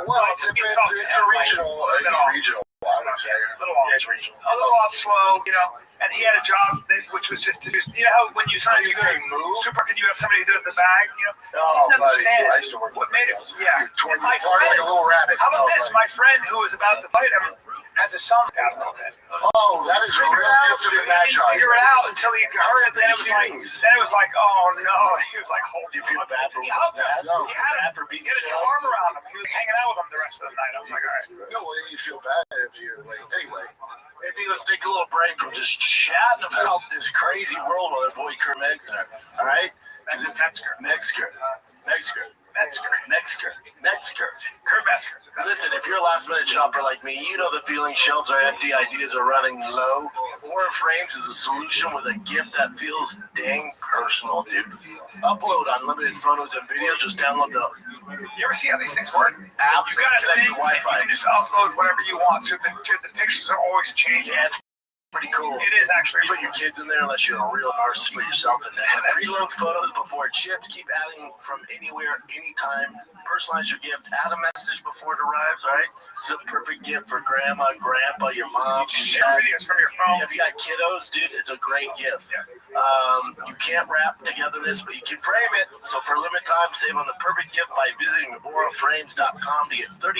Well, it's regional. It's regional, I would say. It's regional. A little off slow, And he had a job which was just to do. How when you sometimes you say move, super, and you have somebody who does the bag, Oh, buddy, I used to work. What made it? Yeah. My friend, like a little rabbit. How about this? My friend who was about to fight him has a son down a little bit. Oh, that is a real gift of the match. Figure it out until he heard it. Then it was like, oh no. He was like, hold. Do you feel bad for he hugged him. No, he had him. He had his arm around him. He was hanging out with him the rest of the night. I was like, all right. No, well, you feel bad if you anyway. Maybe let's take a little break from just chatting about this crazy world with our boy Kurt Metzger. All right? Because it's Metzger. Kurt Metzger. Listen, if you're a last-minute shopper like me, you know the feeling shelves are empty, ideas are running low. Aura Frames is a solution with a gift that feels dang personal, dude. Upload unlimited photos and videos. Just download the. You ever see how these things work? App. You got to connect to Wi-Fi. You can just upload whatever you want. So the pictures are always changing. Yeah, it's pretty cool. It is actually. You put your kids in there unless you're a real narcissist for yourself, and then reload photos before it ships. Keep adding from anywhere, anytime. Personalize your gift. Add a message before it arrives. All right. It's a perfect gift for grandma, grandpa, your mom. You can share videos from your phone. If you got kiddos, dude, it's a great gift. You can't wrap togetherness, but you can frame it. So for a limited time, save on the perfect gift by visiting auraframes.com to get $35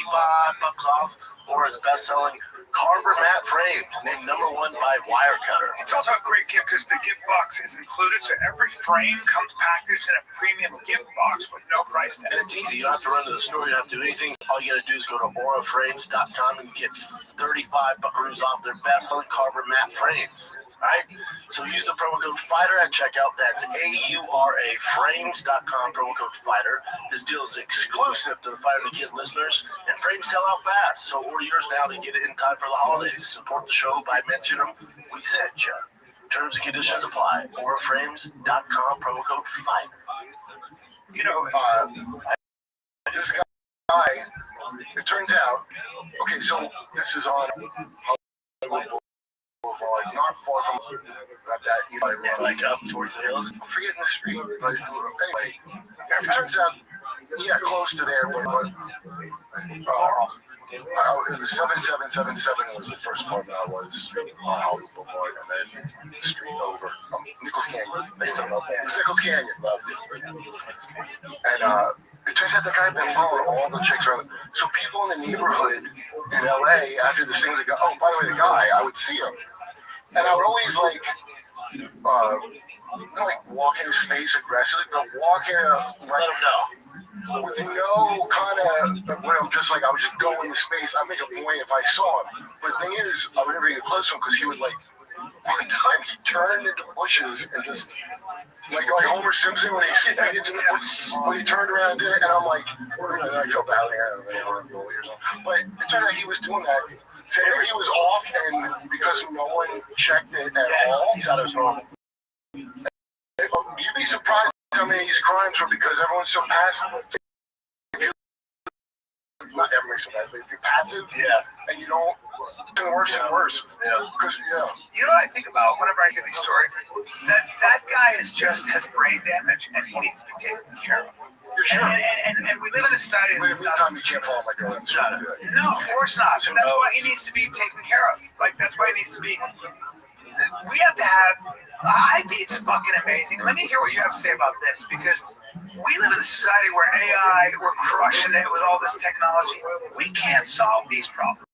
off Aura's best-selling Carver Matte Frames, named #1 by Wirecutter. It's also a great gift because the gift box is included, so every frame comes packaged in a premium gift box with no price tag. And it's easy. You don't have to run to the store. You don't have to do anything. All you got to do is go to auraframes.com and get $35 off their best-selling Carver Matte Frames. All right? So use the promo code FIGHTER at checkout. That's AURAFrames.com, promo code FIGHTER. This deal is exclusive to the Fighter the Kid listeners, and frames sell out fast. So order yours now to get it in time for the holidays. Support the show by mentioning them. We sent you. Terms and conditions apply. AuraFrames.com, promo code FIGHTER. This guy, it turns out, okay, so this is on Boulevard, not far from, not that, like up towards the hills. I'm forgetting the street, but anyway, it turns out, close to there, but it was 7777 was the first apartment I was on Hollywood Boulevard, and then the street over, Nichols Canyon. I still love that. It was Nichols Canyon. Loved it. And it turns out the guy had been following all the chicks around. So people in the neighborhood in LA, after this thing, they go, oh, by the way, the guy, I would see him. And I would always walk into space aggressively, but walk in let him know. With no kind of, just like I would just go into space. I think of point if I saw him. But the thing is, I would never get close to him because he would one time he turned into bushes and just like Homer Simpson when he turned around and did it, and I'm like, I felt badly. But it turned out he was doing that. Saying that he was off, and because no one checked it at all, he thought it was normal. You'd be surprised how many of these crimes were because everyone's so passive. Not everybody's so bad, but if you're passive, and you don't, it's getting worse and worse. Because You know what I think about whenever I hear these stories? That guy has brain damage, and he needs to be taken care of. Sure. And we live in a society. But in the meantime, you can't follow my guidance. No, of course not. So that's why he needs to be taken care of. That's why he needs to be. We have to have. I think it's fucking amazing. Let me hear what you have to say about this, because we live in a society where AI, we're crushing it with all this technology. We can't solve these problems.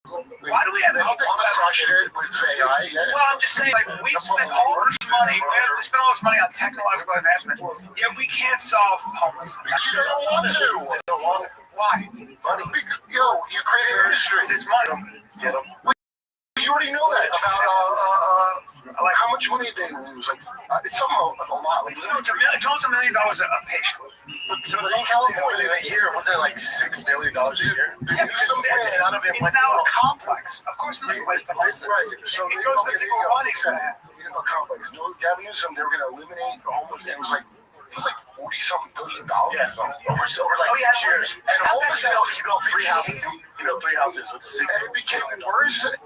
Why do we have? They don't crush it with AI yet. Well, I'm just saying, we spend all this money. We spend all this money on technological advancement. Yet we can't solve homelessness. Because you don't want to. They don't want it. Why? Money. Because, you create an industry. It's money. Get them. You already know that about how much money they lose. It's something a lot. It's almost $1 million a patient. So in California, a year was it $6 million a year? It's now a complex. Of course, not a place to business. Right. So it goes to people running that. A complex. Gavin Newsom, they were going to eliminate homelessness. It was like $40-something billion. Yeah, over 6 years. And homelessness, he built 3 houses. He built 3 houses with 6. And it became worse than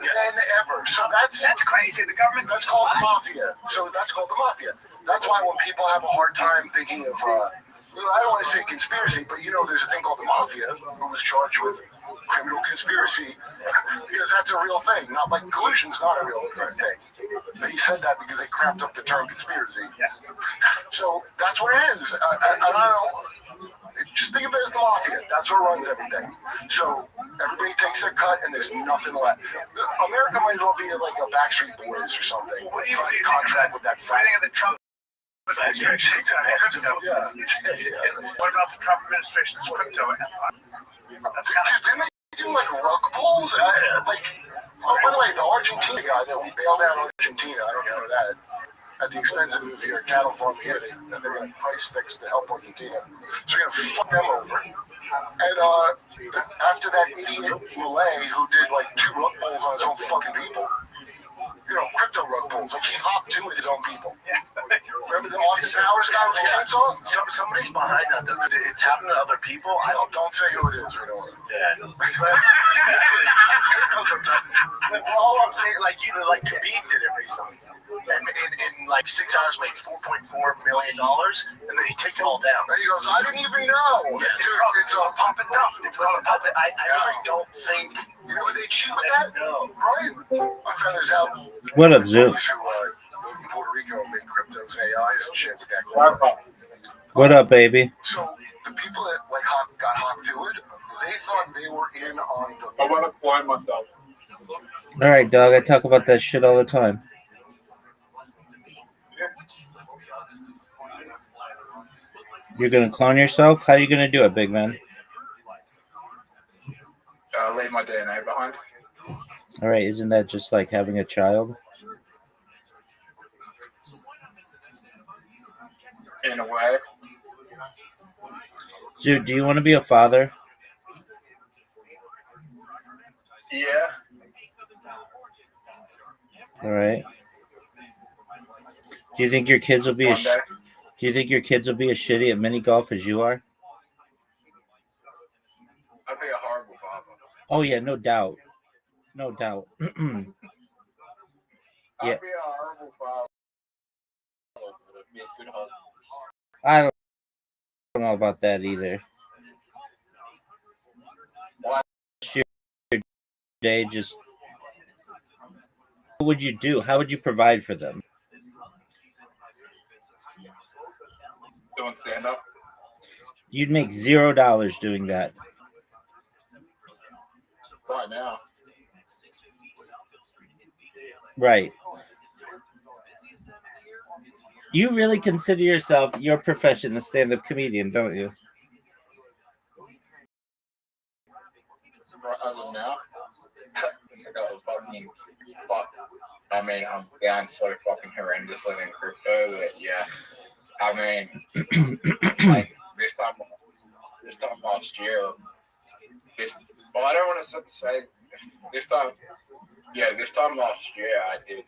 ever. So that's crazy. The government. That's called the mafia. So that's called the mafia. That's why when people have a hard time thinking of I don't want to say conspiracy, but there's a thing called the mafia who was charged with criminal conspiracy because that's a real thing. Not like collusion's not a real thing. But he said that because they crapped up the term conspiracy. Yes. So that's what it is. I don't know. Just think of it as the mafia. That's what runs everything. So everybody takes their cut, and there's nothing left. America might as well be like a Backstreet Boys or something. What do you contract with that? I think of the Trump administration. Yeah. What about the Trump administration's crypto empire? That's kind of. Didn't they do like rug pulls? By the way, the Argentina guy that we bailed out Argentina, I don't know if you know that. At the expense of your cattle farm here, they're going to price fix to help Argentina. So you're going to fuck them over. And after that idiot Malay who did like 2 rug pulls on his own fucking people, crypto rug pulls, like he hopped 2 at his own people. Remember the Austin Powers guy with the chainsaw? Somebody's behind that though, because it's happened to other people. Don't say who it is. We don't want to. Yeah. All I'm saying, like Khabib did it recently. And in like 6 hours made $4.4 million, and then he take it all down. And he goes, I didn't even know. Yeah. It's a pop and dump. It's all about that. I really don't think. You know what they cheat with that? No. Brian, I found this out. What up, Zoo? Who live in Puerto Rico and make cryptos and AIs and shit with that going on. What up, baby? So the people that got hopped to it, they thought they were in on the. I want to blind myself. All right, dog. I talk about that shit all the time. You're gonna clone yourself? How are you gonna do it, big man? Leave my DNA behind. All right, isn't that just like having a child? In a way. Dude, do you want to be a father? Yeah. All right. Do you think your kids will be One day. Do you think your kids will be as shitty at mini golf as you are? I'd be a horrible father. Oh yeah, no doubt. No doubt. I'd Yeah. be a horrible father. But I'd be a good husband. I don't know about that either. Why? Your day just what would you do? How would you provide for them? Doing stand up. You'd make $0 doing that. Right now. Right. You really consider yourself, your profession, a stand-up comedian, don't you? As of now. I mean, I'm down so fucking horrendously in crypto that yeah. I mean, like this time last year, I don't want to say this time. Yeah, this time last year I did,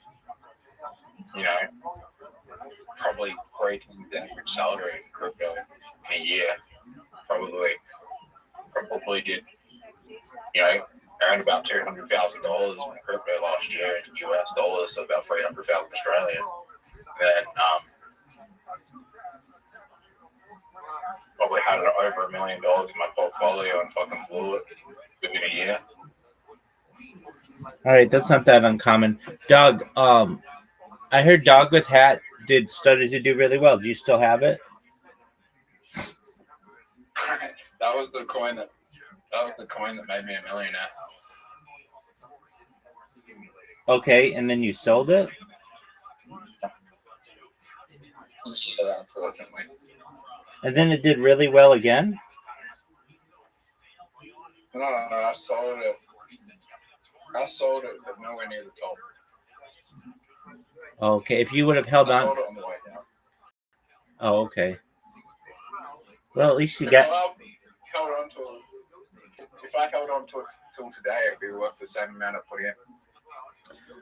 probably 3 times the average salary in crypto in a year. Probably did, earned about $200,000 in crypto last year in US dollars, so about 300,000 Australian. Then probably had over $1 million in my portfolio and fucking blew it within a year. All right, that's not that uncommon. Doug, I heard Dog with Hat started to do really well. Do you still have it? That was the coin that made me a millionaire. Okay, and then you sold it? Unfortunately. And then it did really well again? No, I sold it. But nowhere near the top. Okay, if you would have held I on. sold it on the way down. Oh, okay. Well, at least you got. If I held on to it till today, it'd be worth the same amount I put in.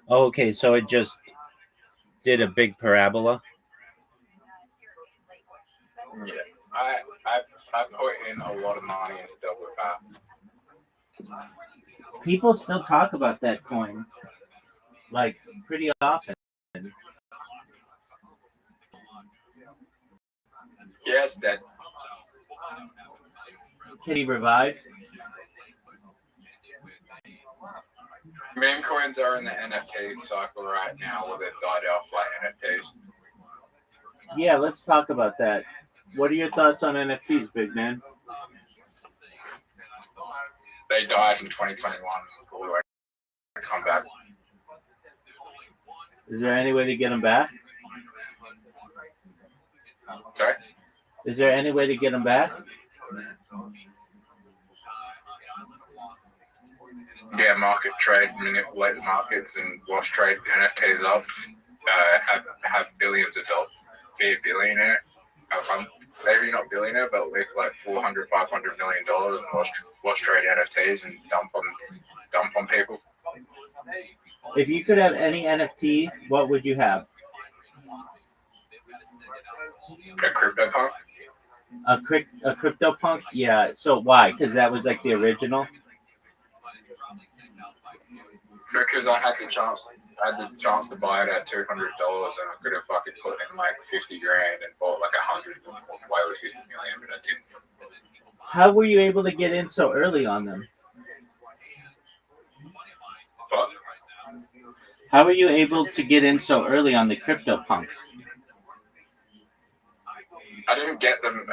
Oh, okay, so it just did a big parabola. Yeah, I put in a lot of money and stuff with that. People still talk about that coin, like pretty often. Yeah, it's dead. Can he revive? Meme coins are in the NFT cycle right now, where they've died off like NFTs. Yeah, let's talk about that. What are your thoughts on NFTs, big man? They died in 2021. Before they come back. Is there any way to get them back? Sorry? Is there any way to get them back? Yeah, market trade, manipulate the markets and wash trade NFTs up. Have billions of dollars. Be a billionaire. Maybe not billionaire, but like $400, $500 million and wash trade NFTs and dump on people. If you could have any NFT, what would you have? A crypto punk. A CryptoPunk? Yeah. So why? Because that was like the original. Because I had the chance to buy it at $200, and I could have fucking put in like 50 grand and bought like 100 and walked away with 50 million, but I didn't. How were you able to get in so early on them? But How were you able to get in so early on the CryptoPunks? I didn't get them.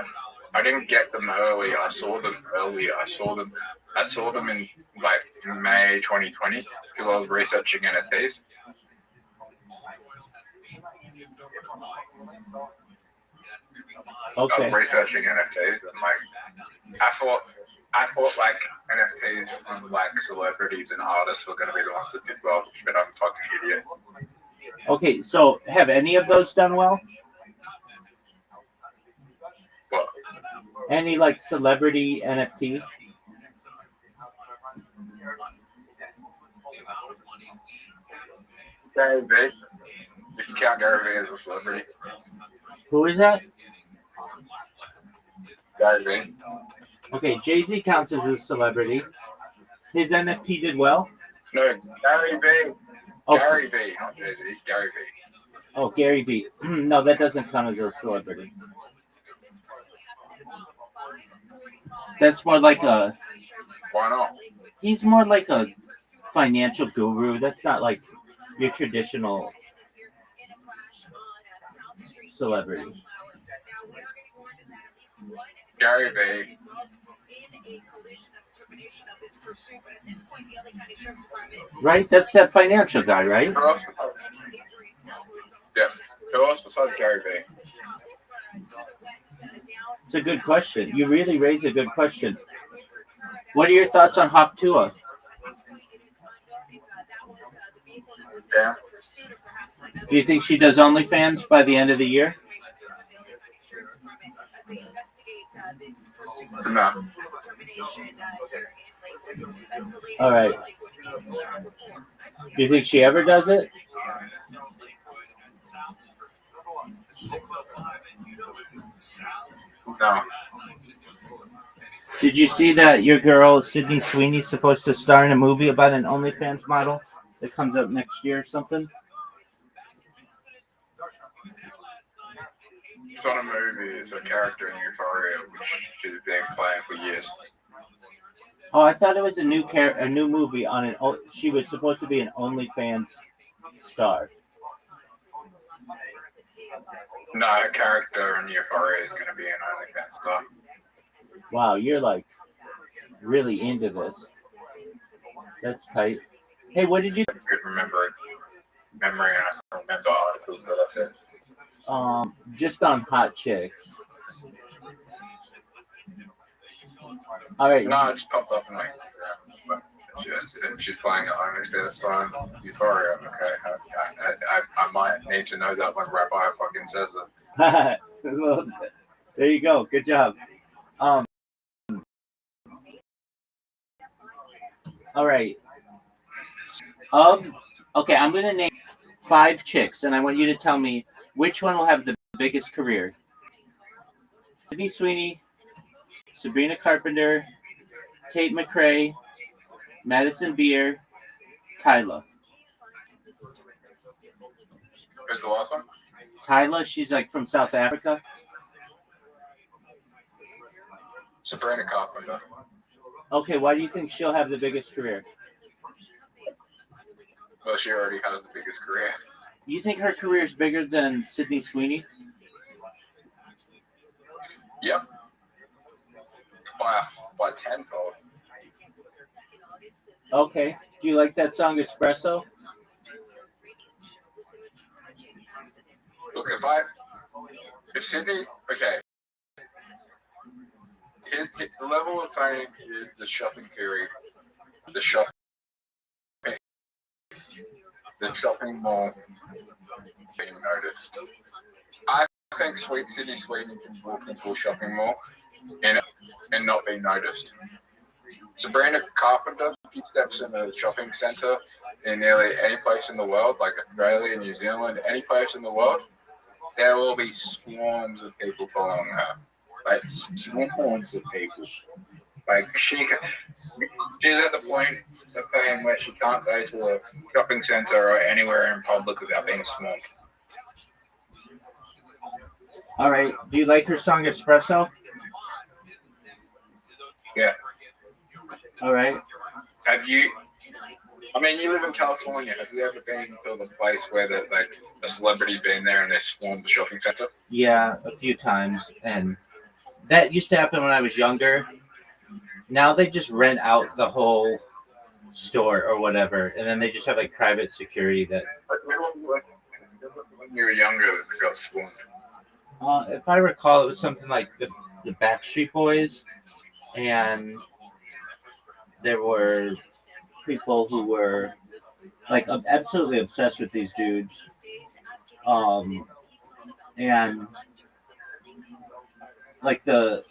I didn't get them early. I saw them earlier. I saw them in like May 2020 because I was researching NFTs. Okay. I was researching NFTs and like I thought like NFTs from like celebrities and artists were going to be the ones that did well, but I'm a fucking idiot. Okay, so have any of those done well? What? Any like celebrity NFT? Gary V. If you count Gary V as a celebrity. Who is that? Gary V. Okay, Jay-Z counts as a celebrity. His NFT did well? No, Gary V. Okay. Gary V, not Jay-Z. Gary V. Oh, Gary V. No, that doesn't count as a celebrity. That's more like a... Why not? He's more like a financial guru. That's not like your traditional celebrity. Gary V. Right? That's that financial guy, right? Who else? Yes. Who else besides Gary V? It's a good question. You really raise a good question. What are your thoughts on Hop Tua? Yeah. Do you think she does OnlyFans by the end of the year? No. All right. Do you think she ever does it? No. Did you see that your girl Sydney Sweeney's supposed to star in a movie about an OnlyFans model that comes up next year or something? It's not a movie, it's a character in Euphoria, which she's been playing for years. Oh, I thought it was a new movie on an. She was supposed to be an OnlyFans star. No, a character in Euphoria is going to be an OnlyFans star. Wow, you're like really into this. That's tight. Hey, what did you? I could remember it. Memory, and I can remember articles, but that's it. Just on hot chicks. All right. No, it just popped up in my she's playing at home next day. That's fine. Euphoria. Okay. I might need to know that when Rabbi fucking says it. Well, there you go. Good job. All right. Okay, I'm gonna name 5 chicks, and I want you to tell me which one will have the biggest career. Sydney Sweeney, Sabrina Carpenter, Tate McRae, Madison Beer, Kyla. Who's the last one? Kyla, she's like from South Africa. Sabrina Carpenter. Okay, why do you think she'll have the biggest career? Well, she already has the biggest career. You think her career is bigger than Sydney Sweeney? Yep. By tenfold. Okay. Do you like that song Espresso? Look, if Sydney, okay, the level of fame is the shopping theory, the shopping mall being noticed. I think Sydney Sweden can walk into a shopping mall and not be noticed. Sabrina Carpenter, she steps in a shopping centre in nearly any place in the world, like Australia, New Zealand, any place in the world, there will be swarms of people following her. Like swarms of people. Like she's at the point of fame where she can't go to a shopping centre or anywhere in public without being swarmed. All right. Do you like her song Espresso? Yeah. All right. Have you? I mean, you live in California. Have you ever been to the place where a celebrity's been there and they swarmed the shopping center? Yeah, a few times, and that used to happen when I was younger. Now they just rent out the whole store or whatever, and then they just have like private security that. When you were younger, that got swarmed. If I recall, it was something like the Backstreet Boys, and there were people who were like absolutely obsessed with these dudes, and like the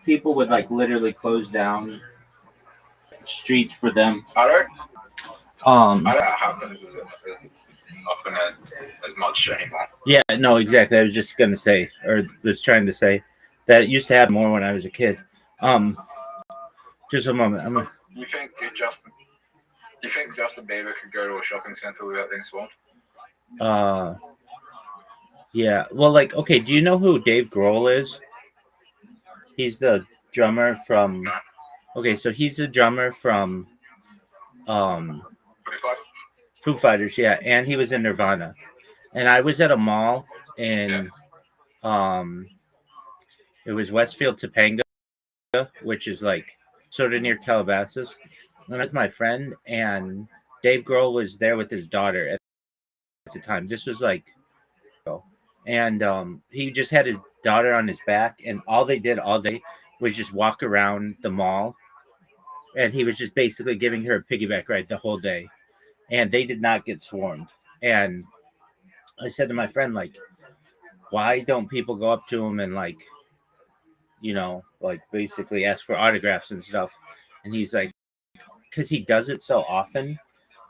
people would like literally close down streets for them. I don't know how that happens often as much anymore. Yeah, no, exactly. I was just gonna say, or was trying to say, that it used to happen more when I was a kid. Just a moment. You think Justin Bieber could go to a shopping center without being swarmed? Yeah. Well, like, okay, do you know who Dave Grohl is? He's the drummer from. Okay, so he's a drummer from Foo Fighters, yeah, and he was in Nirvana. And I was at a mall in it was Westfield Topanga, which is like sort of near Calabasas. And that's my friend, and Dave Grohl was there with his daughter at the time. This was like, and he just had his daughter on his back, and all they did all day was just walk around the mall, and he was just basically giving her a piggyback ride the whole day, and they did not get swarmed. And I said to my friend, like, why don't people go up to him and like, like basically ask for autographs and stuff? And he's like, because he does it so often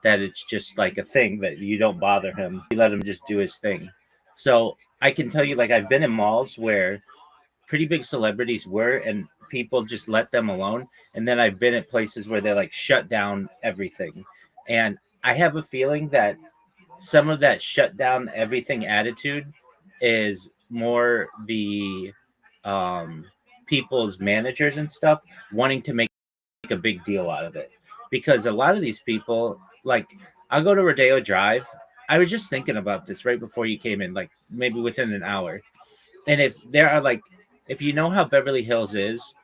that it's just like a thing that you don't bother him. You let him just do his thing. So I can tell you, like, I've been in malls where pretty big celebrities were, and people just let them alone. And then I've been at places where they like shut down everything. And I have a feeling that some of that shut down everything attitude is more the people's managers and stuff wanting to make a big deal out of it. Because a lot of these people, like, I'll go to Rodeo Drive. I was just thinking about this right before you came in, like maybe within an hour. And if you know how Beverly Hills is,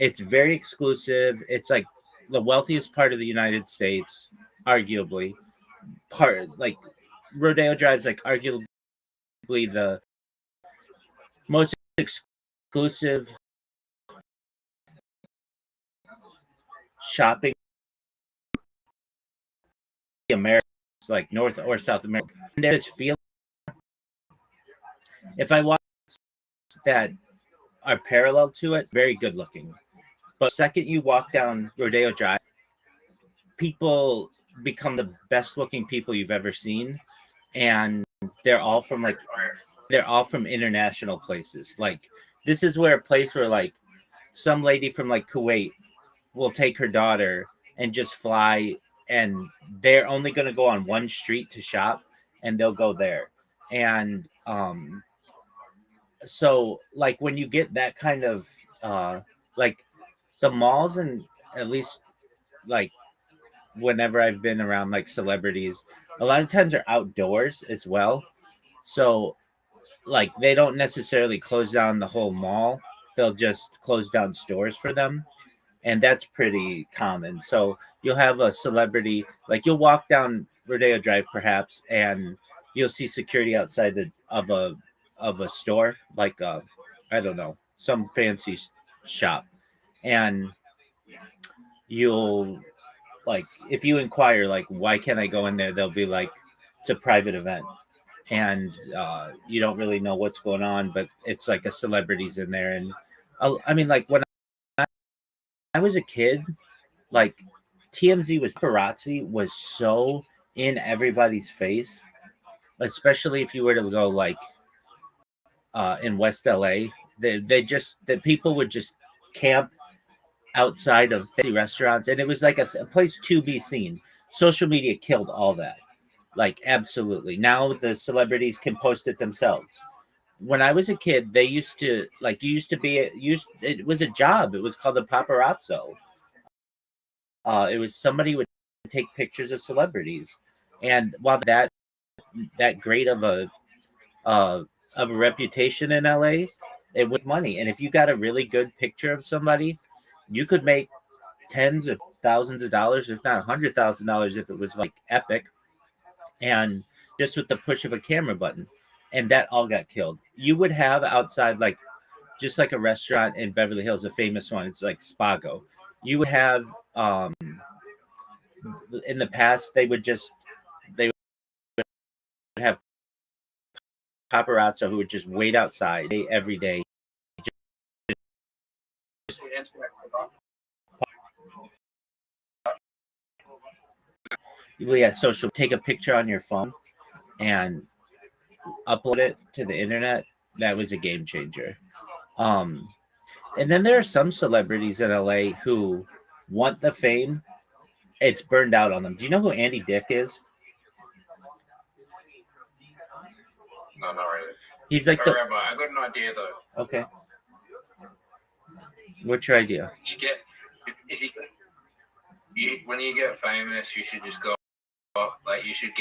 it's very exclusive. It's like the wealthiest part of the United States, arguably. Like Rodeo Drive's like arguably the most exclusive shopping America, like North or South America. And there's feeling. If I watch that are parallel to it, very good looking. But the second you walk down Rodeo Drive, people become the best looking people you've ever seen, and they're all from international places. Like, this is where a place where like some lady from like Kuwait will take her daughter and just fly, and they're only going to go on one street to shop, and they'll go there. And so like when you get that kind of like the malls, and at least like whenever I've been around like celebrities, a lot of times are outdoors as well. So like they don't necessarily close down the whole mall. They'll just close down stores for them. And that's pretty common. So you'll have a celebrity, like you'll walk down Rodeo Drive perhaps, and you'll see security outside of a store, like I don't know, some fancy shop, and you'll like if you inquire like why can't I go in there, they'll be like it's a private event, and you don't really know what's going on, but it's like a celebrity's in there. And I mean like when I was a kid, like TMZ was paparazzi was so in everybody's face, especially if you were to go like in West LA. They just the people would just camp outside of fancy restaurants, and it was like a place to be seen. Social media killed all that. Like absolutely. Now the celebrities can post it themselves. When I was a kid, they used to like you used to be used. It was a job. It was called a paparazzo. It was somebody would take pictures of celebrities, and while that great of a reputation in LA, it was money. And if you got a really good picture of somebody, you could make tens of thousands of dollars, if not $100,000, if it was like epic, and just with the push of a camera button. And that all got killed. You would have outside like just like a restaurant in Beverly Hills, a famous one. It's like Spago. You would have in the past they would have paparazzi who would just wait outside every day. Yeah, social. Take a picture on your phone and upload it to the internet. That was a game changer. Um, and then there are some celebrities in LA who want the fame. It's burned out on them. Do you know who Andy Dick is? No, not really. He's like the. Rabbi, I got an idea though. Okay. What's your idea? You get if you when you get famous, you should just go like you should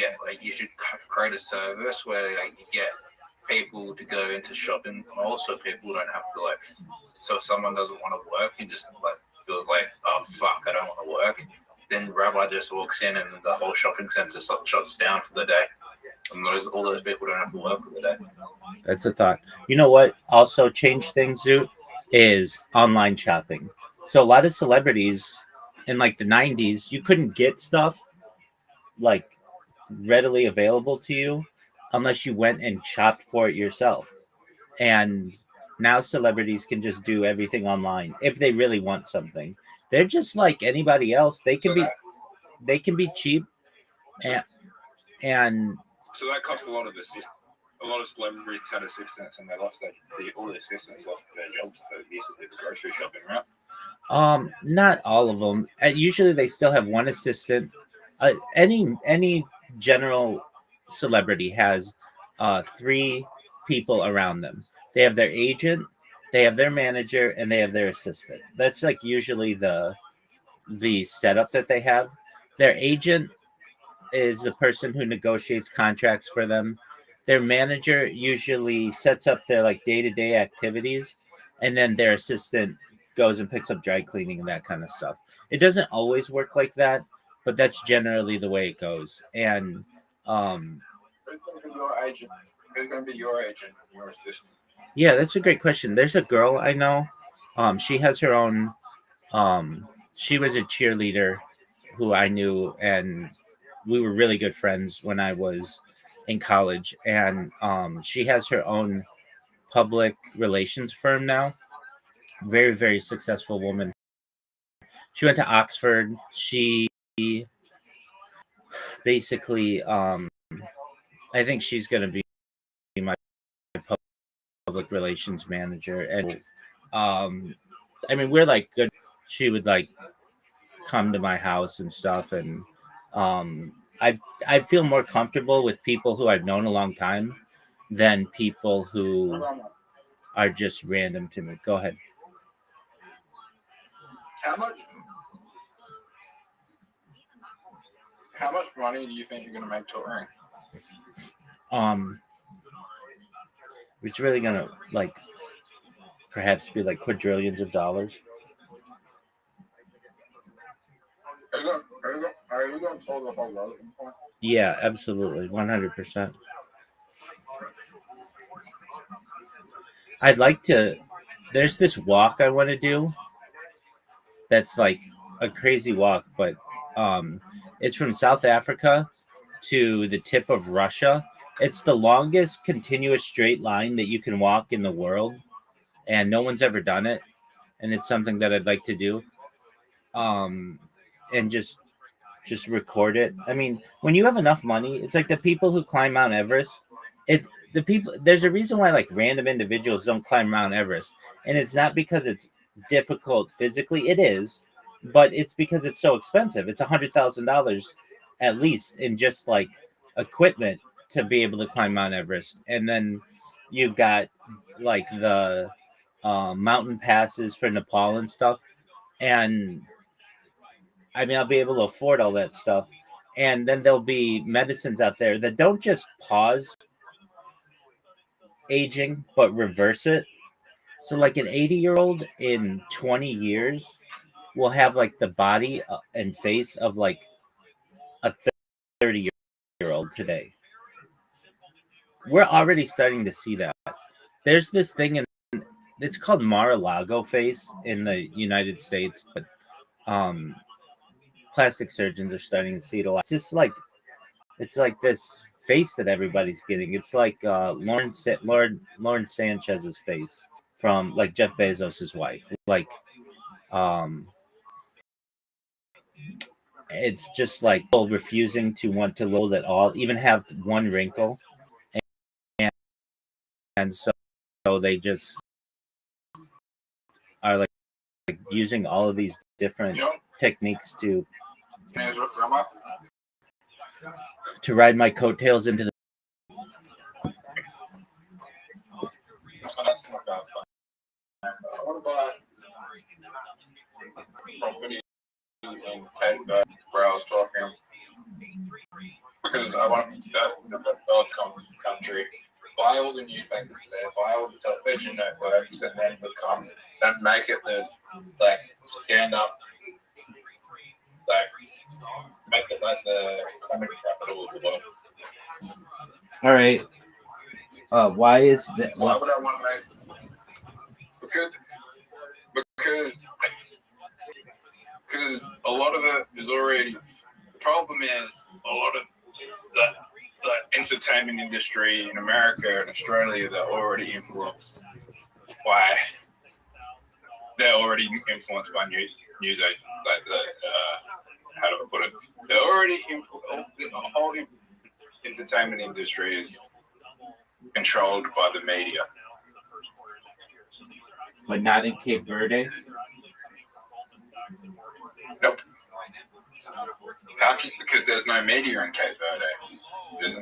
create a service where like you get people to go into shopping malls so people don't have to like so if someone doesn't want to work and just like feels like oh fuck I don't want to work, then Rabbi just walks in and the whole shopping center shuts down for the day. And all those people don't have to work for the day. That's a thought. You know what also changed things, Zoot, is online shopping. So a lot of celebrities in like the 90s, you couldn't get stuff like readily available to you unless you went and shopped for it yourself. And now celebrities can just do everything online if they really want something. They're just like anybody else. They can be cheap and so that costs a lot of celebrities had assistants and they lost all the assistants lost their jobs, so they used to do the grocery shopping, right? Not all of them. Usually they still have one assistant. Any general celebrity has three people around them. They have their agent, they have their manager, and they have their assistant. That's like usually the setup that they have. Their agent is the person who negotiates contracts for them. Their manager usually sets up their like day-to-day activities, and then their assistant goes and picks up dry cleaning and that kind of stuff. It doesn't always work like that, but that's generally the way it goes. And Who's going to be your agent? Who's going to be your agent and your assistant? yeah, that's a great question. There's a girl I know. She has her own. She was a cheerleader who I knew, and we were really good friends when I was in college. And she has her own public relations firm now. Very, very successful woman. She went to Oxford. She basically, I think she's going to be my public relations manager. And I mean, we're like good. She would like come to my house and stuff, and I feel more comfortable with people who I've known a long time than people who are just random to me. Go ahead. How much money do you think you're gonna make touring? It's really gonna like perhaps be like quadrillions of dollars. Are you gonna tour the whole world? Yeah, absolutely, 100%. I'd like to. There's this walk I want to do. That's like a crazy walk, but it's from South Africa to the tip of Russia. It's the longest continuous straight line that you can walk in the world, and no one's ever done it. And it's something that I'd like to do. Um, and just record it. I mean, when you have enough money, it's like the people who climb Mount Everest. It the people There's a reason why like random individuals don't climb Mount Everest, and it's not because it's difficult physically. It is, but it's because it's so expensive. It's $100,000 at least in just like equipment to be able to climb Mount Everest, and then you've got like the mountain passes for Nepal and stuff, and I mean, I'll be able to afford all that stuff. And then there'll be medicines out there that don't just pause aging, but reverse it. So, like an 80-year-old in 20 years will have like the body and face of like a 30-year-old today. We're already starting to see that. There's this thing it's called Mar-a-Lago face in the United States, but um, plastic surgeons are starting to see it a lot. It's like this face that everybody's getting. It's like Lauren Sanchez's face from like Jeff Bezos's wife. Like, um, it's just like people refusing to want to load at all, even have one wrinkle, and, and so they just are like using all of these different techniques to ride my coattails into the. What about properties in Canada where I was talking? Because I want that developed country buy all the new things there, buy all the television networks, and then make it the like stand up, like make it like the comedy capital of the world. All right. Why is that? Why would I want to make? Because a lot of it is already. The problem is a lot of the entertainment industry in America and Australia, they're already influenced by news like the how do I put it? They're already the whole entertainment industry is controlled by the media. But not in Cape Verde. Nope. Because there's no media in Cape Verde. There's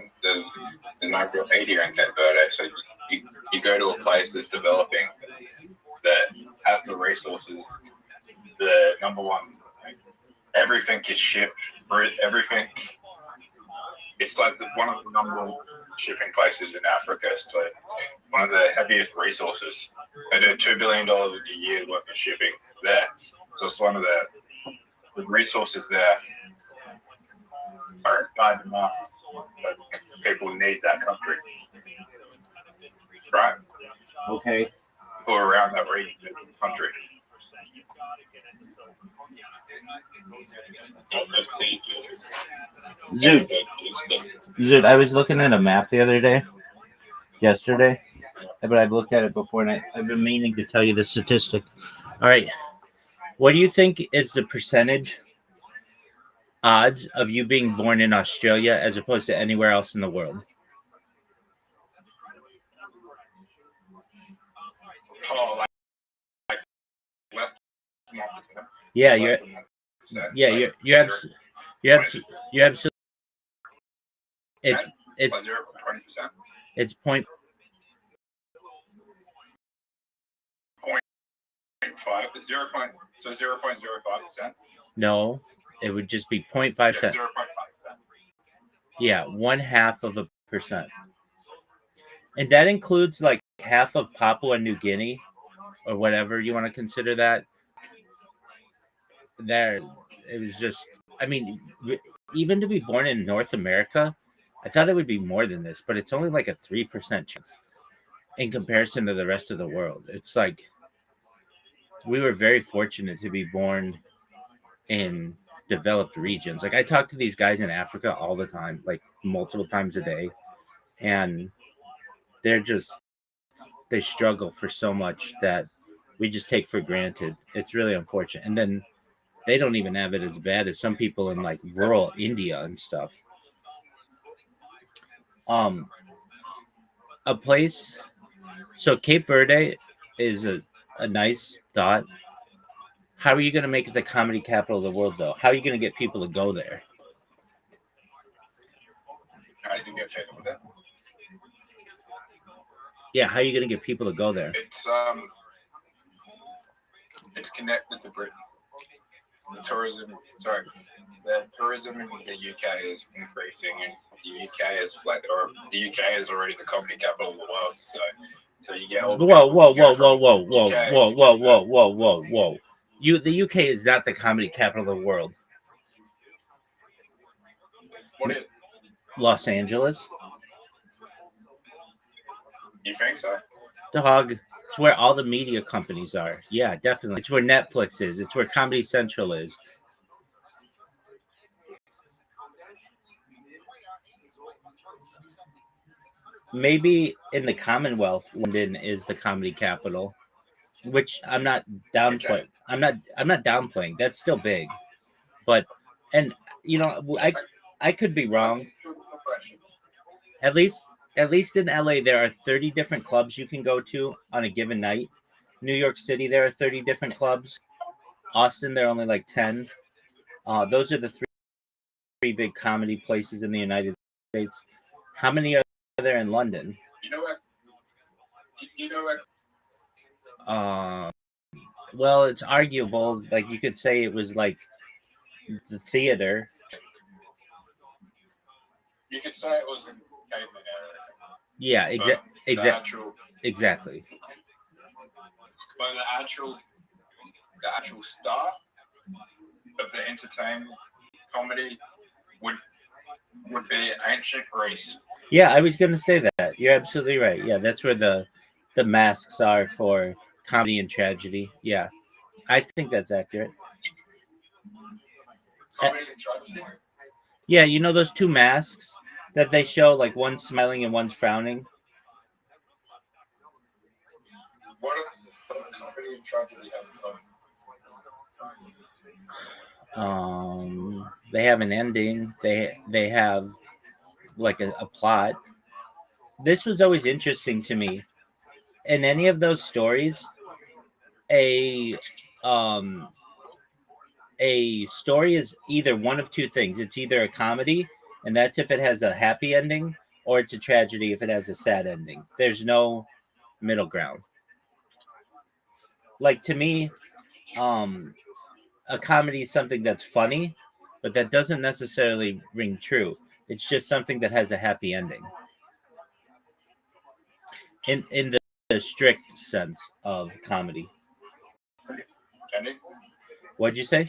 no real media in Cape Verde. So you go to a place that's developing that has the resources. The number one, everything is shipped. Everything. It's like one of the number one shipping places in Africa. It's like one of the heaviest resources. They do $2 billion a year worth of shipping there. So it's one of the resources there are not enough. But people need that country, right? Okay. People around that region of the country. Zoot, I was looking at a map the other day, yesterday, but I've looked at it before, and I've been meaning to tell you the statistic. All right. What do you think is the percentage odds of you being born in Australia as opposed to anywhere else in the world? Oh, like less than 1%. Yeah, you're absolutely It's it's Like 0.20%. it's point 0.05%. no, it would just be 0.5 Yeah, cents. 0.5%. Yeah, 0.5%. And that includes like half of Papua New Guinea or whatever you want to consider that. There, it was just, I mean, even to be born in North America, I thought it would be more than this, but it's only like a 3% chance in comparison to the rest of the world. It's like we were very fortunate to be born in developed regions. Like I talk to these guys in Africa all the time, like multiple times a day, and they're just they struggle for so much that we just take for granted. It's really unfortunate. And then they don't even have it as bad as some people in like rural India and stuff. A place so Cape Verde is a nice thought. How are you going to make it the comedy capital of the world though? How are you going to get people to go there? How do you get paid with it? Yeah, how are you going to get people to go there? It's connected to Britain. The tourism in the UK is increasing, and the UK is already the comedy capital of the world. So you get all the Whoa. The UK is not the comedy capital of the world. What is Los Angeles, you think so? dog. It's where all the media companies are. Yeah, definitely. It's where Netflix is. It's where Comedy Central is. Maybe in the Commonwealth, London is the comedy capital, which I'm not downplaying. I'm not downplaying. That's still big, but and you know I could be wrong. At least in LA, there are 30 different clubs you can go to on a given night. New York City, there are 30 different clubs. Austin, there are only like 10. Those are the three big comedy places in the United States. How many are there in London? You know what? Well, it's arguable. Like you could say it was like the theater. You could say it was the caveman era. Yeah, exactly. But the actual start of the entertainment comedy would be ancient Greece. Yeah, I was gonna say that. You're absolutely right. Yeah, that's where the masks are for comedy and tragedy. Yeah, I think that's accurate. Comedy and tragedy. Yeah, you know those two masks that they show, like one's smiling and one's frowning. What does comedy and tragedy have in common? They have an ending. They have like a plot. This was always interesting to me. In any of those stories, a story is either one of two things. It's either a comedy, and that's if it has a happy ending, or it's a tragedy if it has a sad ending. There's no middle ground. Like to me, a comedy is something that's funny, but that doesn't necessarily ring true. It's just something that has a happy ending. In the strict sense of comedy. Ending? What'd you say?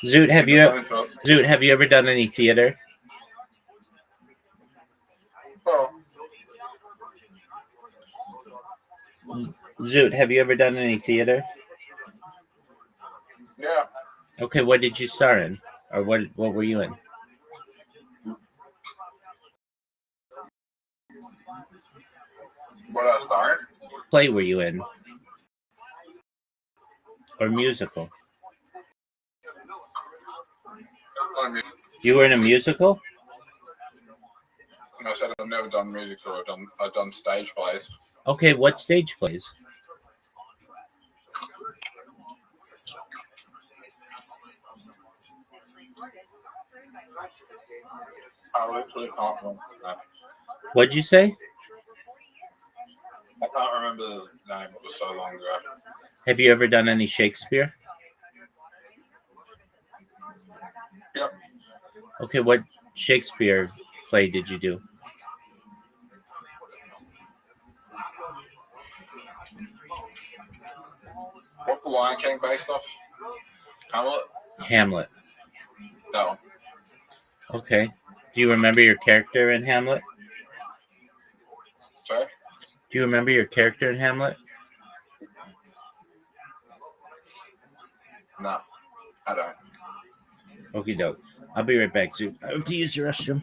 Zoot, have you ever done any theater? Oh, Zoot, have you ever done any theater? yeah. Okay, what did you star in? Or what were you in? What I started? Play were you in? Or musical? You were in a musical? And I said I've never done musical. I've done stage plays. Okay, what stage plays? I literally can't remember. What'd you say? I can't remember the name. It was so long ago. Have you ever done any Shakespeare? Yep. Okay, what Shakespeare play did you do? What's the Lion King based off? Hamlet? Hamlet. That one. Okay. Do you remember your character in Hamlet? Sorry? Do you remember your character in Hamlet? No, I don't. Okie doke. I'll be right back, Sue. I have to use your restroom.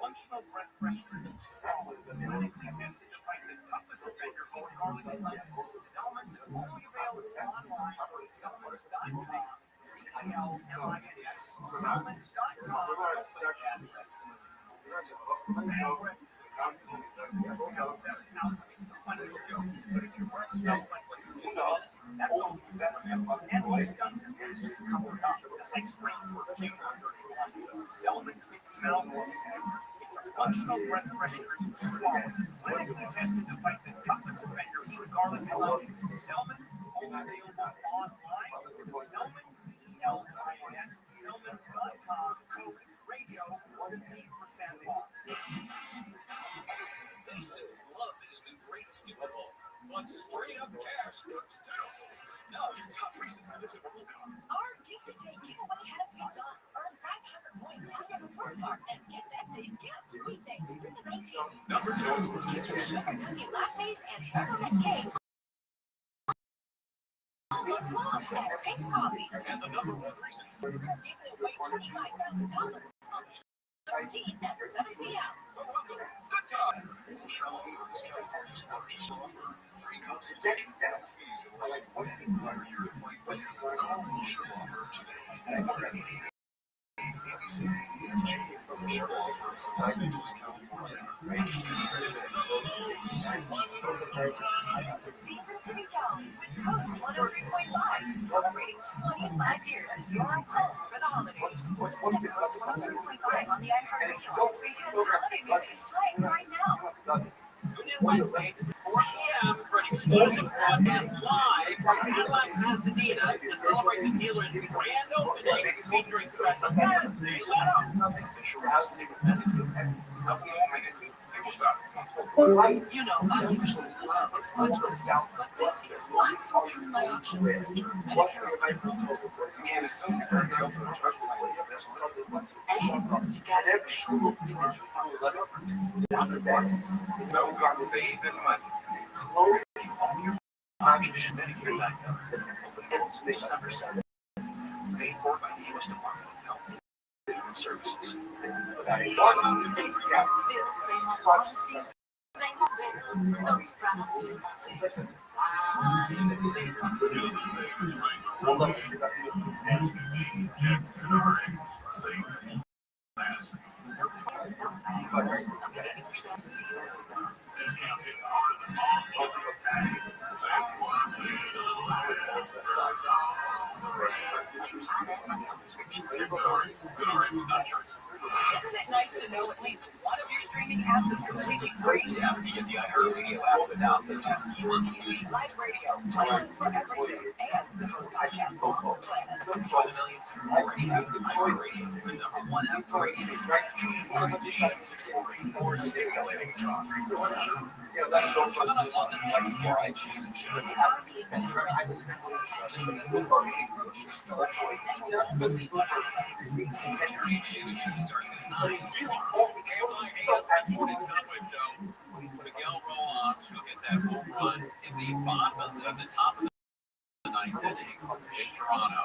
Functional breath pressure. Clinically tested to fight the toughest offenders on garlic and lemons. Zelman's is only available online at zelmans.com. CLMINS. Zelmans.com. Bad breath is a compliment. You know the best outfit, the funniest jokes, but if your breath smells like what you just ate, that's all you best know. And most guns and pins just cover it up. It's like spraying perfume on dirty laundry. Zelman's Minty Mouth is different. It's a functional breath freshener you swallow. Clinically tested to fight the toughest offenders with garlic and lemons. Zelman's is only available online. Zelman's, CLMINS, Zelman's.com. Code radio 15% off. They say love is the greatest gift of all, but straight up cash works too. Now your top reasons to visit Our gift to take giveaway has begun. Earn 500 points as a rewards card and get that day's gift weekdays through the 19th. Number 2. Get your sugar cookie lattes and peppermint cake. And iced coffee. And the number 1 reason. We're giving away $25,000 on the 13th at 7 p.m. Good time. Shell Offer is California's largest offer. Free consultation, no fees, unless you are here to fight for you. Call Shell Offer today. 1-888-ABC-EFG. Shell Offer is Los Angeles, California. Tis the season to be jolly with Coast 103.5, celebrating 25 years as your home for the holidays. Listen to Coast 103.5 on the iHeartRadio because holiday music is playing right now. Tune in Wednesday at 4 p.m. for an exclusive broadcast live from Cadillac, Pasadena to celebrate the dealer's grand opening featuring special guests. Stay let up. Couple more minutes. It will start. You know, I usually love a fun stout, but this year, I'm calling my options. Medicare, You can't assume that the health and drug plan is the best one. and you got every single That's important. So we got to save the money. Options Medicare lineup. Open until December 7th. Paid for by the U.S. Department of Health and Human Services. those promises. Isn't it nice to know at least one of your streaming apps is completely free? Yeah, you get the iHeartRadio app without the pesky TV. Live radio, playlists for everything, and the most podcasts on the planet. For the millions who already have iHeartRadio, the #1 app for radio. 644 stimulating talk. Starts at 9. Miguel Rojas, who hit that home run in the bottom of the top of the ninth inning in Toronto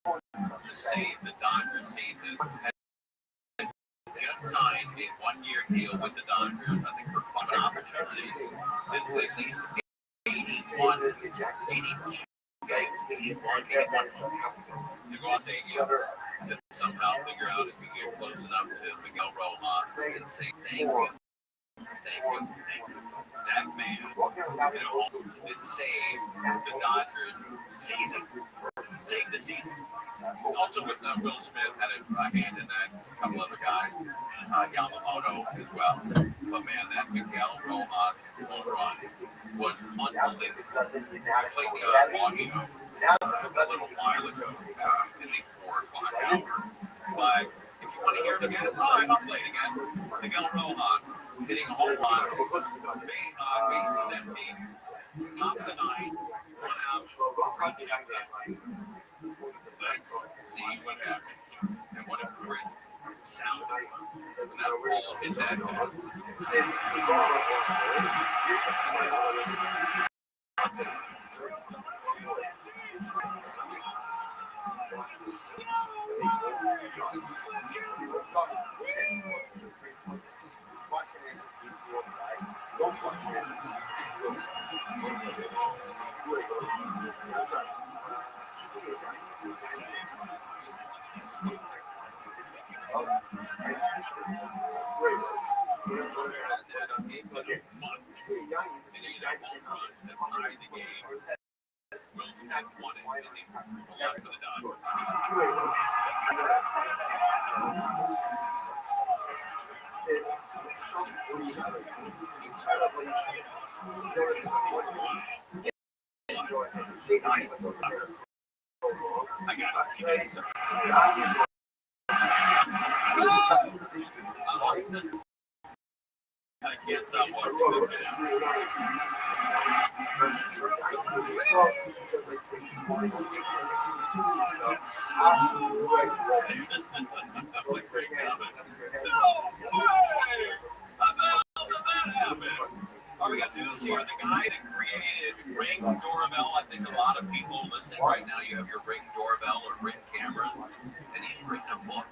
to save the Dodgers season. Just signed a 1-year deal with the Dodgers. I think opportunities. There's at least 81, 82 games, 81 to go out there to somehow figure out if we get close enough to Miguel Rojas and say thank you. That man, that saved the Dodgers season. Saved the season. Also with Will Smith had a hand in that, a couple other guys, Yamamoto as well. But man, that Miguel Rojas home run was unbelievable. I played Milwaukee a little while ago in the 4 o'clock hour. But if you want to hear it again, fine, I'll play it again. Miguel Rojas hitting a home run, bases empty, top of the 9th, 1 out, 3 check that. Let's see what happens and what a crisp sound it was. And that ball hit that guy. I can't stop watching this. All we got to do is here, the guy that created Ring Doorbell. I think a lot of people listening right now, you have your Ring Doorbell or Ring cameras, and he's written a book.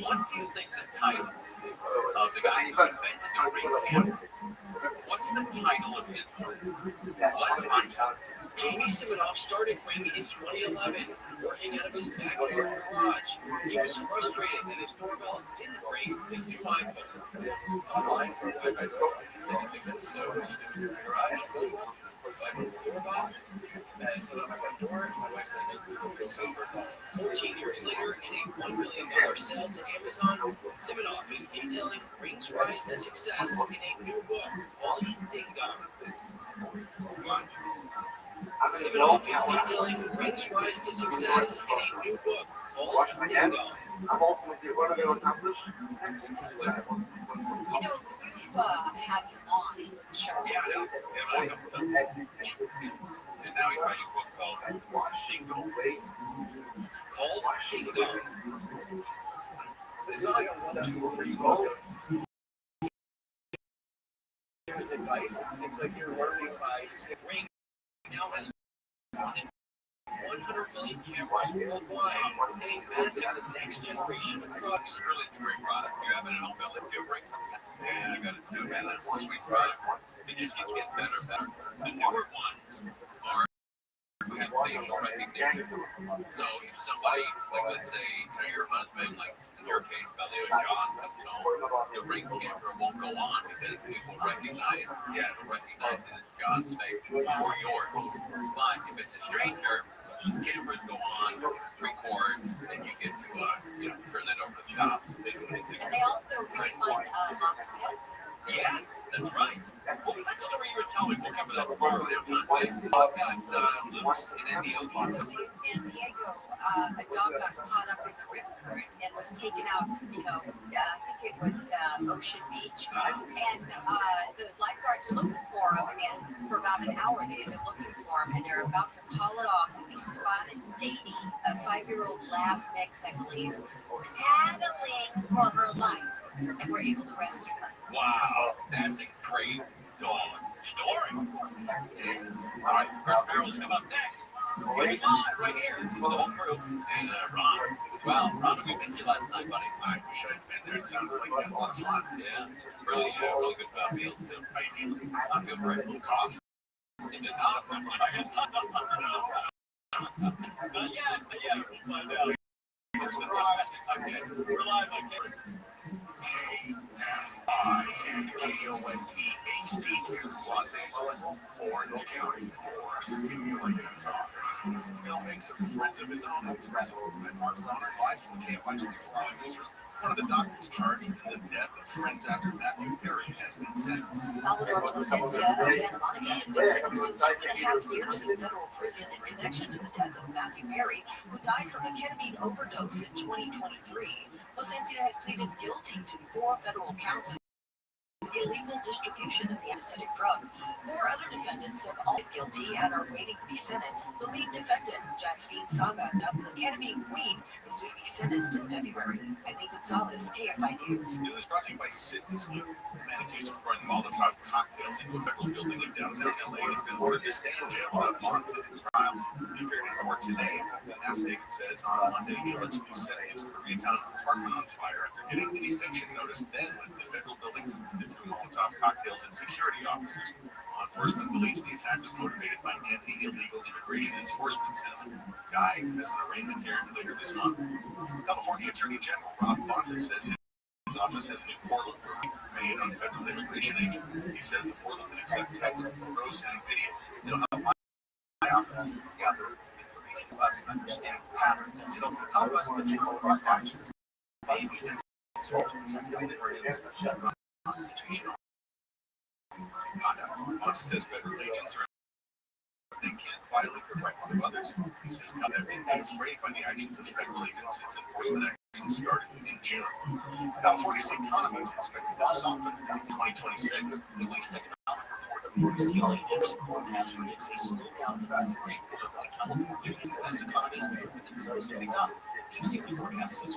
What do you think the title of the guy who invented the Ring camera? What's the title of his book? Let's find out. Jamie Siminoff started Ring in 2011, working out of his backyard garage. He was frustrated that his doorbell didn't ring his new iPhone. I think that's so easy. Garage, doorbell, and put on my door. My wife said it's over. 14 years later, in a $1 million sale to Amazon, Siminoff is detailing Ring's rise to success in a new book called Ding Dong. Siminoff is detailing Ring's rise to success in a new book called Ding Dong. You know, you had him on the show. Yeah, I know. And now he's writing a book called Ding Dong. Called Ding Dong. There's advice. It's like you're learning advice. Ring now has more than 100 million cameras worldwide, and a massive next generation of drugs. Really a great product. You have it at home, build it too, Ring? Yeah, I got it too, man. That's a sweet product. It just keeps getting better and better. The newer ones are have facial recognition. So if somebody, like let's say, your husband, like in your case, Belly or John comes home, the Ring camera won't go on because it will recognize, it'll recognize it as John's face or yours. But if it's a stranger, cameras go on, records, and you get to turn that over to the top. And they also find lost pets. Yeah, that's right. What was that story you were telling? We'll cover that tomorrow. Loose and in the ocean. So in San Diego, a dog got caught up in the rip current and was taken out, I think it was Ocean Beach. And the lifeguards are looking for him, and for about an hour they've been looking for him, and they're about to call it off, and they spotted Sadie, a 5-year-old lab mix, I believe, paddling for her life, and were able to rescue her. Wow, that's a great dog story. All right, Chris Merrill's come up next. We're live right here for the whole crew. And Ron as well. Ron, we missed you last night, buddy. I wish I'd been there. It sounded like we had a lot of fun. Yeah, really good meals too. How you feeling? I'm feeling great. A little cough. It is hot. Yeah, we'll find out. Okay, we're live, I said. KOST HD2 Los Angeles, Orange County, or Stimulating Talk. Bill makes some friends of his own present at Mark Roner live from the KFI24 newsroom. One of the doctors charged in the death of friends actor Matthew Perry has been sentenced. Salvador Placencia of Santa Monica has been sentenced to 2.5 years in federal prison in connection to the death of Matthew Perry, who died from a ketamine overdose in 2023. Placencia has pleaded guilty to 4 federal counts of illegal distribution of the anesthetic drug. 4 other defendants have all pleaded guilty and are waiting to be sentenced. The lead defendant, Jasmine Saga, dubbed the ketamine queen, is due to be sentenced in February. Eileen Gonzalez, KFI News. News brought to you by Sidney Sloop. A man accused of throwing Molotov cocktails into a federal building in downtown LA has been ordered to stay in jail without bond pending trial. He appeared in court today. An affidavit says on Monday he allegedly set his Koreatown apartment on fire after getting an eviction notice, then went to the federal building and threw Molotov cocktails at security officers. Law enforcement believes the attack was motivated by anti-illegal immigration enforcement sentiment. Guy has an arraignment hearing later this month. California Attorney General Rob Rothschild says his office has a new portal made on federal immigration agents. He says the portal can accept text, photos, and video. It'll help my office gather information to us understand patterns, and it'll help us to take over actions. Maybe this is to protect Americans from constitutional conduct. Monta says federal agents are they can't violate the rights of others. He says not having been afraid by the actions of federal agents since enforcement actions started in June. California's economy is expected to soften in 2026. The latest economic report of the UCLA Anderson forecast predicts a slowdown in commercial growth in California and U.S. economies with the results to pick up. UCLA forecast says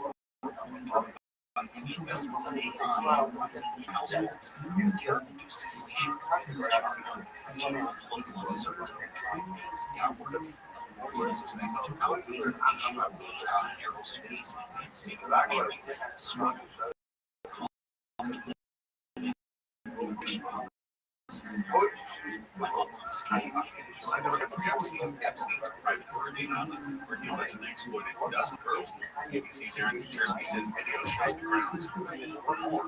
the investments on AI, rising households, tariff-induced inflation, and general political uncertainty will drive things downward. California is expected to outpace the nation of AI, aerospace, and advanced manufacturing, strong cost of living, immigration policies, and I know Epstein's private coordinating island, where he allegedly exploited dozens of girls. ABC's Aaron Katersky says video shows the grounds cool or more.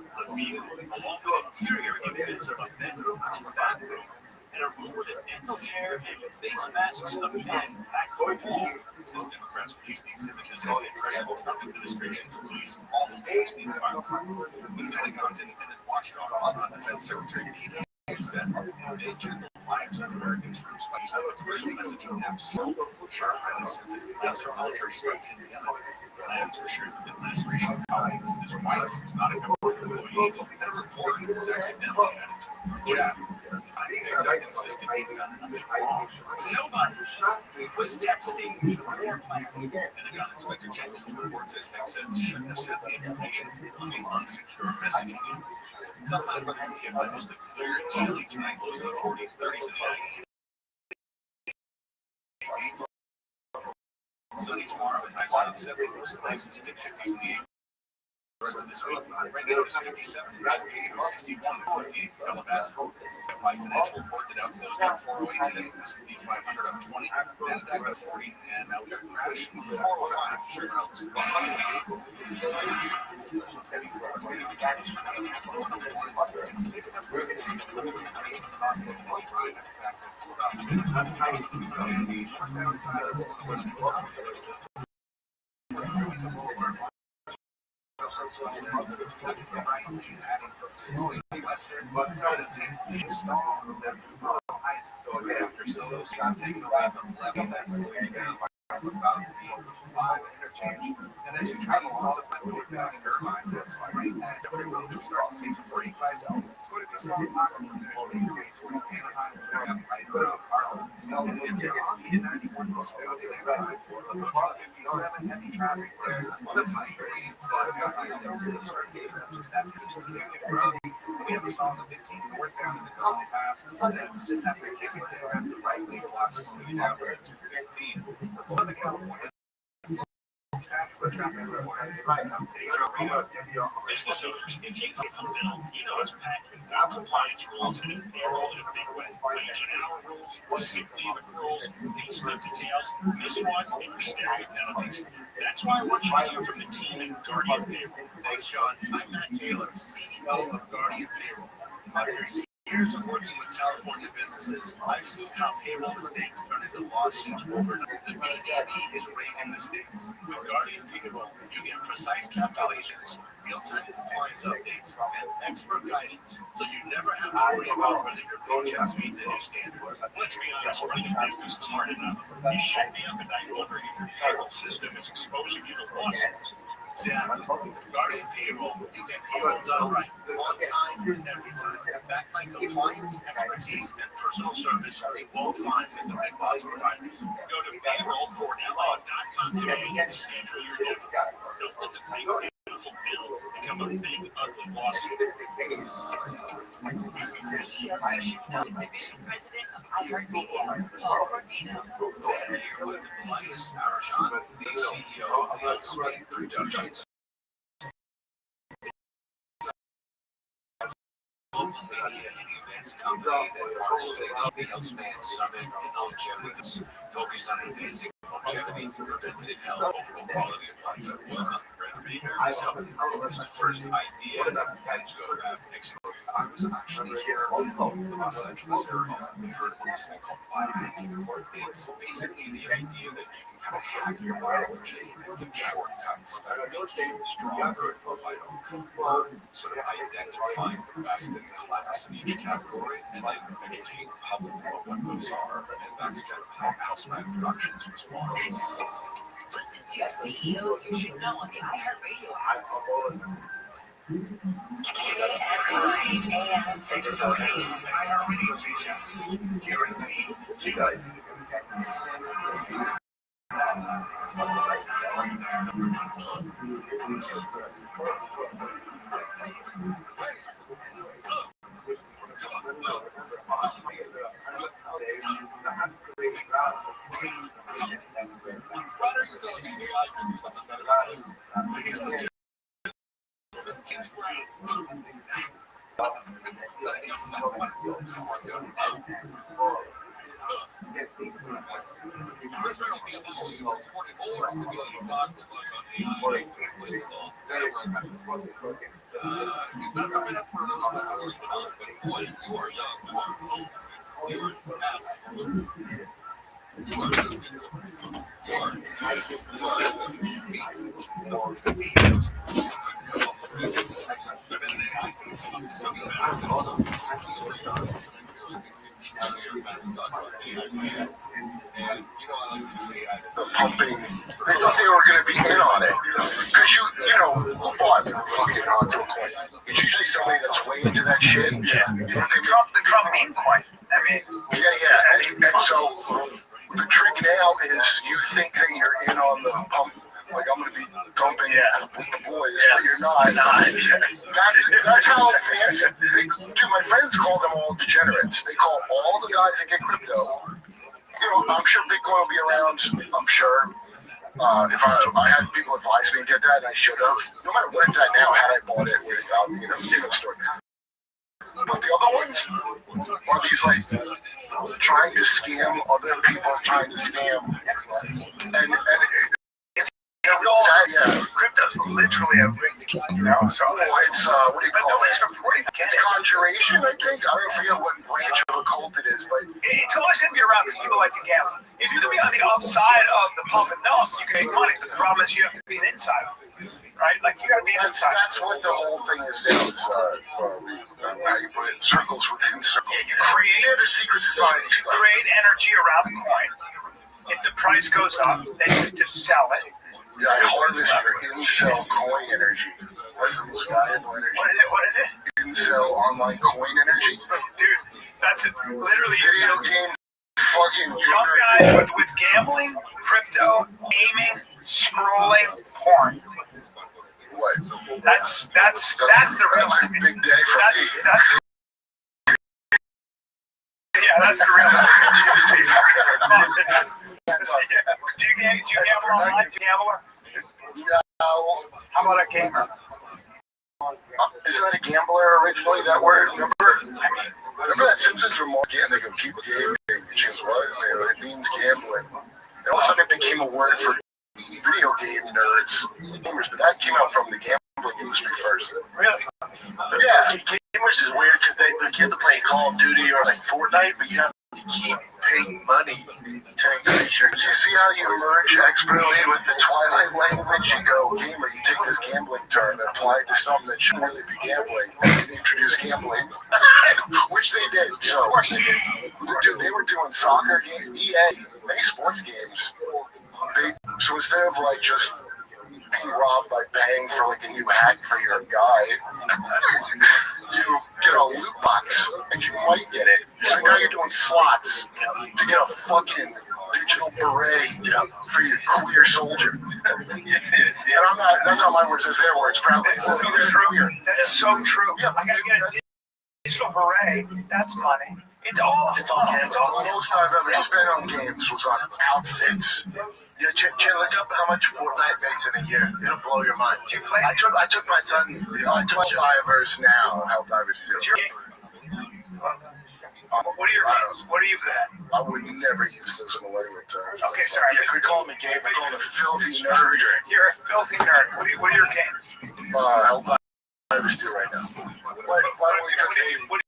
Also, interior images of a bedroom and bathroom, and a room with a dental chair and face masks of men packed gorgeous. Says Democrats released these images as they pressure the Trump administration to release all of the Epstein files. The Pentagon's independent watchdog, Defense Secretary Pete said endangered the lives of American troops by using a commercial messaging app so highly sensitive plans for military strikes in Yemen. Plans were shared with the administration colleagues. His wife was not a government employee, and a reporter was accidentally added to his chat. Exec insisted he'd done nothing wrong. Nobody was texting war plans. Pentagon Inspector General's report says Hegseth shouldn't have sent the information on the unsecure messaging app. Southland weather from KFI mostly clear and chilly tonight, lows in the 40s, 30s in the 80s. Sunny tomorrow and highs around 70 most places, mid-50s in the 80s. The rest of this week, right now it's 57, 61, 58 for Calabasas. KFI financial report that out closed at 408 today, S&P 500 up 20, NASDAQ up 40, and now we got a crash on the 405, Sugar Oaks. And as you travel all the way down in Irvine, that's right at the road, you start to see some pretty lights. It's going to be some pockets of floating towards Anaheim, right around Harlem. And if you're on the 91 westbound in Anaheim, 57 heavy traffic there. The high grades, the high hills, the turn gates, just that road. We have a solid 15 fourth down in the double pass. That's just after Kenny Taylor has the right leg lock slowing down for 15. Southern California. Business owners, if you get a bill, you know it's packed with non-compliance rules and payroll in a big way. Wage and hour rules, sick leave accruals, these kind of details. This one, and you're staring at penalties. That's why I want you to hear from the team at Guardian Payroll. Thanks, Sean. I'm Matt Taylor, CEO of Guardian Payroll. After years of working with California businesses, I've seen how payroll mistakes turn into lawsuits overnight. The BDB is raising the stakes. With Guardian Payroll, you get precise calculations, real-time compliance updates, and expert guidance, so you never have to worry about whether your paychecks meet the new standards. Let's be honest, running a business is hard enough. You shouldn't be up at night wondering if your payroll system is exposing you to lawsuits. Exactly. With Guardian Payroll, you get payroll done right, on time, every time. Backed by compliance, expertise, and personal service you won't find with the big box providers. Go to payrollfornla.com today and schedule your demo. Don't let the big, beautiful bill become a big, ugly lawsuit. This is CEO Social Division President of iHeartMedia, Paul Corvino. Here with Elias Arajan, the CEO of Lightspeed Productions. Global media and events company that participates in the Healthspan Summit and Longevity, focused on advancing longevity through preventative health, overall quality of life. Welcome, great to be here. Summit was the first idea that had to go have explore. I was actually here in the Los Angeles area. We heard of this thing called biohacking. It's basically the idea that you can kind of hack your biology and give shortcuts that make you stronger, vital. Sort of identifying the best in class in each category and then educate the public about what those are. And that's kind of how Healthspan Productions was launched. Listen to CEOs You Should Know on the iHeartRadio app. AM 640. iHeartRadio station. Guaranteed. You guys. The pumping, they thought they were going to be in on it. Because you know, who bought fucking onto a coin? It's usually somebody that's way into that shit. Yeah. The Trump meme coin. I mean, yeah. And so the trick now is you think that you're in on the pump. Like, I'm going to be dumping with the boys, but you're not. That's how advanced. Dude, my friends call them all degenerates. They call all the guys that get crypto. You know, I'm sure Bitcoin will be around. I'm sure. If I had people advise me to get that, and I should have. No matter what it's at now, had I bought it without, taking the story. But the other ones are these like trying to scam other people, trying to scam, and crypto's literally a rigged, so it's what do you call nobody's it? reporting It's conjuration, I think. I don't forget what branch of a cult it is, but it's always going to be around because people like to gamble. If you're going to be on the upside of the pump and dump, you can make money. But the problem is you have to be an insider, right? Like you got to be an insider. That's what the whole thing is now. Is how you put it? Circles within circles. Yeah, you create a secret society stuff. Create energy around the coin. If the price goes up, then you just sell it. Yeah, I harvest your incel coin energy. That's the most valuable energy. What is it? Incel online coin energy. Dude, that's it. Literally Video game fucking young guys with gambling, crypto, aiming, scrolling, porn. What? That's the real That's a enemy. big day for me. That's the real enemy. Tuesday. Do you gamble online? Do you gamble? No. How about a gamer? Isn't that a gambler originally, that word? Remember that Simpsons remark? Yeah, they go, keep gaming. She goes, what? It means gambling. And all of a sudden it became a word for video game nerds, gamers, but that came out from the gambling industry first. Really? Yeah, gamers is weird because the kids are playing Call of Duty or like Fortnite, but you have to keep paying money to increase your. Do you see how you merge expertly with the Twilight language? You go, gamer, you take this gambling term and apply it to something that shouldn't really be gambling, and introduce gambling, which they did. So, dude, they were doing soccer games, EA, many sports games. So instead of like just being robbed by paying for like a new hat for your guy, you get a loot box and you might get it. So now you're doing slots to get a fucking digital beret for your queer soldier. And I'm not, that's not my words, it's their words, probably. That's so true. That's so true. Yeah, I gotta get a digital beret. That's money. It's all fun. The most I've ever spent on games was on outfits. Yeah, Chin, look up how much Fortnite makes in a year. It'll blow your mind. You play? I took my son. I took divers now. Helldivers too. What are your games? What are you good at? I would never use those millennial terms. Okay, sorry. Yeah, we call him a game. We call him a filthy nerd. You're a filthy nerd. What are your games? Helldivers do right now. Why don't we just say... What do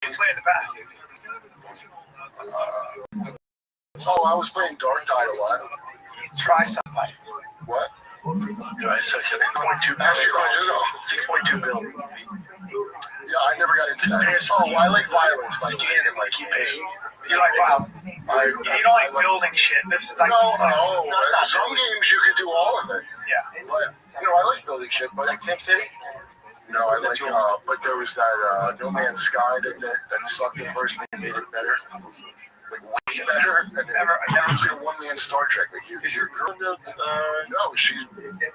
you play in the past? I was playing Dark Tide a lot. Try somebody. What? Try second. 6.2 build. Yeah, I never got into that. I like violence. My Skin is like you pay. You like violence? You don't like building shit. This is like no. Some games you can do all of it. Yeah. But I like building shit. But Like SimCity? no, I like. But there was that No Man's Sky that sucked at first, and they made it better. Like way better. And I never seen a one-man Star Trek. Like your girl does? No, she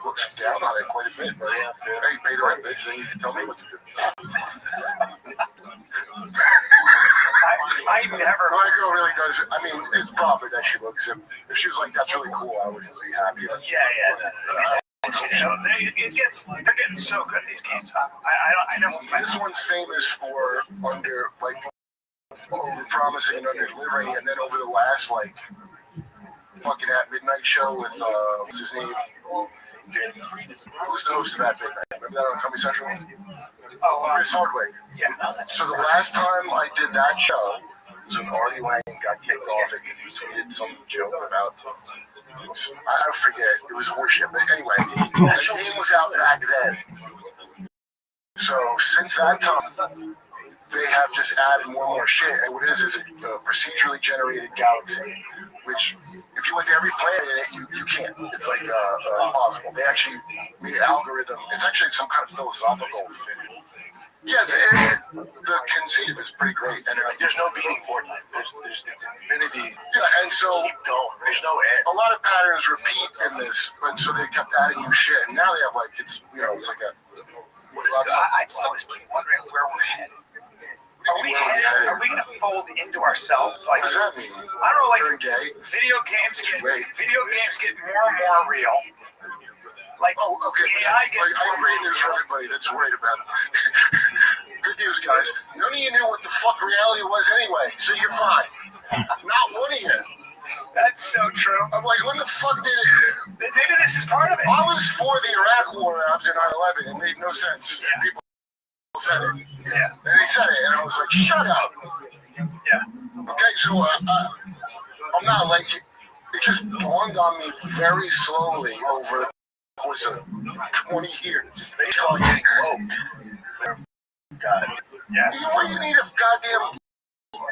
looks down on it quite a bit. But hey, pay the rent, bitch. Then you can tell me what to do. I never. My girl really does. I mean, it's proper that she looks. If she was like, "That's really cool," I would be happy. Yeah. They're getting so good these games. I know. This one's famous for over promising and under delivering, and then over the last fucking At Midnight show with what's his name? Who's the host of At Midnight? Remember that on Comedy Central? Chris Hardwick. Yeah. So the last time I did that show was when Artie Lang got kicked off it because he tweeted some joke about. I forget. It was horseshit. But anyway, the game was out back then. So since that time, they have just added more and more shit. And what it is a procedurally generated galaxy, which if you went to every planet in it, you can't. It's like impossible. They actually made an algorithm. It's actually some kind of philosophical. Yeah, the conceit of it is pretty great. And There's no beating Fortnite. It's infinity. Yeah, and so Keep going. There's no end. a lot of patterns repeat in this, but so they kept adding new shit. And now they have it's like a. I just always keep wondering where we're headed. Are we going to fold into ourselves? What does that mean? I don't know. You're gay? Video games get more and more real. Okay. I have great news for everybody that's worried about it. Good news, guys. None of you knew what the fuck reality was anyway, so you're fine. Not one of you. That's so true. I'm like, when the fuck did it? Maybe this is part of it. I was for the Iraq War after 9/11. It made no sense. Yeah. People said it. Yeah. And they said it, and I was like, shut up. Yeah. Okay, so I'm not it just dawned on me very slowly over the course of 20 years. They call it getting woke. God. Yeah. You know what you need a goddamn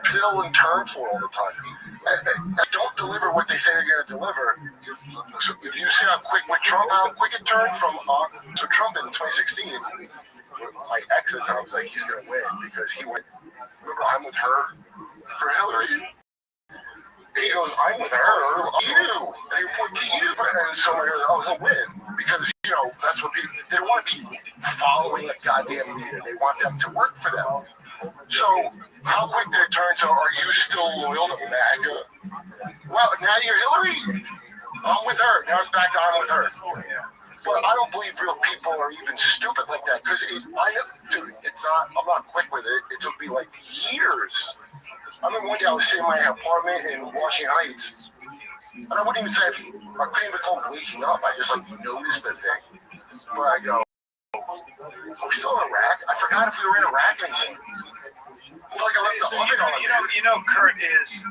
pill and term for all the time? They don't deliver what they say they're going to deliver. So you see how quick it turned from so Trump in 2016. My ex at the time was like, he's going to win because he went. Remember, I'm with her for Hillary. He goes, I'm with her. You. And he pointed to you. And so I go, he'll win because that's what people, they don't want to be following a goddamn leader. They want them to work for them. So how quick did it turn to, are you still loyal to MAGA? Well, now you're Hillary. I'm with her. Now it's back to I'm with her. But I don't believe real people are even stupid like that. Because dude, I'm not quick with it. It took me like years. I remember one day I was sitting in my apartment in Washington Heights. And I wouldn't even say, I couldn't even call it waking up. I just noticed the thing. But I go, are we still in Iraq? I forgot if we were in Iraq anymore. I feel like I left the oven on. Kurt is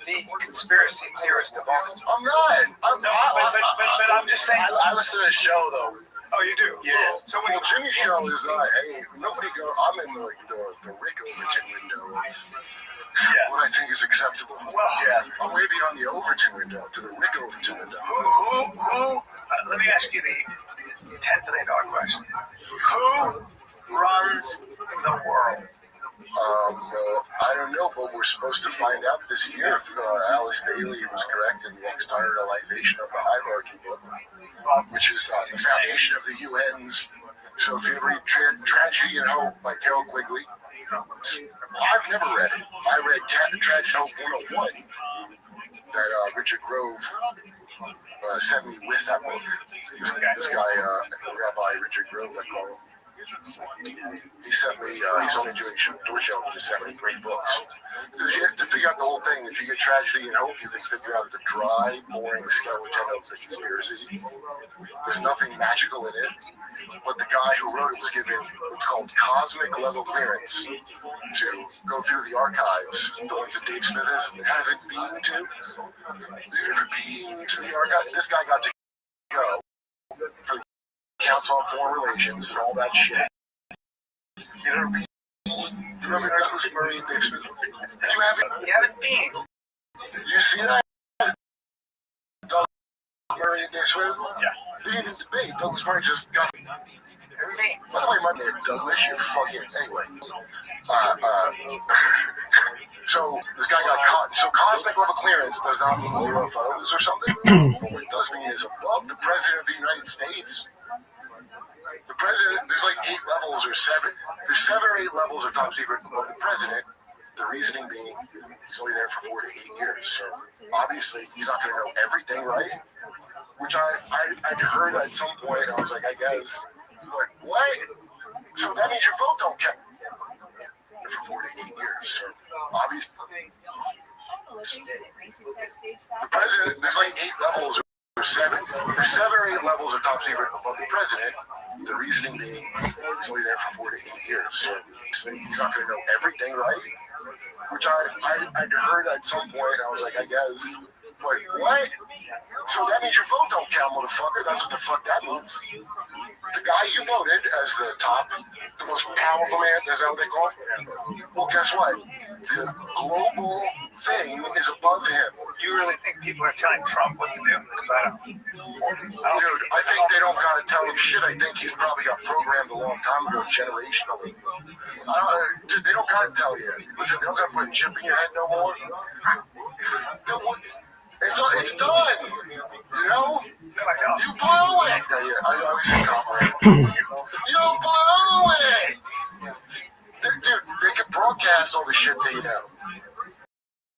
the conspiracy theorist of all. I'm not. But I'm just saying. I listen to the show though. Oh, you do? Yeah. So when Jimmy's show is not. Hey, nobody go. I'm in the Rick Overton window of what I think is acceptable. Well, I'm way beyond the Overton window to the Rick Overton window. who let me ask you the $10 billion question. Who runs the world? I don't know, but we're supposed to find out this year if Alice Bailey was correct in the externalization of the hierarchy book, which is the foundation of the UN's. So if you ever read Tragedy and Hope by Carol Quigley, I've never read it. I read Tragedy and Hope 101 that Richard Grove sent me with that book. This guy, Rabbi Richard Grove, I call him. He sent me, he's only doing Georgetown, he just sent me great books. Because you have to figure out the whole thing. If you get Tragedy and Hope, you can figure out the dry, boring skeleton of the conspiracy. There's nothing magical in it. But the guy who wrote it was given what's called cosmic level clearance to go through the archives, the ones that Dave Smith hasn't been to. Have you ever been to the archive? This guy got to go for the Council on Foreign Relations and all that shit. You know, remember Douglas Murray and Dave Smith? You haven't been. You see that? Douglas Murray and Dave Smith? Yeah. They didn't even debate. Douglas Murray just got. By the way, my name is Douglas. You fucking anyway. So this guy got caught. So cosmic level clearance does not mean UFOs or something. What it does mean is above the president of the United States. The president, there's like 8 levels or 7. There's 7 or 8 levels of top secret above the president. The reasoning being he's only there for 4 to 8 years. So obviously he's not going to know everything, right? Which I'd heard at some point. I was like, I guess. But what? So that means your vote don't count for 4 to 8 years. So obviously the president, there's like 8 levels. There's 7 or 8 levels of top secret above the president. The reasoning being he's only there for 4 to 8 years. So he's not going to know everything, right? Which I'd heard at some point. I was like, I guess. But what? So that means your vote don't count, motherfucker. That's what the fuck that means. The guy you voted as the top, the most powerful man, is that what they call it? Well, guess what? The global thing is above him. You really think people are telling Trump what to do? Because I don't. Dude, I think they don't gotta tell him shit. I think he's probably got programmed a long time ago, generationally. Dude, they don't gotta tell you. Listen, they don't gotta put a chip in your head no more. It's done. You know? You blew it. I always say compliment. You blew it. Dude, they can broadcast all the shit to you now.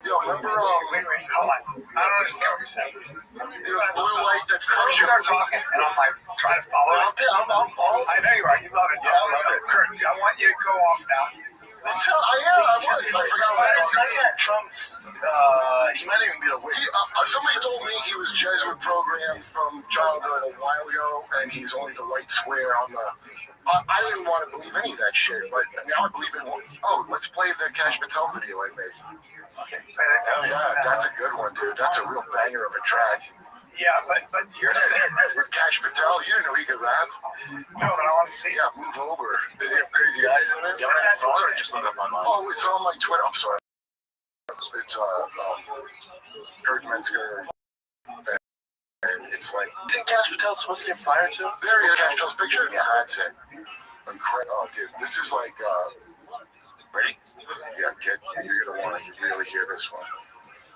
Yo, remember, wait, hold on. I don't understand what you're saying. Blue light that fucks You start talking, and I'm like, trying to follow it. I'm following. I know you are. You love it. Yeah, I love it. Kurt, I want you to go off now. I was. I forgot what I was talking about. Trump's, he might even be a witch. Somebody told me he was Jesuit programmed from childhood a while ago, and he's only the white square on the. I didn't want to believe any of that shit, but now I believe it. Oh, let's play the Cash Patel video I made. Okay, play that. Yeah, that's a good one, dude. That's a real banger of a track. Yeah, but you're saying with Cash Patel, you didn't know he could rap. No, but I want to see. Yeah, move over. Does he have crazy eyes in this? Or just look up online? Oh, it's on my Twitter. I'm sorry. It's Kurt Metzger. And it's like. Isn't Cash Patel supposed to get fired too? There you go. Cash Patel's picture. Yeah, that's it. Incredible. Oh, dude, this is like. Ready? Yeah, you're gonna want to really hear this one.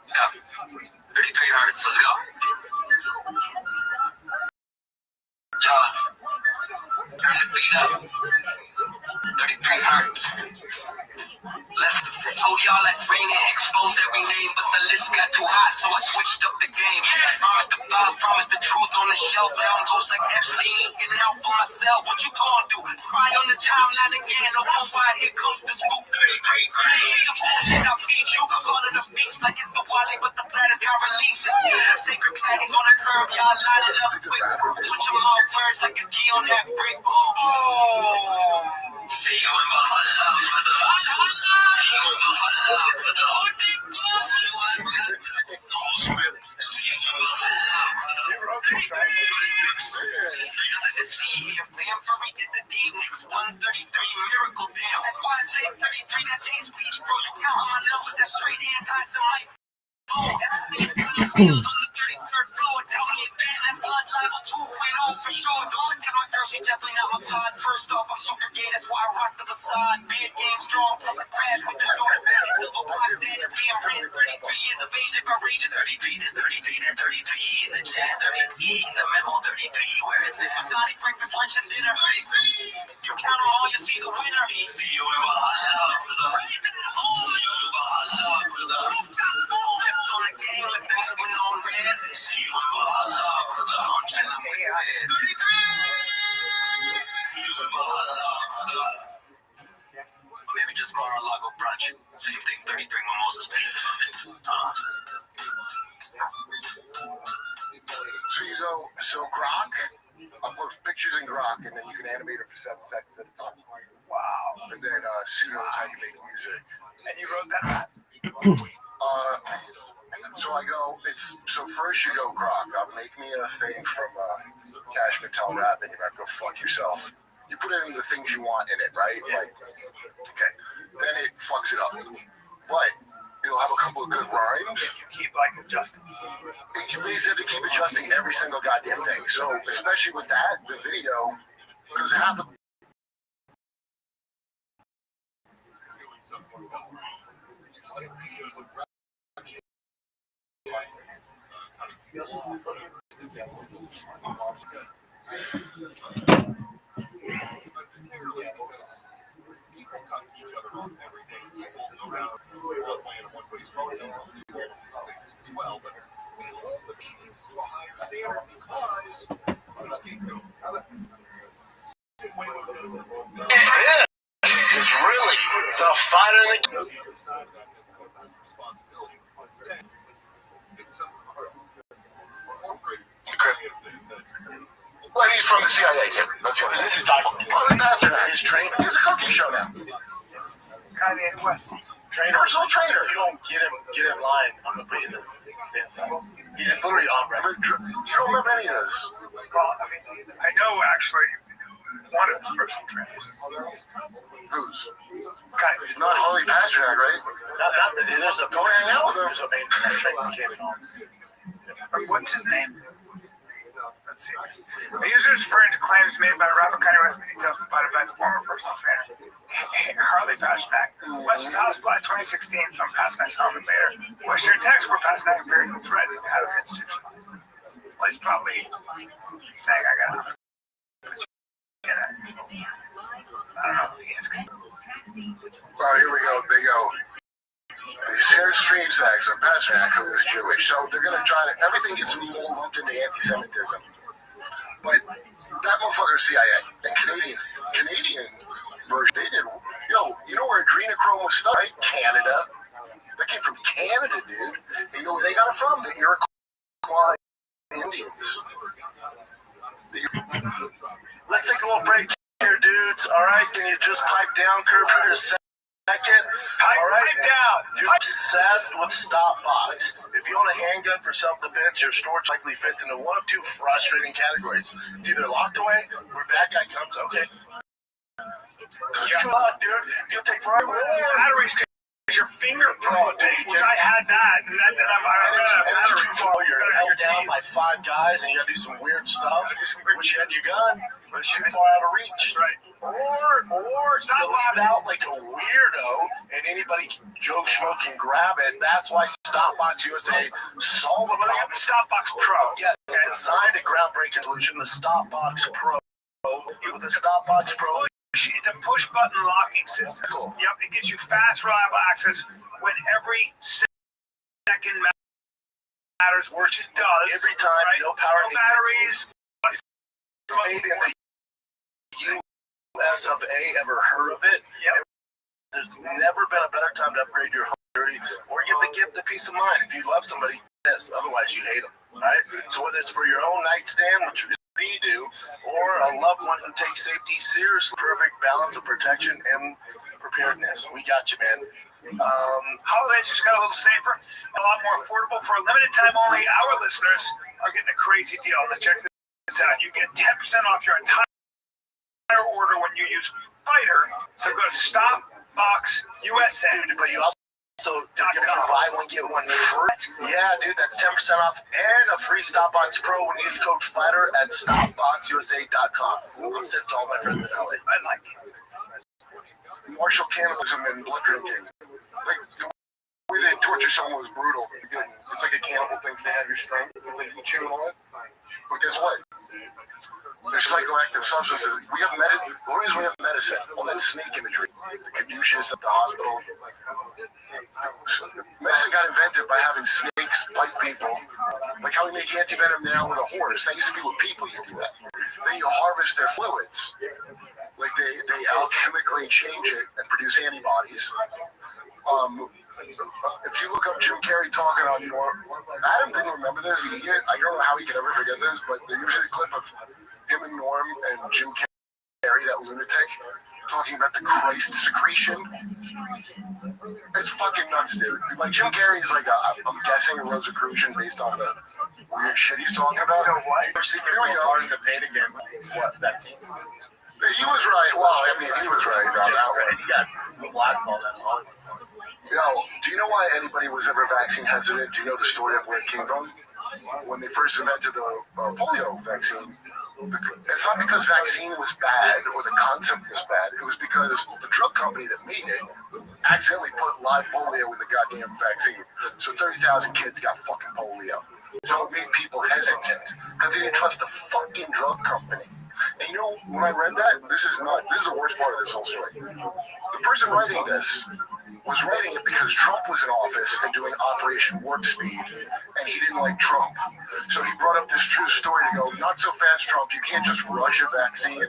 Yeah. 33 Hertz, let's go. Yeah. Turn the beat up. 33 hertz. Told y'all that rain and expose every name, but the list got too hot, so I switched up the game. Promised the files, promised the truth on the shelf. Now I'm ghost like Epstein, looking out for myself. What you gonna do? Cry on the timeline again? Open wide, here comes the scoop. 33 crazy. The bullshit I feed you. Call it a feast like it's the Wally, but the platters can't release it. Sacred patties on the curb, y'all line it up quick. Put your mouth words like it's key on that brick. Oh. See you in Valhalla, brother. See you in Valhalla, brother. See you in Valhalla, brother. See here, fam, furry did the deed. Next 133, miracle damn. That's why I say 33, that's hate speech, bro. You count on my numbers, that's straight anti-Semite. Still on the 33rd floor, tell me again, that's blood level 2.0 for sure. Don't look at my girl, she's definitely not my side. First off, I'm super gay, that's why I rock the facade. Beard game strong, plus I crash with the stupid baby. Silver box, standing, being ran 33 years of age, if I rage is 33, this 33, that 33, in the chat 33, in the memo 33, where it's Sonic breakfast, lunch, and dinner. You count them all, you see the winner. See you in Valhalla, brother. See you in Valhalla, brother. On the gang like that when on red. See you in Valhalla, brother. I'm chilling with your head. 33! See you in Valhalla, brother. Maybe just Mar-a-Lago brunch. Same thing, 33 mimosas. So you go, so Grok, upload pictures in Grok, and then you can animate it for 7 seconds at a time. Wow. And then Suno is how you make music. And you wrote that? So I go, so first you go, Grok, make me a thing from Cash Mattel Rap, and you have to go fuck yourself. You put in the things you want in it, right? Like, okay. Then it fucks it up. But it'll have a couple of good rhymes. You keep like adjusting. You basically keep adjusting every single goddamn thing. So especially with that, the video, because half of People cut each other off every day. People no doubt playing a one-way street these things as well, but we hold the meetings to a higher standard because of the scapegoat. This is really the fighter in the On the other side of that is the government's responsibility. Instead, it's corporate well, he's from the CIA, Tim. That's what this is. His trainer. He's a cooking show now. Kanye West. Personal trainer. You don't get in line on the way in the same side. He is literally on record. You don't remember any of this. Well, I mean, I know actually one of his personal trainers. Who's? Kanye. Not Holly Pasternak, right? There's a Don't hang out with him. There's a main that trains came on. What's his name? Let's see. The user is referring to claims made by rapper Kanye West and details provided by the former personal trainer, Harley Pasternak. West was hospitalized 2016 from Pasternak's home in Bayer. West shared text where Pasternak appeared to threaten to have him institutionalized. Well, he's probably saying, I don't know if he is. Oh, here we go. They go. They shared stream sex of Pasternak, who is Jewish. So they're going to try to, everything gets more lumped into anti-Semitism. But that motherfucker CIA and Canadian version, they did, you know where adrenochrome was studied? Canada. That came from Canada, dude. You know where they got it from? The Iroquois Indians. Let's take a little break here, dudes. All right, can you just pipe down, Kurt, for a second? All right, down. Dude, obsessed with stop box. If you own a handgun for self-defense, your storage likely fits into one of two frustrating categories. It's either locked away or bad guy comes. Okay. Come on, dude. You'll take forever. Batteries is your fingerprint, dude. I had that. And it's too far. You're held down by 5 guys and you gotta do some weird stuff. Wish you had your gun, but it's too far out of reach. Right. Or you leave it out like a weirdo and anybody, Joe Schmo, can grab it. That's why Stopbox USA solve a problem. The Stopbox Pro. Yes, designed a groundbreaking solution, the Stopbox Pro. With with the Stopbox Pro. It's a push button locking system. Cool. Yep, it gives you fast, reliable access when every second matters, which it does. Every time, right? no power no batteries. Made in the US of A. Ever heard of it? Yep. There's never been a better time to upgrade your home security or give the gift of peace of mind. If you love somebody, yes. Otherwise, you hate them, right? So whether it's for your own nightstand, which you do, or a loved one who takes safety seriously, perfect balance of protection and preparedness. We got you, man. Holidays just got a little safer, a lot more affordable. For a limited time only, our listeners are getting a crazy deal. Let's check this out. You get 10% off your entire order when you use Fighter. So go to Stopbox USA. But you also you're gonna buy one, get one free. Yeah, dude, that's 10% off and a free Stopbox Pro when you use code FIGHTER at StopboxUSA.com. I'm sent to all my friends in LA. I like it. Martial cannibalism and blood drinking. Like, the way they torture someone was brutal. It's like a cannibal thing to have your strength. They eat you and all that. But guess what? There's psychoactive substances. We have medicine. All that snake imagery. The caduceus at the hospital. Medicine got invented by having snakes bite people. Like how we make antivenom now with a horse. That used to be with people you do that. Then you harvest their fluids. Like they alchemically change it and produce antibodies. If you look up Jim Carrey talking on Norm, Adam didn't remember this. I don't know how he could ever forget this, but there's usually a clip of him and Norm and Jim Carrey, that lunatic, talking about the Christ secretion. It's fucking nuts, dude. Like Jim Carrey's like I'm guessing a Rosicrucian based on the weird shit he's talking about. Here we go. In the pain again. What? That's it. He was right. Well, I mean, he was right about that one. He got blackballed at all. Yo, do you know why anybody was ever vaccine hesitant? Do you know the story of where it came from? When they first invented the polio vaccine, it's not because vaccine was bad or the concept was bad. It was because the drug company that made it accidentally put live polio in the goddamn vaccine. So 30,000 kids got fucking polio. So it made people hesitant because they didn't trust the fucking drug company. And you know, when I read that, this is the worst part of this whole story. The person writing this was writing it because Trump was in office and doing Operation Warp Speed, and he didn't like Trump. So he brought up this true story to go, not so fast, Trump, you can't just rush a vaccine.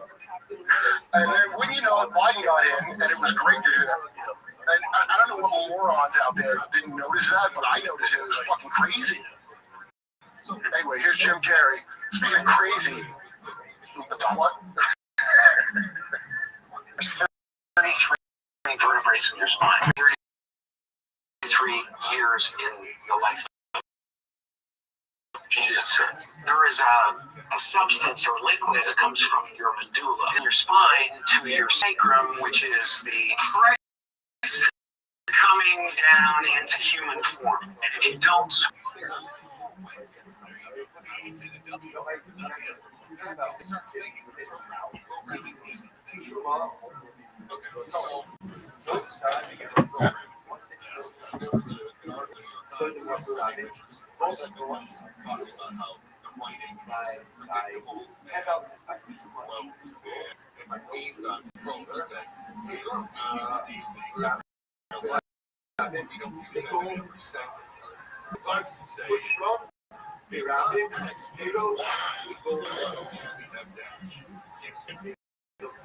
And then when you know, Biden got in, and it was great to do that. And I don't know what morons out there didn't notice that, but I noticed it. It was fucking crazy. Anyway, here's Jim Carrey. Speaking of crazy, what? 33 vertebrae in your spine. 33 years in the life of Jesus. There is a substance or liquid that comes from your medulla in your spine to your sacrum, which is the Christ coming down into human form. And if you don't,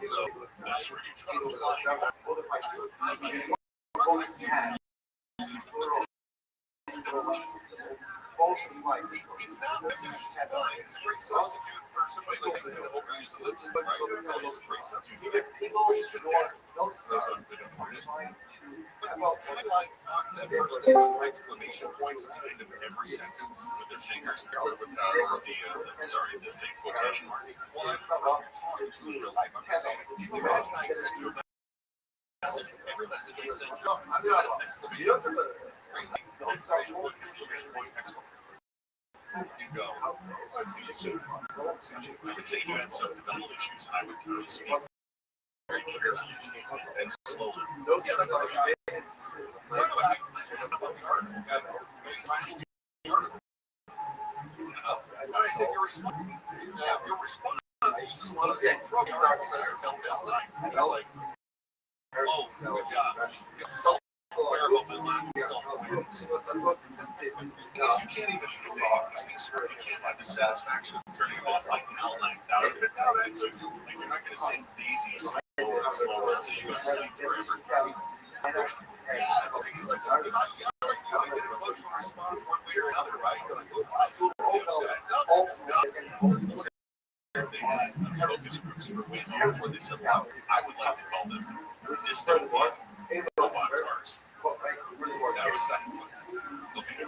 So that's where you try to it's not a great substitute for somebody like to overuse the lips, right? It's a great substitute. But it's kind of like that person that puts exclamation points at the end of every sentence with their fingers, the quotation marks. Well, that's not how you're talking to in real life. I'm just saying, imagine I send you a message. Every message I send you says exclamation point, exclamation point. You go, let's see. I would say you had some development issues, and I would kind of speak very carefully and slowly. Yeah, that's all I got. I said your response. Yeah, your response Oh, good job. Self-aware about my lack of self-awareness. You can't even put off these things. You can't have the satisfaction of turning them off like now 9,000. Like you're not going to say easy, slow, so you're going to sleep forever. I get an emotional response one way or another, right? You're like, oh, I feel upset. They had focus groups for way before they said, well, I would like to call them dystopian robot cars. That was second place. Okay, the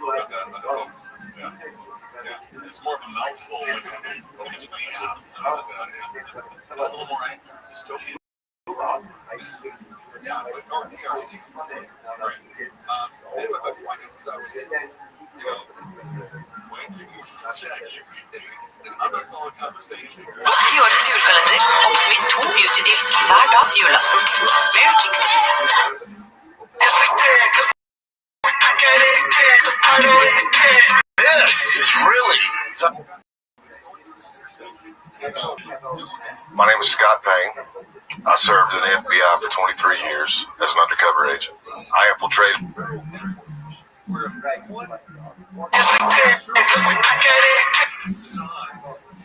focus. Yeah. It's more of a mouthful. It's a little more dystopian. Yeah, but our DRC's right. Anyway, my point is, I was, another call conversation. I årets julekalender holder vi 2 beauty-deals hver dag til julaften. Spare Kingsmith. This is really My name is Scott Payne. I served in the FBI for 23 years as an undercover agent. I infiltrated.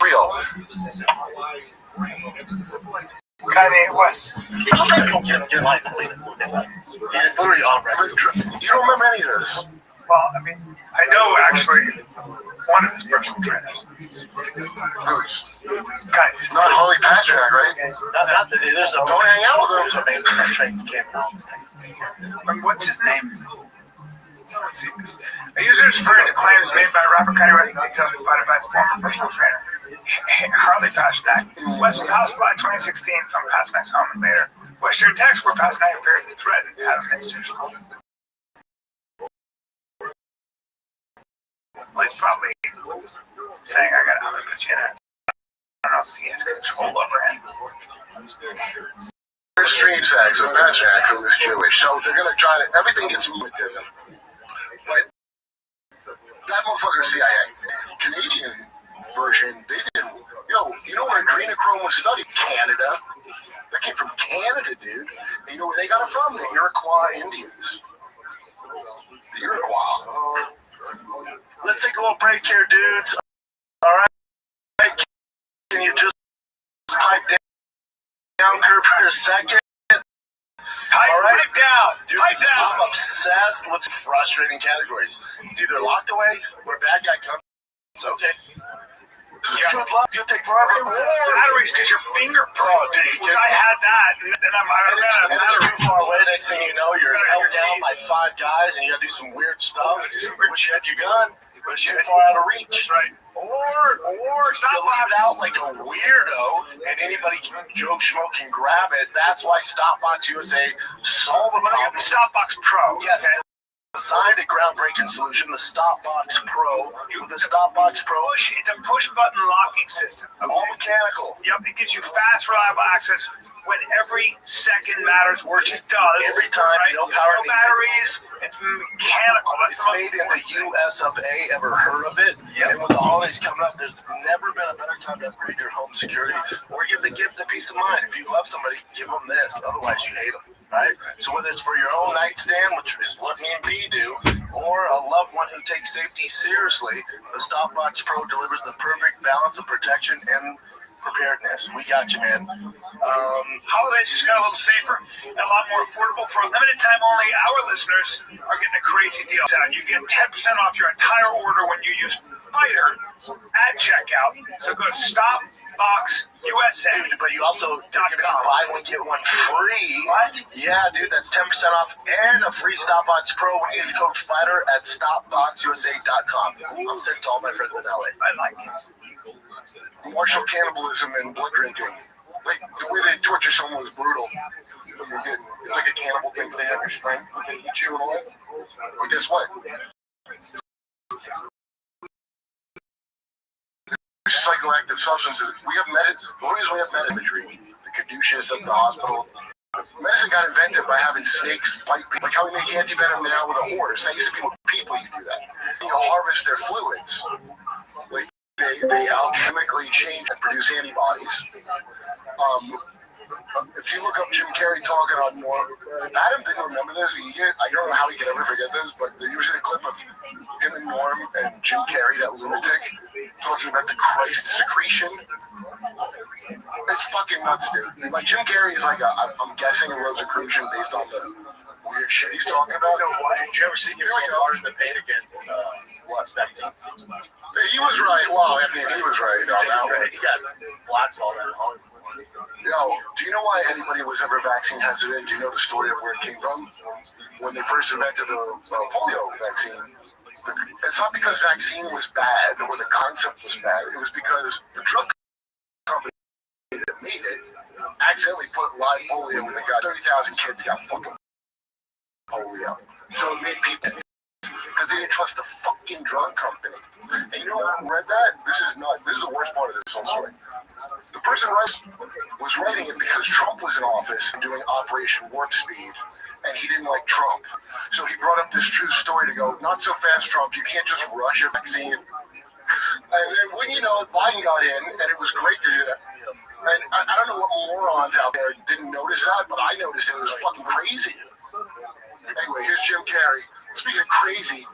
Real. Kanye West. It's literally on record. You don't remember any of this? Well, I mean, I know actually one of his personal trainers. Who's? Kanye's. Not Holly Patrick, right? Not that there's a Don't hang out with there's a man that trains came out. And what's his name? Let's see. A user is referring to claims made by rapper Kanye West and details provided by his former personal trainer, Harley Pasternak. West was housed by 2016 from Pasternak's home, and later West shared texts where Pasternak appeared as a threat and had him institutional. Well, he's probably saying, I'm going to put you in it. I don't know if he has control over him. Extreme sex with Patrick, who is Jewish, so they're going to try to, everything gets militism. But that motherfucker CIA, Canadian version, they didn't, you know where adrenochrome was studied? Canada. That came from Canada, dude. And you know where they got it from? The Iroquois Indians. The Iroquois. Let's take a little break here, dudes. All right. Can you just pipe down, Kurt, for a second? Pipe down. Dude, I'm obsessed with frustrating categories. It's either locked away or bad guy comes. Okay. Good luck. You'll take forever. Batteries because your finger broke. I had that, and then and it's too far away. Next thing you know, you're held down by 5 guys, and you gotta do some weird stuff. Wish you had your gun, but it's too far out of reach. Right. Or stop you leave it out like a weirdo, and anybody, Joe Schmo, can grab it. That's why Stopbox USA solve the problem. The Stopbox Pro. Yes. Okay. Designed a groundbreaking solution, the Stopbox Pro. With the Stopbox Pro, it's a push-button locking system. All mechanical. Yep, it gives you fast, reliable access when every second matters, which it does. Every time, right? No power, no batteries. It's mechanical. It's made in the US of A. Ever heard of it? Yep. And with the holidays coming up, there's never been a better time to upgrade your home security or give the gift of peace of mind. If you love somebody, give them this. Otherwise, you hate them. Right? So whether it's for your own nightstand, which is what me and P do, or a loved one who takes safety seriously, the Stopbox Pro delivers the perfect balance of protection and preparedness. We got you, man. Holidays just got a little safer and a lot more affordable. For a limited time only, our listeners are getting a crazy deal. You get 10% off your entire order when you use Fighter at checkout. So go to Stopbox USA. Dude, but you also buy one, get one free. What? Yeah, dude, that's 10% off and a free Stopbox Pro when you use code FIGHTER at StopboxUSA.com. I'm sent to all my friends in LA. I like it. Martial cannibalism and blood drinking. Like, the way they torture someone is brutal. It's like a cannibal thing. They have your strength. They eat you and all that. But guess what? Psychoactive substances. We have the reason we have med imagery, the caduceus at the hospital. Medicine got invented by having snakes bite people. Like how we make antivenom now with a horse. That used to be with people you do that. You harvest their fluids. Like they alchemically change and produce antibodies. If you look up Jim Carrey talking on Norm, Adam didn't remember this. I don't know how he could ever forget this, but there's usually a clip of him and Norm and Jim Carrey, that lunatic, talking about the Christ secretion. It's fucking nuts, dude. Like, Jim Carrey is like I'm guessing a Rosicrucian based on the weird shit he's talking about. So what? Did you ever see your Arden the Pain against what? Vaccine? He was right. Well, I mean, he was right on that one. He got blackballed out of Hollywood. Yo, do you know why anybody was ever vaccine hesitant? Do you know the story of where it came from? When they first invented the polio vaccine, it's not because vaccine was bad or the concept was bad. It was because the drug company that made it accidentally put live polio when they got 30,000 kids got fucking polio. So it made people, because they didn't trust the fucking drug company. And you know who read that? This is the worst part of this whole story. The person was writing it because Trump was in office and doing Operation Warp Speed, and he didn't like Trump. So he brought up this true story to go, not so fast, Trump, you can't just rush a vaccine. And then when you know it, Biden got in, and it was great to do that. And I don't know what morons out there didn't notice that, but I noticed it was fucking crazy. Anyway, here's Jim Carrey. Speaking of crazy,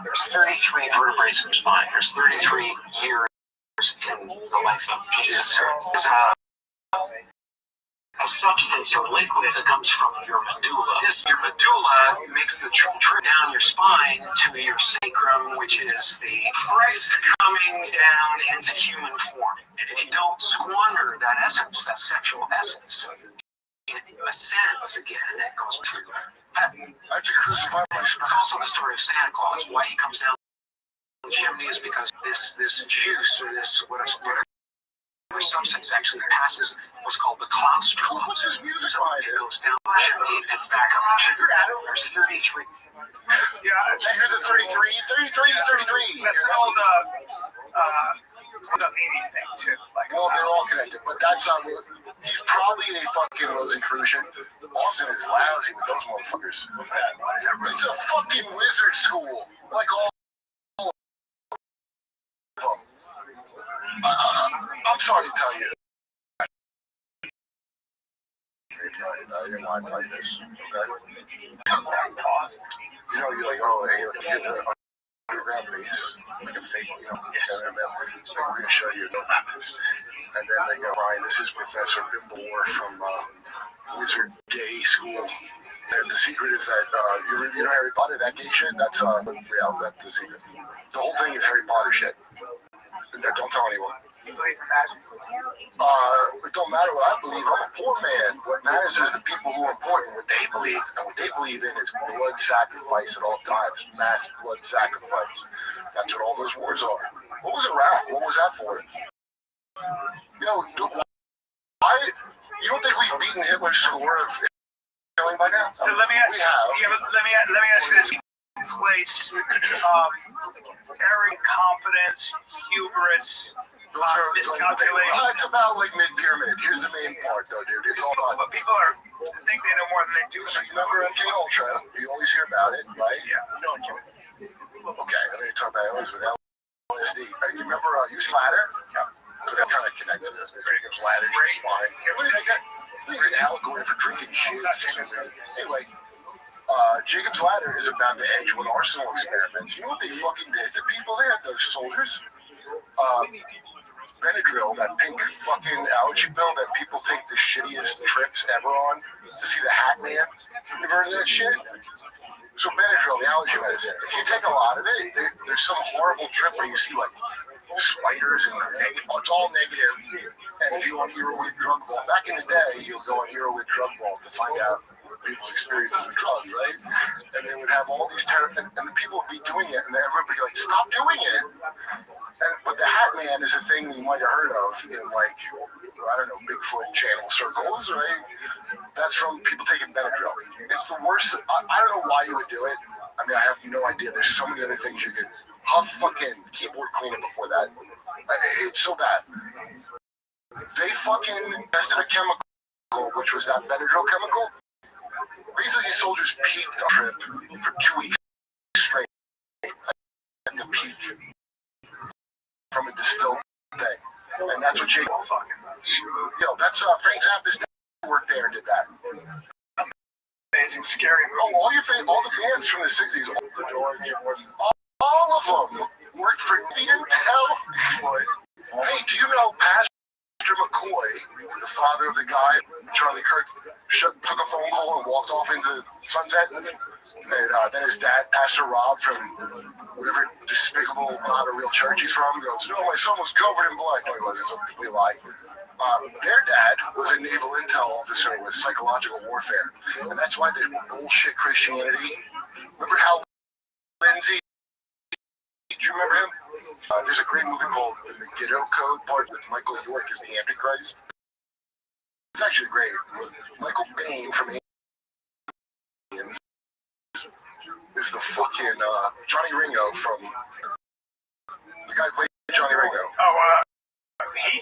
There's 33 vertebrae in your spine. There's 33 years in the life of Jesus. There's a substance or liquid that comes from your medulla. Your medulla makes the trip down your spine to your sacrum, which is the Christ coming down into human form. And if you don't squander that essence, that sexual essence, it ascends again and it goes to heaven. I have to crucify my It's spine. also the story of Santa Claus. Why he comes down the chimney is because this juice or this whatever substance actually passes what's called the claustrum. What's this music So behind it it? goes down the chimney and back up the chimney. There's 33. Yeah, I hear the 33. that's an old Kundalini thing too. Like, Well, they're all connected, but that's not real. He's probably a fucking Rosicrucian. Austin is lousy with those motherfuckers. It's a fucking wizard school, like all of them. I'm sorry to tell you. I didn't want to play this, okay? You know, you're like, oh, hey, look, you're the underground base, like a fake, you know, and then like, we're going to show you about this. And then they go, Ryan, this is Professor Bimblewar from Wizard Gay School. And the secret is that, you know Harry Potter, that gay shit? That's real, that's the secret. The whole thing is Harry Potter shit. And don't tell anyone. you believe in magic? It don't matter what I believe. I'm a poor man. What matters is the people who are important, what they believe. And what they believe in is blood sacrifice at all times. Mass blood sacrifice. That's what all those wars are. What was Iraq? What was that for? Yo, why? You don't think we've beaten Hitler's score of killing by now? So let me ask We you. have. Yeah, let me ask you this. Place, arrogant confidence, hubris, miscalculation. It's about like mid-pyramid. Here's the main part, though, dude. It's all about. But people think they know more than they do. So you remember MK Ultra? You always hear about it, right? Yeah. No, okay, and then you talk about it always with LSD. You remember you see ladder? Yeah. Because that kind of connects to this. Jacob's ladder, your spine. What do you think? He's an allegory for drinking shit for some reason. Anyway. Jacob's Ladder is about the Edgewood Arsenal experiments. You know what they fucking did? The people there, those soldiers, Benadryl, that pink fucking allergy pill that people take the shittiest trips ever on to see the Hat Man. You ever heard of that shit? So Benadryl, the allergy medicine, if you take a lot of it, there's some horrible trip where you see like spiders and it's all negative. And if you want Hero with Drug Ball, back in the day, you'll go on Hero with Drug Ball to find out people's experiences with drugs, right? And they would have all these and the people would be doing it, and everybody would be like, stop doing it. But the Hat Man is a thing you might have heard of in, like, I don't know, Bigfoot channel circles, right? That's from people taking Benadryl. It's the worst. I don't know why you would do it. I mean, I have no idea. There's so many other things you could. Huff fucking keyboard cleaner before that. It's so bad. They fucking tested a chemical, which was that Benadryl chemical. Basically, these soldiers peaked on trip for 2 weeks straight. That's what Jake. That's Frank Zappa's dad worked there and did that. Amazing, scary movie. All the bands from the '60s, all of them worked for. You didn't tell. Hey, do you know Pastor McCoy, the father of the guy Charlie Kirk took a phone call and walked off into the sunset? And then his dad, Pastor Rob from whatever despicable, not a real church he's from, goes, "No, my son was covered in blood." No, he wasn't. It's a complete lie. Their dad was a naval intel officer with psychological warfare, and that's why the bullshit Christianity. Remember Hal Lindsey? Do you remember him? There's a great movie called The Megiddo Code, part with Michael York as the Antichrist. It's actually great. Michael Bain from Aliens is the fucking Johnny Ringo from the guy who played Johnny Ringo. He?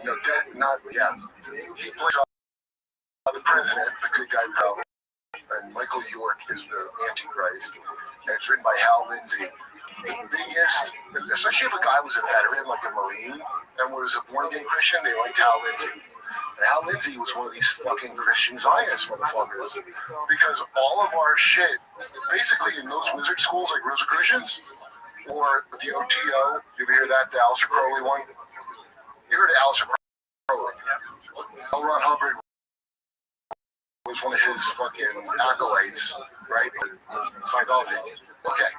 No, dead, not, yeah. He plays the president, the good guy, Powell. And Michael York is the Antichrist. And it's written by Hal Lindsey. The biggest, especially if a guy was a veteran, like a Marine, and was a born-again Christian, they liked Hal Lindsey. And Hal Lindsey was one of these fucking Christian Zionist motherfuckers. Because all of our shit, basically in those wizard schools like Rosicrucians, or the OTO, you ever hear that, the Aleister Crowley one? You heard of Aleister Crowley. L. Ron Hubbard was one of his fucking acolytes, right? Scientology. Okay.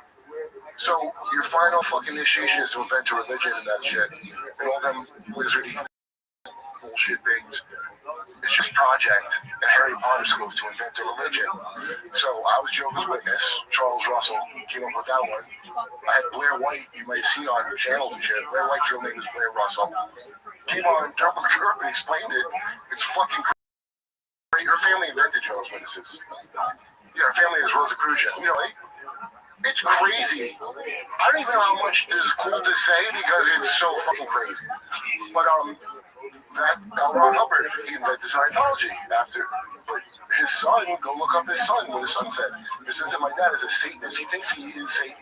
So your final fucking initiation is to invent a religion and that shit. And all them wizardy bullshit things. It's just project at Harry Potter schools to invent a religion. So I was Jehovah's Witness. Charles Russell came up with that one. I had Blair White, you might have seen on your channels and shit. Blair White's real name is Blair Russell. Came on Double Curb and explained it. It's fucking great. Her family invented Jehovah's Witnesses. Yeah, her family is Rosicrucian. You know, it's crazy. I don't even know how much this is cool to say because it's so fucking crazy. But that L. Ron Hubbard, he invented Scientology after. But his son, go look up his son, what his son said. His son said, "My dad is a Satanist. He thinks he is Satan."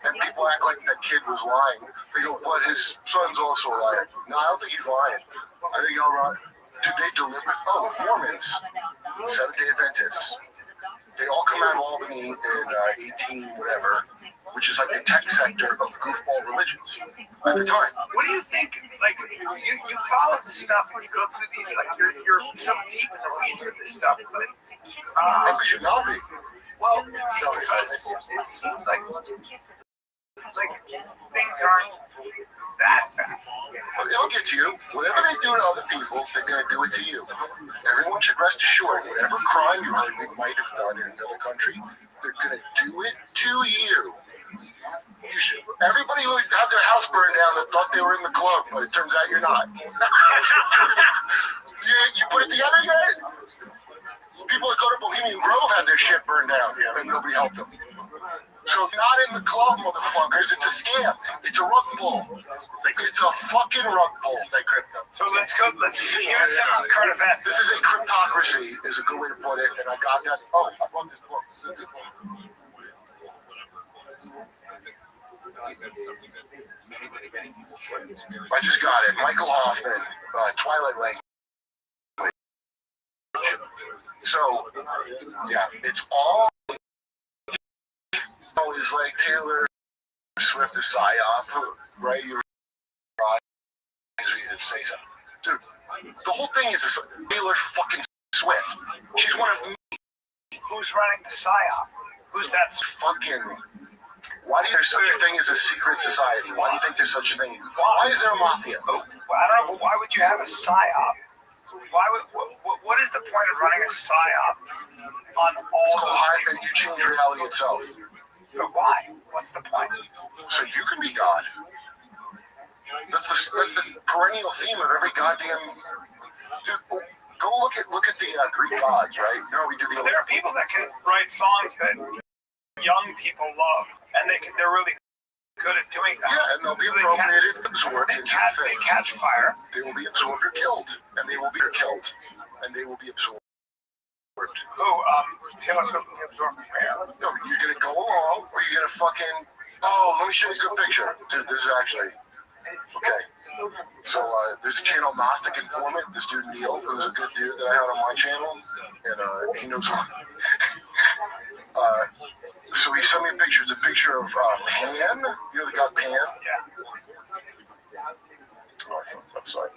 And people act like that kid was lying. They go, "But his son's also a liar." No, I don't think he's lying. I think L. Ron, dude, they deliver. Oh, Mormons, Seventh-day Adventists. They all come out of Albany in 18 whatever, which is like the tech sector of goofball religions at the time. What do you think? Like you follow this stuff and you go through these, like you're so deep in the weeds with this stuff, but How could you not be? well, because it seems like things aren't that bad. Well, it'll get to you. Whatever they do to other people, they're going to do it to you. Everyone should rest assured, whatever crime you heard they might have done in another country, they're going to do it to you. You should. Everybody who had their house burned down that thought they were in the club, but it turns out you're not. you put it together yet? People that go to Bohemian Grove had their shit burned down, and nobody helped them. So not in the club, motherfuckers. It's a scam. It's a rug pull. It's a fucking rug pull. It's like crypto. So let's go. Let's figure out some current events. This is a cryptocracy, is a good way to put it. And I got that. Oh, I bought this book. This is a good book. I just got it. Michael Hoffman, Twilight Language. So, yeah, it's all. Is like Taylor Swift, a psyop, right? You're right. You say something, dude. The whole thing is this Taylor fucking Swift. She's one of me. Who's running the psyop? Who's that fucking? Why do you there's such a thing as a secret society? Why do you think there's such a thing? Why is there a mafia? Well, I don't know. But why would you have a psyop? Why would? What is the point of running a psyop on all? It's called high, and you change reality itself. So why? What's the point? So you can be God. That's the perennial theme of every goddamn. Dude, go look at the Greek gods, right? You know, we do the. There are people that can write songs that young people love, and they're really good at doing that. Yeah, and they'll be appropriated, absorbed, they catch fire. They will be absorbed or killed, and they will be killed, and they will be absorbed. Who? Taylor Swift will be absorbed where? No, you're gonna go along, or you're gonna fucking. Oh, let me show you a good picture, dude. This is actually. Okay. So there's a channel, Gnostic Informant. This dude Neil, who's a good dude that I had on my channel, and he knows. So he sent me a picture. It's a picture of Pan. You know the god Pan? Yeah. Oh, I'm sorry.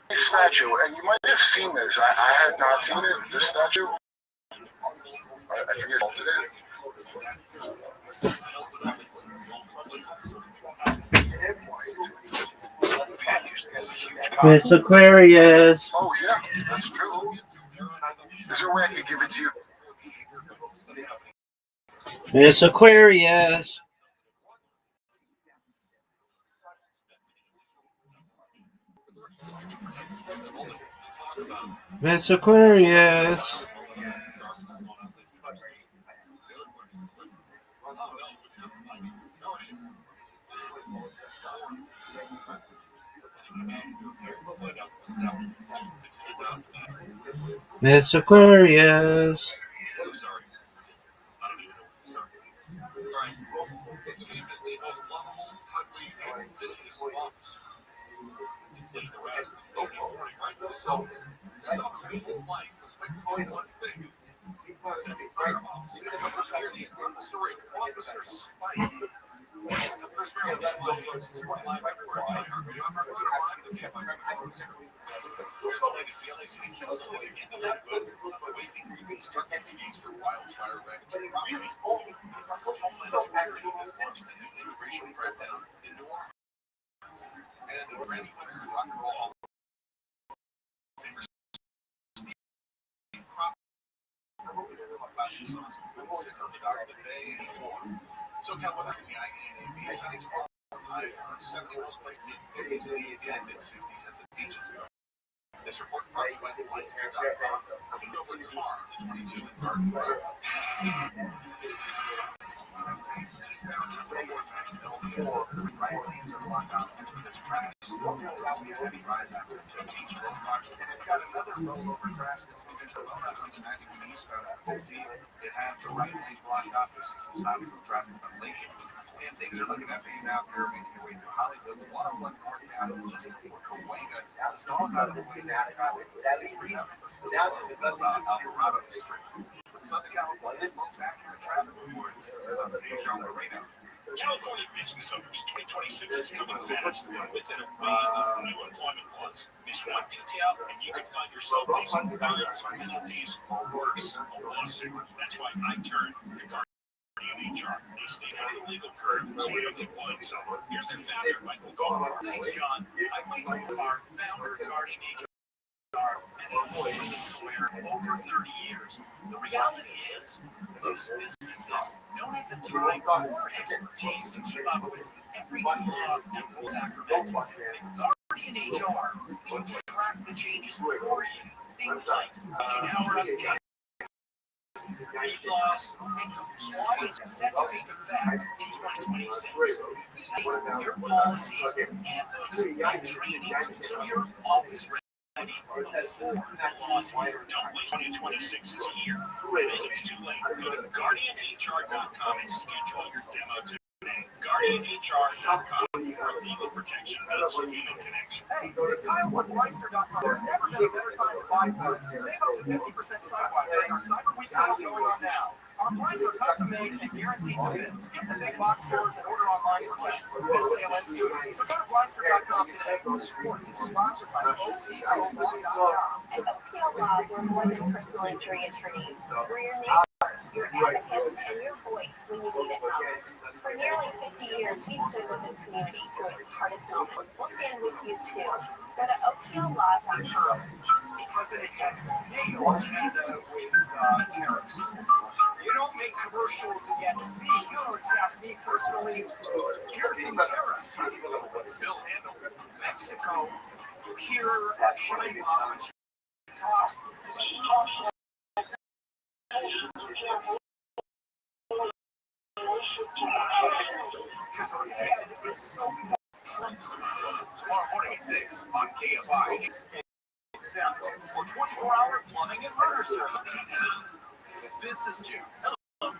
This statue, and you might have seen this. I had not seen it. This statue. I forget what it is. It's Aquarius. Oh yeah, that's true. Is there a way I could give it to you? It's Aquarius. It's Aquarius. It's Aquarius. So sorry. I don't even know where to start. All right. It became just the most lovable, cuddly, and vicious officer. Completely harassed with open warning right for the cells. This officer's whole life was spent doing one thing. Fire officer. Hear the incredible story of Officer Spike. The first barrel of that line was live everywhere. Remember, live to the Here's the latest. The LACD Council has again delayed waiving reconstructed fees for wildfire ravaged properties. Homeland Security has launched a new immigration crackdown in New Orleans. And the Grammy winner in Rock and Roll Hall of Famer Steve Cropper classic songs include Sit on the Dock of the Bay and more. SoCal weather's in the IANAB sunny tomorrow. High on 70 most places mid-50s to the mid-60s at the beaches. This report brought you by Lightster.com. You can go with your car, the 22 in Garden Road. Right lanes are blocked out due to this crash. Heavy rise after the beach road project. And it's got another rollover crash that's going to run out on the 91 eastbound at 14. It has the right lane blocked out. There's some stopping from traffic on Lincoln. And things are looking up for you now if you're making your way to Hollywood. The 101 north out of just before Cahuenga. The stalls out of the way now. Traffic is still slow about Alvarado Street. But Southern California's most accurate traffic reports on the Jean Marino. California business owners 2026 is coming fast with an array of new employment laws. Miss one detail, and you can find yourself facing fines, penalties, or worse, a lawsuit. That's why I turned to Guardian HR. They stay on the legal curve, so you don't get one. So here's their founder, Michael Gold. Thanks, John. I'm Michael Gold, founder of Guardian HR. And employed in the career over 30 years. The reality is, most businesses don't have the time or expertise to keep up with every law and rule Sacramento. Guardian HR can track the changes for you. Things like waging hour updates, reflaws, and compliance set to take effect in 2026. Your policies, handbooks, and trainings so you're always ready. Don't wait, 2026 is here. It's too late. Go to GuardianHR.com and schedule your demo today. GuardianHR.com for legal protection meets human connection. Hey, it's Kyle from Blindster.com. There's never been a better time to buy blinds. Save up to 50% site-wide during our Cyber Week sale going on now. Our blinds are custom-made and guaranteed to fit. Skip the big box stores and order online for less. This sale ends soon, so go to Blindster.com today. This report is sponsored by OPLLaw.com. At OPL Law, we're more than personal injury attorneys. We're your neighbors, your advocates, and your voice when you need it most. For nearly 50 years, we've stood with this community through its hardest moments. We'll stand with you too. Go to OPLLaw.com. The president has nailed Canada with tariffs. You don't make commercials against me. You don't attack me personally. Here's some tariffs. Bill handled Mexico. You hear China talks. Because our head is so Trump's tomorrow morning at 6 on KFI. Exempt for 24-hour plumbing and murder service. This is Jim. Hello.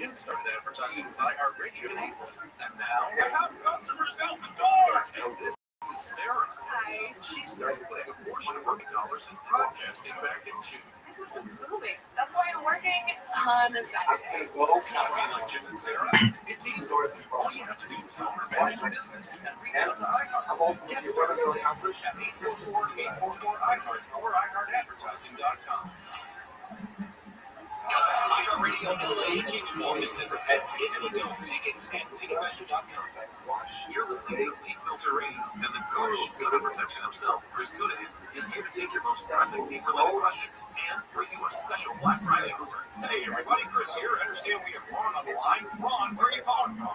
Jim started advertising with iHeartRadio in April, and now we have customers out the door. And this is Sarah. Hi. She started putting a portion of her dollars in podcasting back into. This was just booming. That's why I'm working on a Saturday. Want to be like Jim and Sarah? It's easy. All you have to do is owner manage business and reach out to iHeart. Get started today at 844-844-iHeart or iHeartAdvertising.com. iHeartRadio LA, Jacob Wall, December 5th. Into a dome. Tickets at Ticketmaster.com. You're listening to Leaf Filter Radio, and the guru of gun protection himself, Chris Cudahy, is here to take your most pressing leaf-related questions and bring you a special Black Friday offer. Hey, everybody, Chris here. I understand we have Ron on the line. Ron, where are you calling from?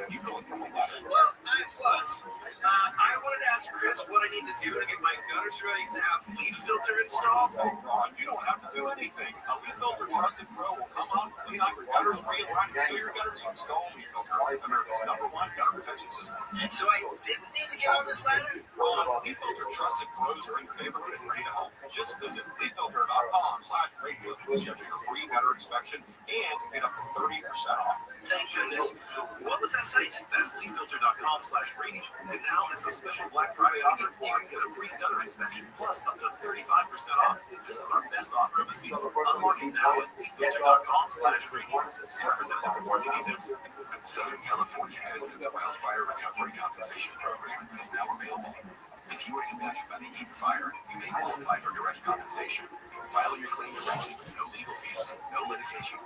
You calling from a ladder? Well, I was. I wanted to ask Chris what I need to do to get my gutters ready to have leaf filter installed. Oh, Ron, you don't have to do anything. A Leaf Filter Trusted Pro will come out, clean out your gutters, realign and seal your gutters, and install Leaf Filter, America's #1 gutter protection system. So I didn't need to get on this ladder? Ron, Leaf Filter Trusted Pros are in your neighborhood and ready to help. Just visit leaffilter.com/radio to schedule your free gutter inspection and get up to 30% off. Thank goodness. What was that site? That's leaffilter.com/radio. And now, as a special Black Friday offer, you can get a free gutter inspection plus up to 35% off. This is our best offer of the season. Unlocking now at leaffilter.com/radio. See representative for more details. Southern California Edison's Wildfire Recovery Compensation Program is now available. If you were impacted by the Eden fire, you may qualify for direct compensation. File your claim directly with no legal fees, no litigation,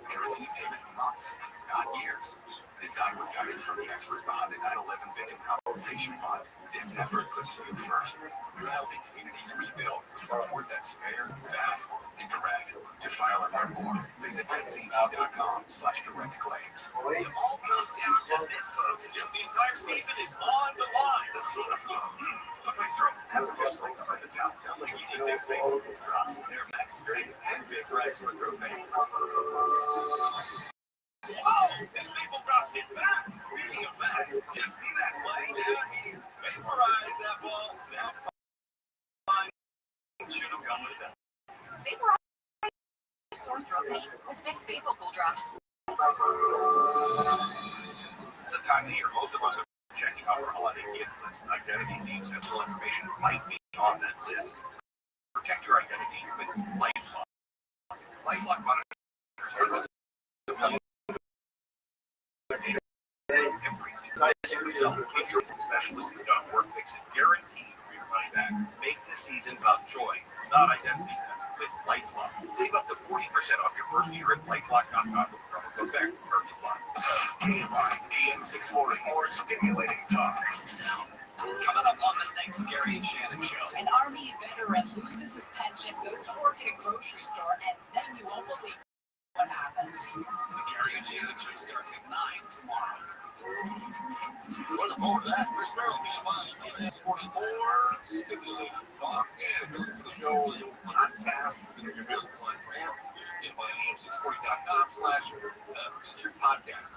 and receive payment in months, not years. Designed with guidance from the experts behind the 9/11 Victim Compensation Fund, this effort puts you first. You're helping communities rebuild with support that's fair, fast, and direct. To file and learn more, visit SCE.com/direct claims. It all comes down to this, folks. Yep, the entire season is on the line. But my throat has officially covered the towel. Sounds like you need Vicks Vapor Drops. They're max strength and big rice sore throat pain. Whoa! These people drops hit fast. Speaking of fast, did you see that play? Yeah, he vaporized that ball. That line should have gone with that. Vaporize sore throat pain with Vicks Vapor Drops. It's a time of year most of us are checking out our holiday gift list. Identity thieves and sensitive information might be on that list. Protect your identity with LifeLock. LifeLock monitors hundreds of millions of data every single day. If your specialist has done work fixing, guaranteed for your money back. Make this season about joy, not identity. With LifeLock, save up to 40% off your first year at LifeLock.com. Go back to terms apply. KFI AM 640, more stimulating talk. Coming up on the next Gary and Shannon show. An Army veteran loses his pension, goes to work at a grocery store, and then you won't believe what happens. The Gary and Shannon show starts at 9 tomorrow. Looking forward to that. Chris Merrill, KFI, sporting more stimulating talk. And the show is podcast. It's going to be available on RAM. You can find am640.com/featured podcast.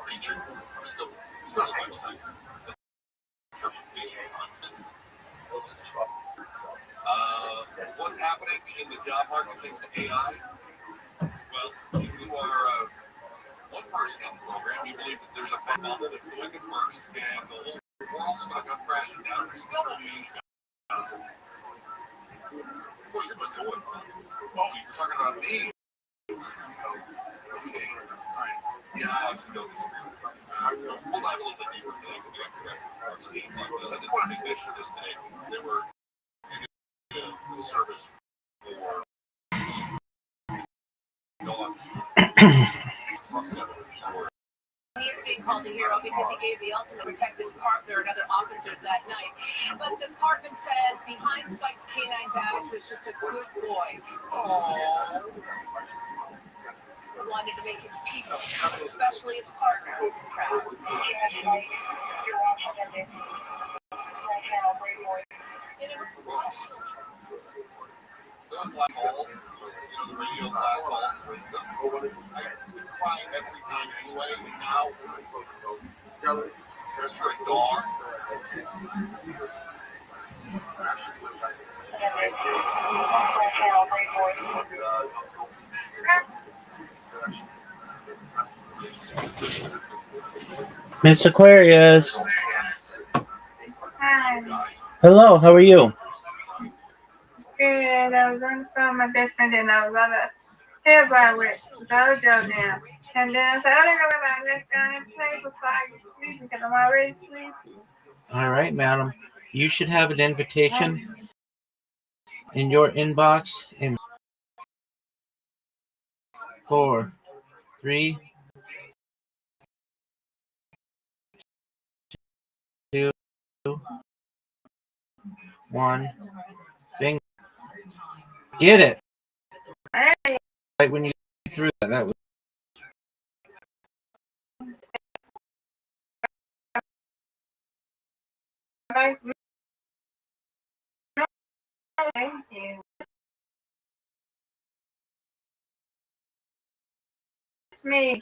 /featured. Still a website. What's happening in the job market thanks to AI? Well, if you are one person on the program, you believe that there's a bubble that's going to burst and the whole world's going to come crashing down. There's still no meaning. Well, you're just going. Oh, you're talking about me. Okay. All right. Yeah, I still disagree with you. We'll dive a little bit deeper today. We'll get correct. I did want to make mention of this today. They were a service for He is being called a hero because he gave the ultimate to protect his partner and other officers that night. But the department says behind Spike's canine badge was just a good boy. He wanted to make his people, especially his partner, proud. Those last hole, the radio last hole, I've been crying every time anyway, and now there's for a dog. Miss Aquarius. Hi. Hello, how are you? Good. I was on the phone with my best friend and I was on the table with Dojo down. And then I said, I don't know if I let's go and play before I get sleepy because I'm already sleepy. All right, madam. You should have an invitation in your inbox in 4, 3, 2, 1. Bing. Get it. Hey. Right when you threw that was. Thank you. It's me.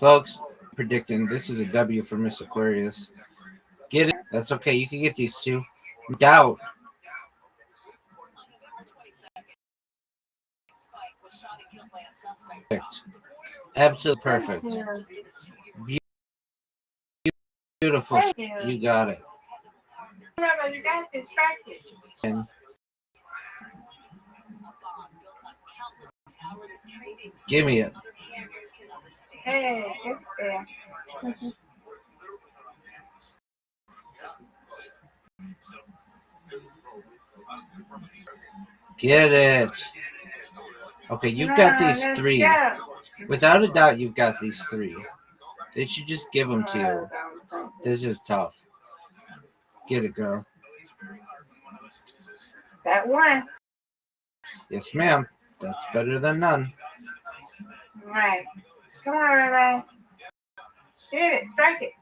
Folks, predicting this is a W for Miss Aquarius. Get it? That's okay. You can get these two. Doubt. Perfect. Absolutely perfect. Beautiful. You got it. Remember, you got distracted. And give me it. Hey, it's there. Get it. Okay, you've got these three. Without a doubt, you've got these three. They should just give them to you. This is tough. Get it, girl. That one. Yes, ma'am. That's better than none. Right. Come on, everybody. Get it. Strike it.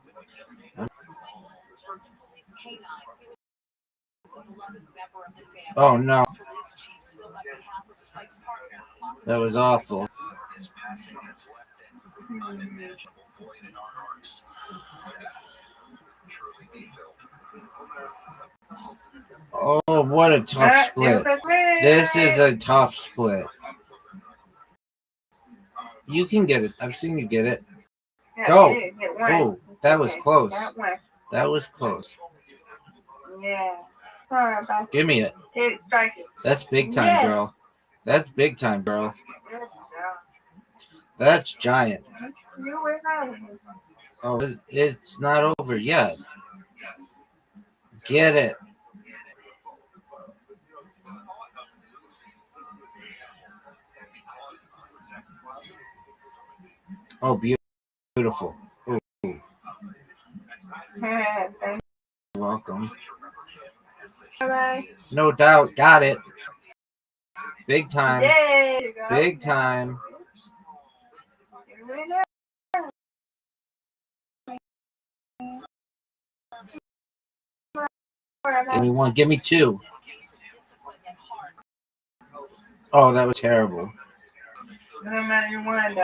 Oh, no. That was awful. Oh, what a tough split. This is a tough split. You can get it. I've seen you get it. Go. Oh, that was close. That was close. Yeah. Sorry about Give me it. Strike it. That's big time, girl. That's big time, girl. That's giant. Oh, it's not over yet. Get it. Oh, beautiful. Oh. You're welcome. Bye-bye. No doubt. Got it. Big time. Yay. Big time. Give me one. Give me two. Oh, that was terrible. No matter you won, though.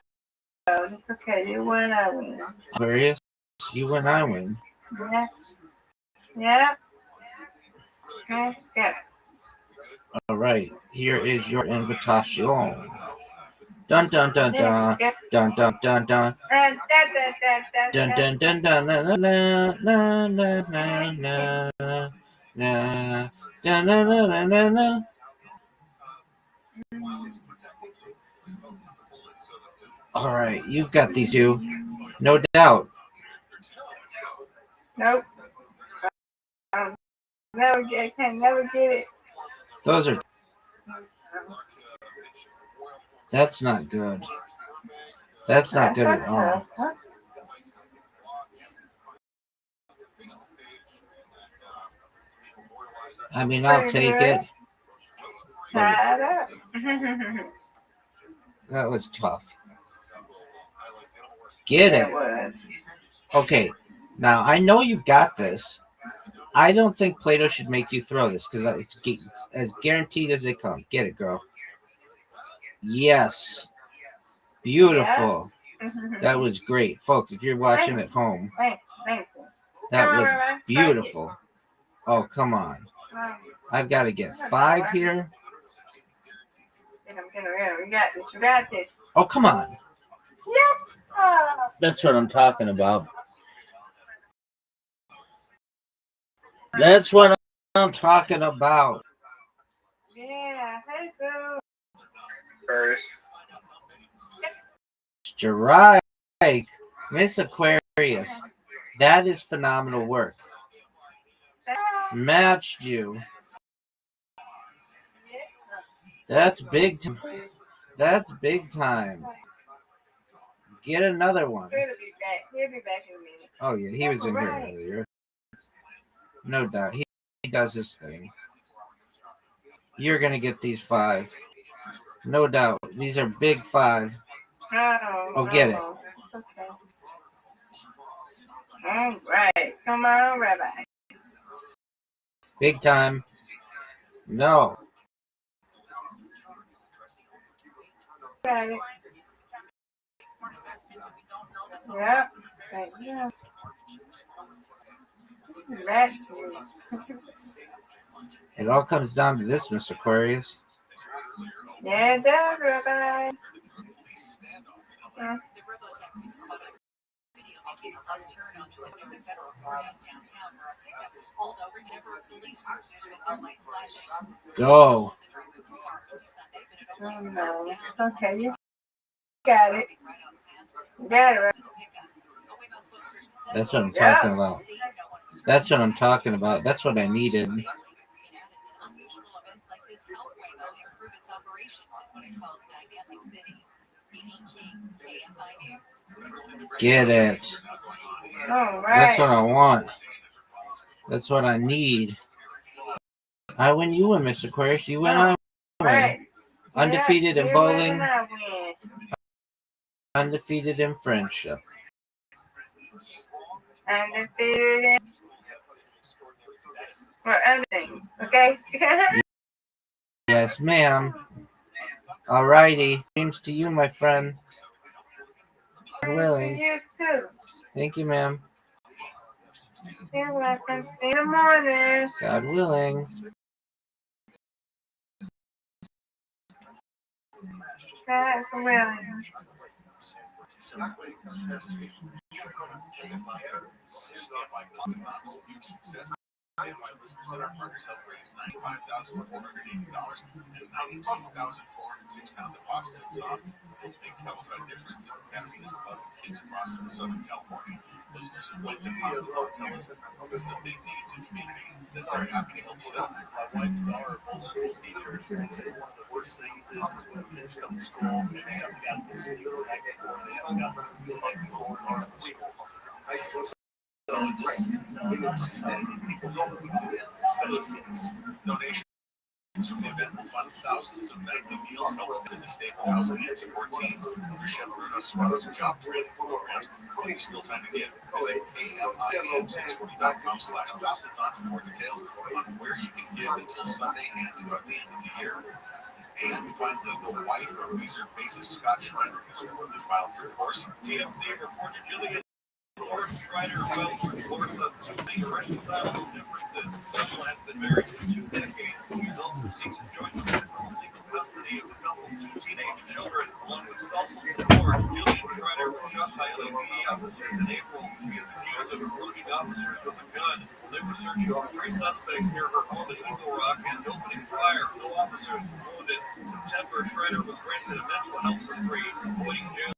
It's okay. You win, I win. Aquarius, you win, I win. Yeah. Yeah. Yeah. All right. Here is your invitation. Dun dun dun dun dun dun dun dun dun dun dun dun la la la la la la la la la. All right, you've got these two, no doubt. Nope. Can never get it. Those are. That's not good. That's not good at all. I mean, I'll take it. That was tough. Get it. Okay, now I know you've got this. I don't think Plato should make you throw this because it's as guaranteed as they come. Get it, girl. Yes. Beautiful. That was great. Folks, if you're watching at home, that was beautiful. Oh, come on. I've got to get 5 here. You got this. You got this. Oh, come on. Yep. That's what I'm talking about. That's what I'm talking about. Yeah, hey, so. First. Strike. Miss Aquarius. That is phenomenal work. Matched you. That's big time. That's big time. Get another one. He'll be back. He'll be back in a minute. Oh, yeah. He was in here earlier. No doubt. He does his thing. You're going to get these 5. No doubt. These are big 5. Oh, get it. Okay. All right. Come on, Rabbi. Big time. No. Got it. Yep. Right. Yeah. Back to you. It all comes down to this, Miss Aquarius. Yeah, it does, Rabbi. Go. Oh, no. Okay, you got it. You got it, right? That's what I'm talking about. That's what I'm talking about. That's what I needed. Get it. All right. That's what I want. That's what I need. I win, you win, Mr. Aquarius. You win, I win. Right. Undefeated in You bowling. win and I win. Undefeated in friendship. Undefeated in for other things. Okay? Yes, ma'am. All righty. Dreams to you, my friend. God willing. You too. Thank you, ma'am. You're welcome. See you in the morning. God willing. God's willing. My listeners and our partners helped raise $95,480 and 92,406 pounds of pasta and sauce. Both make hell of a difference in Catalina's club and kids across Southern California. Listeners who went to Pasta Thought tell us this is a big need in the community that they're happy to help fill. My wife and daughter are both school teachers, and they say one of the worst things is when kids come to school and they haven't gotten to sleep the night before, they haven't gotten to feel like they're going to school. So just people don't, especially kids. Donations from the event will fund thousands of nightly meals helped in the stable housing and support teams under Chef Bruno Suarez's job training programs. When there's still time to give, visit KMIN640.com/pastathon for more details on where you can give until Sunday and throughout the end of the year. And finally, the wife of Weezer bassist Scott Schreiner has recently filed for divorce. TMZ reports Julian Schreiner filed for divorce on Tuesday, reconciling differences. The couple has been married for 2 decades. He's also seeking joint legal custody of the couple's 2 teenage children, along with spousal support. Julian Schreiner was shot by LAPD officers in April. He is accused of approaching officers with a gun. They were searching for 3 suspects near her home in Eagle Rock and opening fire. No officers were wounded. In September, Schreiner was granted a mental health reprieve, avoiding jail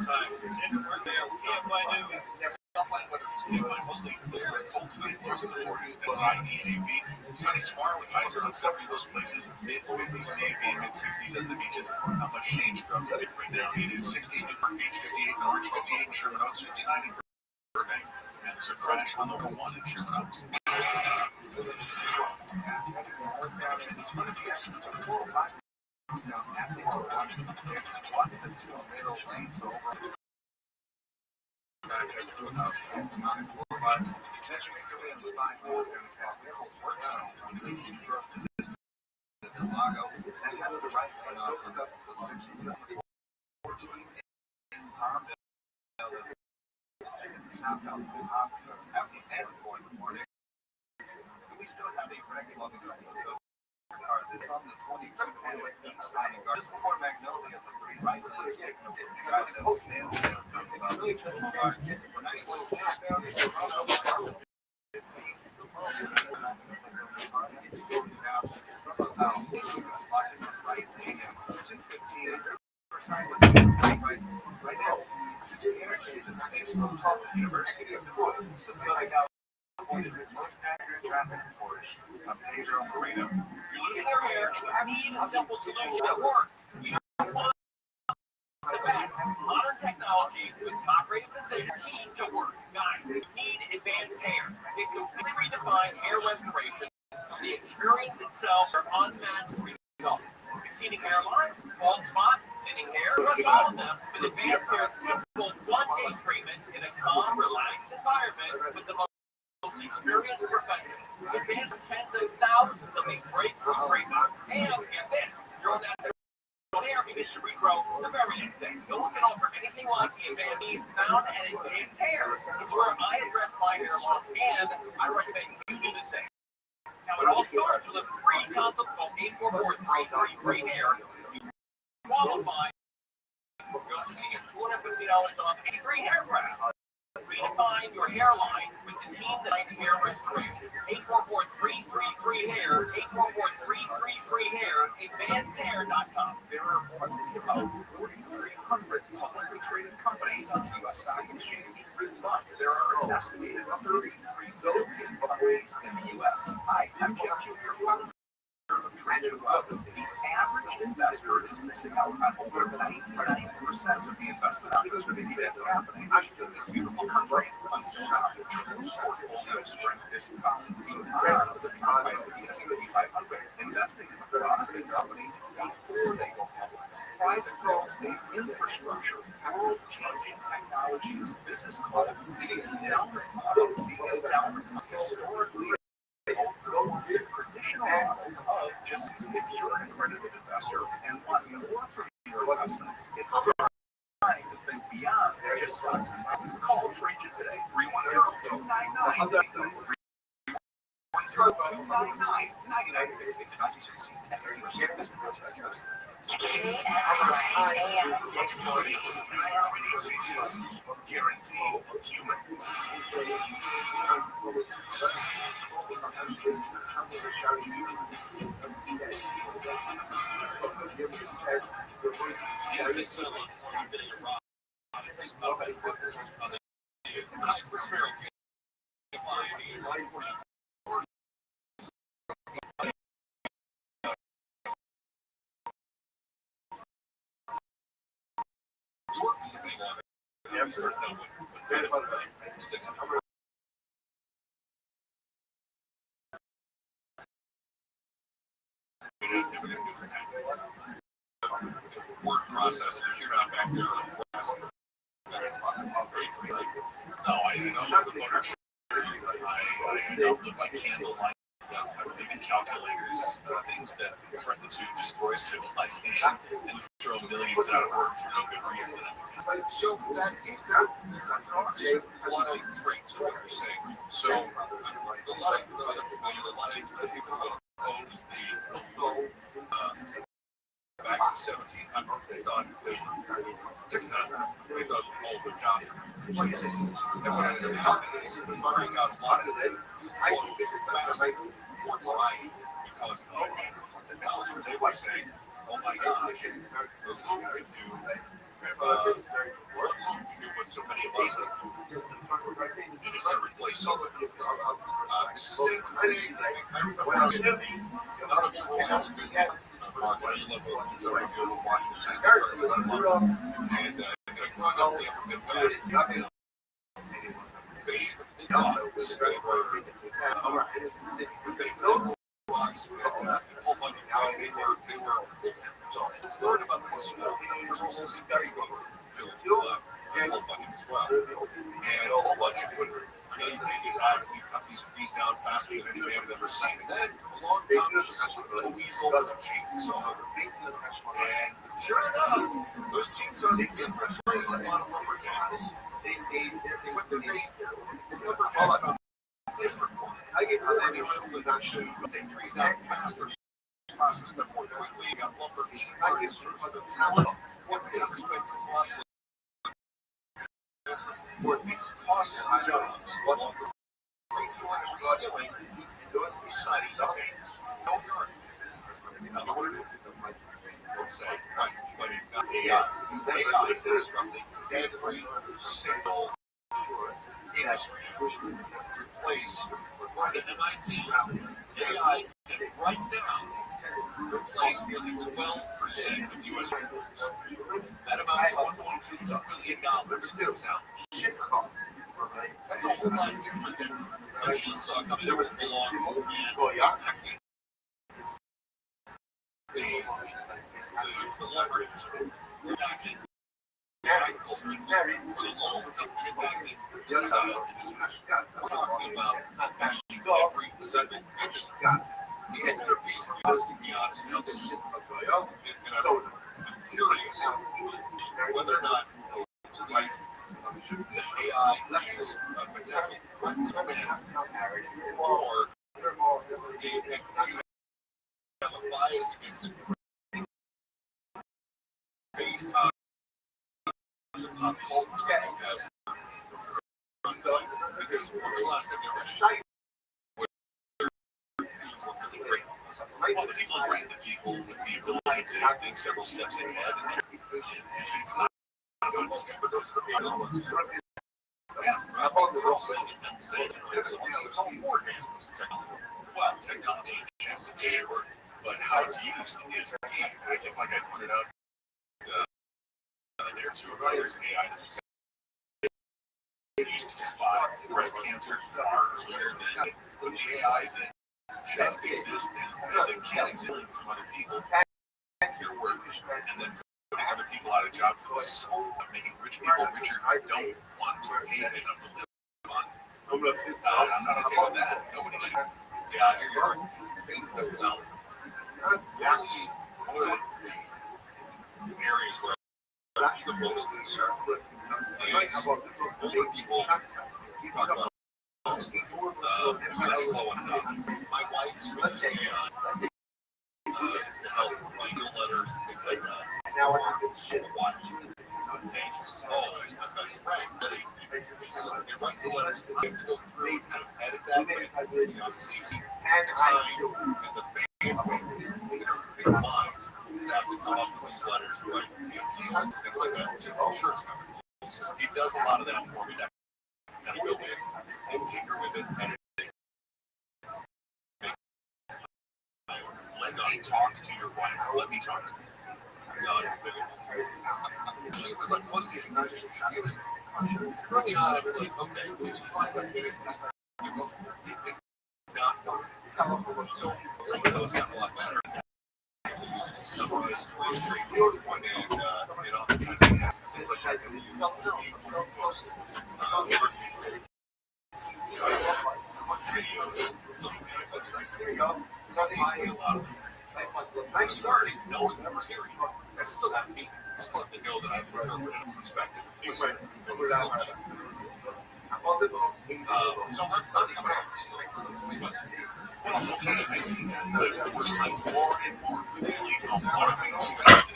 time. David Martell, KFI News. Mostly clear and cold tonight, lows in the 40s. That's IE and AV. Sunny tomorrow with highs around 70 most places. Mid-50s in the AV and mid-60s at the beaches. Not much change throughout the day. Right now, it is 60 in Newport Beach, 58 in Orange, 58 in Sherman Oaks, 59 in Burbank. And there's a crash on the 1 in Sherman Oaks. still have a regular card. This on the 22nd annual East Dining Garden. Just before Magnolia, the 35 minutes taking a drive that standstill. Really just a garden. When I went down, it's around 15. Right now, since the energy that stays so tall at the University of Florida, but Southern California's most accurate traffic reports. I'm Pedro Moreno. You're losing your hair and you need a simple solution that works. You want the best modern technology with top-rated precision key to work. Guys, need advanced hair. It completely redefined hair restoration. The experience itself are unmatched results. Receding hairline, bald spot, thinning hair, plus all of them with advanced hair simple one-day treatment in a calm, relaxed environment with the most experienced professionals. Advanced tens of thousands of these breakthrough treatments. And get this, your natural hair begins to regrow the very next day. No one can offer anything like the advanced need found at Advanced Hair. It's where I address my hair loss, and I recommend you do the same. Now, it all starts with a free consult called 844-333-HAIR. You qualify. Your fee is $250 off a free hair grab. Redefine your hairline with the team that I hair restoration. 844-333-HAIR. 844-333-HAIR. AdvancedHair.com. There are about 4,300 publicly traded companies on the U.S. Stock Exchange, but there are an estimated 33 billion companies in the U.S. Hi, I'm Jeff Jr., founder of Trading Wealth. The average investor is missing out on over 99% of the investment opportunity that's happening in this beautiful country until now. The true portfolio strength is found beyond the confines of the S&P 500, investing in promising companies before they go public. Private real estate infrastructure, world-changing technologies. This is called the endowment model. The endowment is historically the traditional model of just if you're an accredited investor and want more from your investments, it's time to think beyond just stocks and bonds. Call Trajan today, 310-299-9960. 299-9960. SEC restricted. On AM 640. Guaranteed human. Work process, if you're not back there. No, I don't have the motor. I don't look like candlelight. I believe in calculators, things that threaten to destroy civilization and throw millions out of work for no good reason. So there's a lot of traits of what you're saying. So a lot of people oppose the back in 1700, they thought they thought all the jobs were complacent. And what ended up happening is bring out a lot of fast, more variety because of technology. They were saying, oh my gosh, the loop could do what so many of us do. It is to replace someone. It's the same thing. I remember none of you have a business. Mark, you love it. So if you're watching this, and growing up in the upper Midwest, they thought they were learned about them in school, but there was also this guy who built Whole Bunny as well. And Whole Bunny would he'd take his axe and he'd cut these trees down faster than any man had ever seen. And then along comes this little weasel with a chainsaw. And sure enough, those chainsaws did replace a lot of lumberjacks. But then the lumberjacks found different lumberjacks they were able to take trees down faster, process them more quickly, got lumber cheaper, and sort of the power, every respect to philosophy. Where these costs jobs, longer retooling and reskilling, society's advanced. Don't hurt. I know what it is. Don't say, right, but it's not AI. Because AI is disrupting every single industry. Replace, right at MIT, AI can right now replace nearly 12% of U.S. workers. That amounts to $1.2 billion now. That's a whole lot different than a chainsaw coming over the lawn and impacting the leverage. Impacting agriculture industry. For the long term, impacting just we're talking about actually every single industry. The other piece of this, to be honest, now this is, and I'm curious whether or not like AI is a potential threat to men, or you have a bias against it based on the pop culture that you have. Because when was the last time there was a great? Well, the people who write the people with the ability to think several steps ahead, and it's not good. But those are the real ones. Yeah, we're all saying it. It's all four advancements in technology. Well, technology is sure, but how it's used is key. I think, like I pointed out there too, there's AI that's used to spot breast cancer far earlier than the AI that just exists and that can exist from other people. Your work, and then putting other people out of job for this, making rich people richer. I don't want to pay enough to live on. I'm not okay with that. Nobody should. Yeah, here you are. That's one of the areas where I'm the most concerned is older people talk about slowing down. My wife is really to help write letters and things like that. Now I have this shit. Why? She's always my best friend. It writes the letters. You have to go through and kind of edit that, but safety and the time and the bandwidth in her big mind to have to come up with these letters, write the appeals and things like that to insurance companies. He does a lot of that for me. That kind of go in and tinker with it, edit it. Let me talk to your wife. Let me talk to her. She was like, what? She was early on. I was like, okay, we can find something. It was not working. So lately, it's gotten a lot better. Summarize really great point and all the kinds of things like that that we use to post videos, social media, folks like that. Saves me a lot of as far as knowing the theory, that's still not me. I still have to know that I've interpreted a perspective of things. So I'm coming out still. Well, okay, I see that. But we're seeing more and more really alarming studies.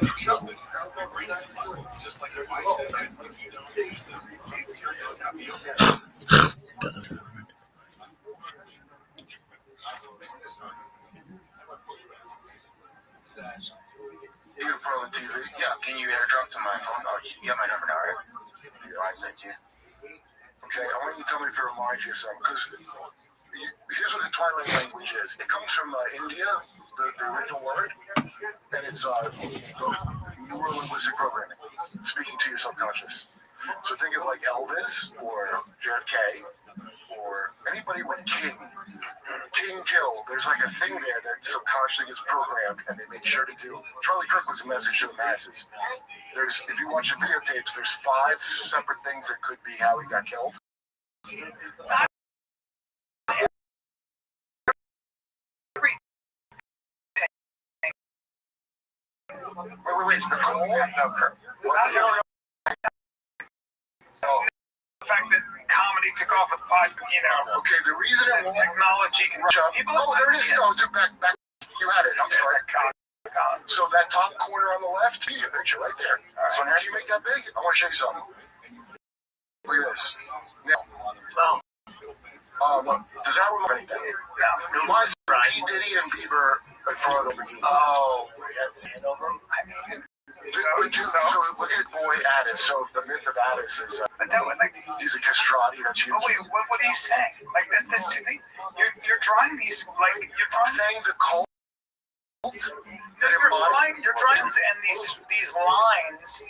It shows that your brain is a muscle, just like your bicep. And if you don't use them, it turns out tapioca. You're pro on TV? Yeah, can you airdrop to my phone? Oh, you got my number now, right? I sent you. Okay, I want you to tell me if it reminds you of something, because here's what the Twilight language is. It comes from India, the original word, and it's the neuro-linguistic programming, speaking to your subconscious. So think of like Elvis or JFK or anybody with King Kill. There's like a thing there that subconsciously gets programmed, and they make sure to do. Charlie Kirk was a message to the masses. There's, if you watch the videotapes, there's 5 separate things that could be how he got killed. Wait, it's Nicole? No, Kirk. The fact that common somebody took off with 5, Okay, the reason it won't technology can rush up. Oh, there it is. No, back. You had it. I'm sorry. So that top corner on the left, media picture right there. So now you make that big. I want to show you something. Look at this. Now, does that remind anything? No. It reminds me of P. Diddy and Bieber in front of the Lamborghini. Oh. So look at boy Addis. So if the myth of Addis is he's a castrati that's used. Oh wait, what are you saying? Like you're drawing these I'm saying the cult. You're drawing and these lines.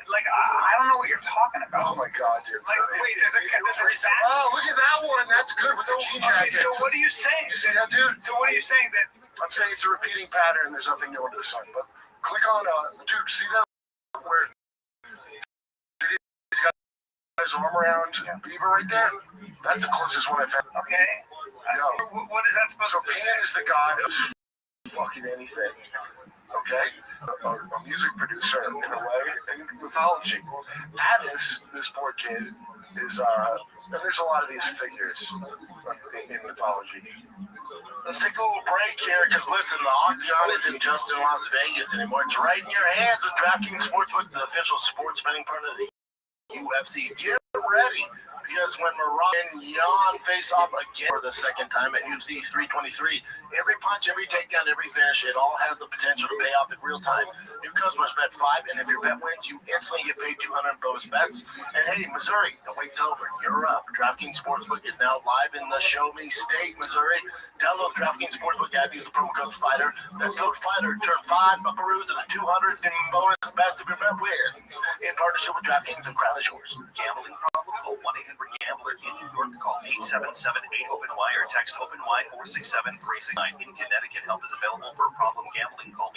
Like I don't know what you're talking about. Oh my god, dude! Like wait, there's a sack. Oh, look at that one. That's good with the jean jackets. So what are you saying? You see that, dude? So what are you saying that? I'm saying it's a repeating pattern. There's nothing new under the sun. But click on dude. See that where he's got his arm around Bieber right there? That's the closest one I found. Okay. Yo. What is that supposed to say? So Pan is the god of fucking anything. Okay, a music producer in a way, in mythology. Addis, this poor kid, is and there's a lot of these figures in mythology. Let's take a little break here, because listen, the Octagon isn't just in Las Vegas anymore. It's right in your hands with DraftKings Sportsbook, the official sports betting partner of the UFC. Get ready, because when Morocco and Jan face off again for the second time at UFC 323, every punch, every takedown, every finish, it all has the potential to pay off in real time. New customers bet 5, and if your bet wins, you instantly get paid $200 bonus bets. And hey, Missouri, the wait's over. You're up. DraftKings Sportsbook is now live in the Show Me State, Missouri. Download the DraftKings Sportsbook app. Use the promo code FIGHTER. That's code FIGHTER. Turn 5 buckaroos into 200 in bonus bets if your bet wins. In partnership with DraftKings, the crown is yours. Gambling problem? Call 1-800-GAMBLER. In New York, call 877-8-OPEN-Y or text OPEN-Y 467-369. In Connecticut, help is available for problem gambling. Call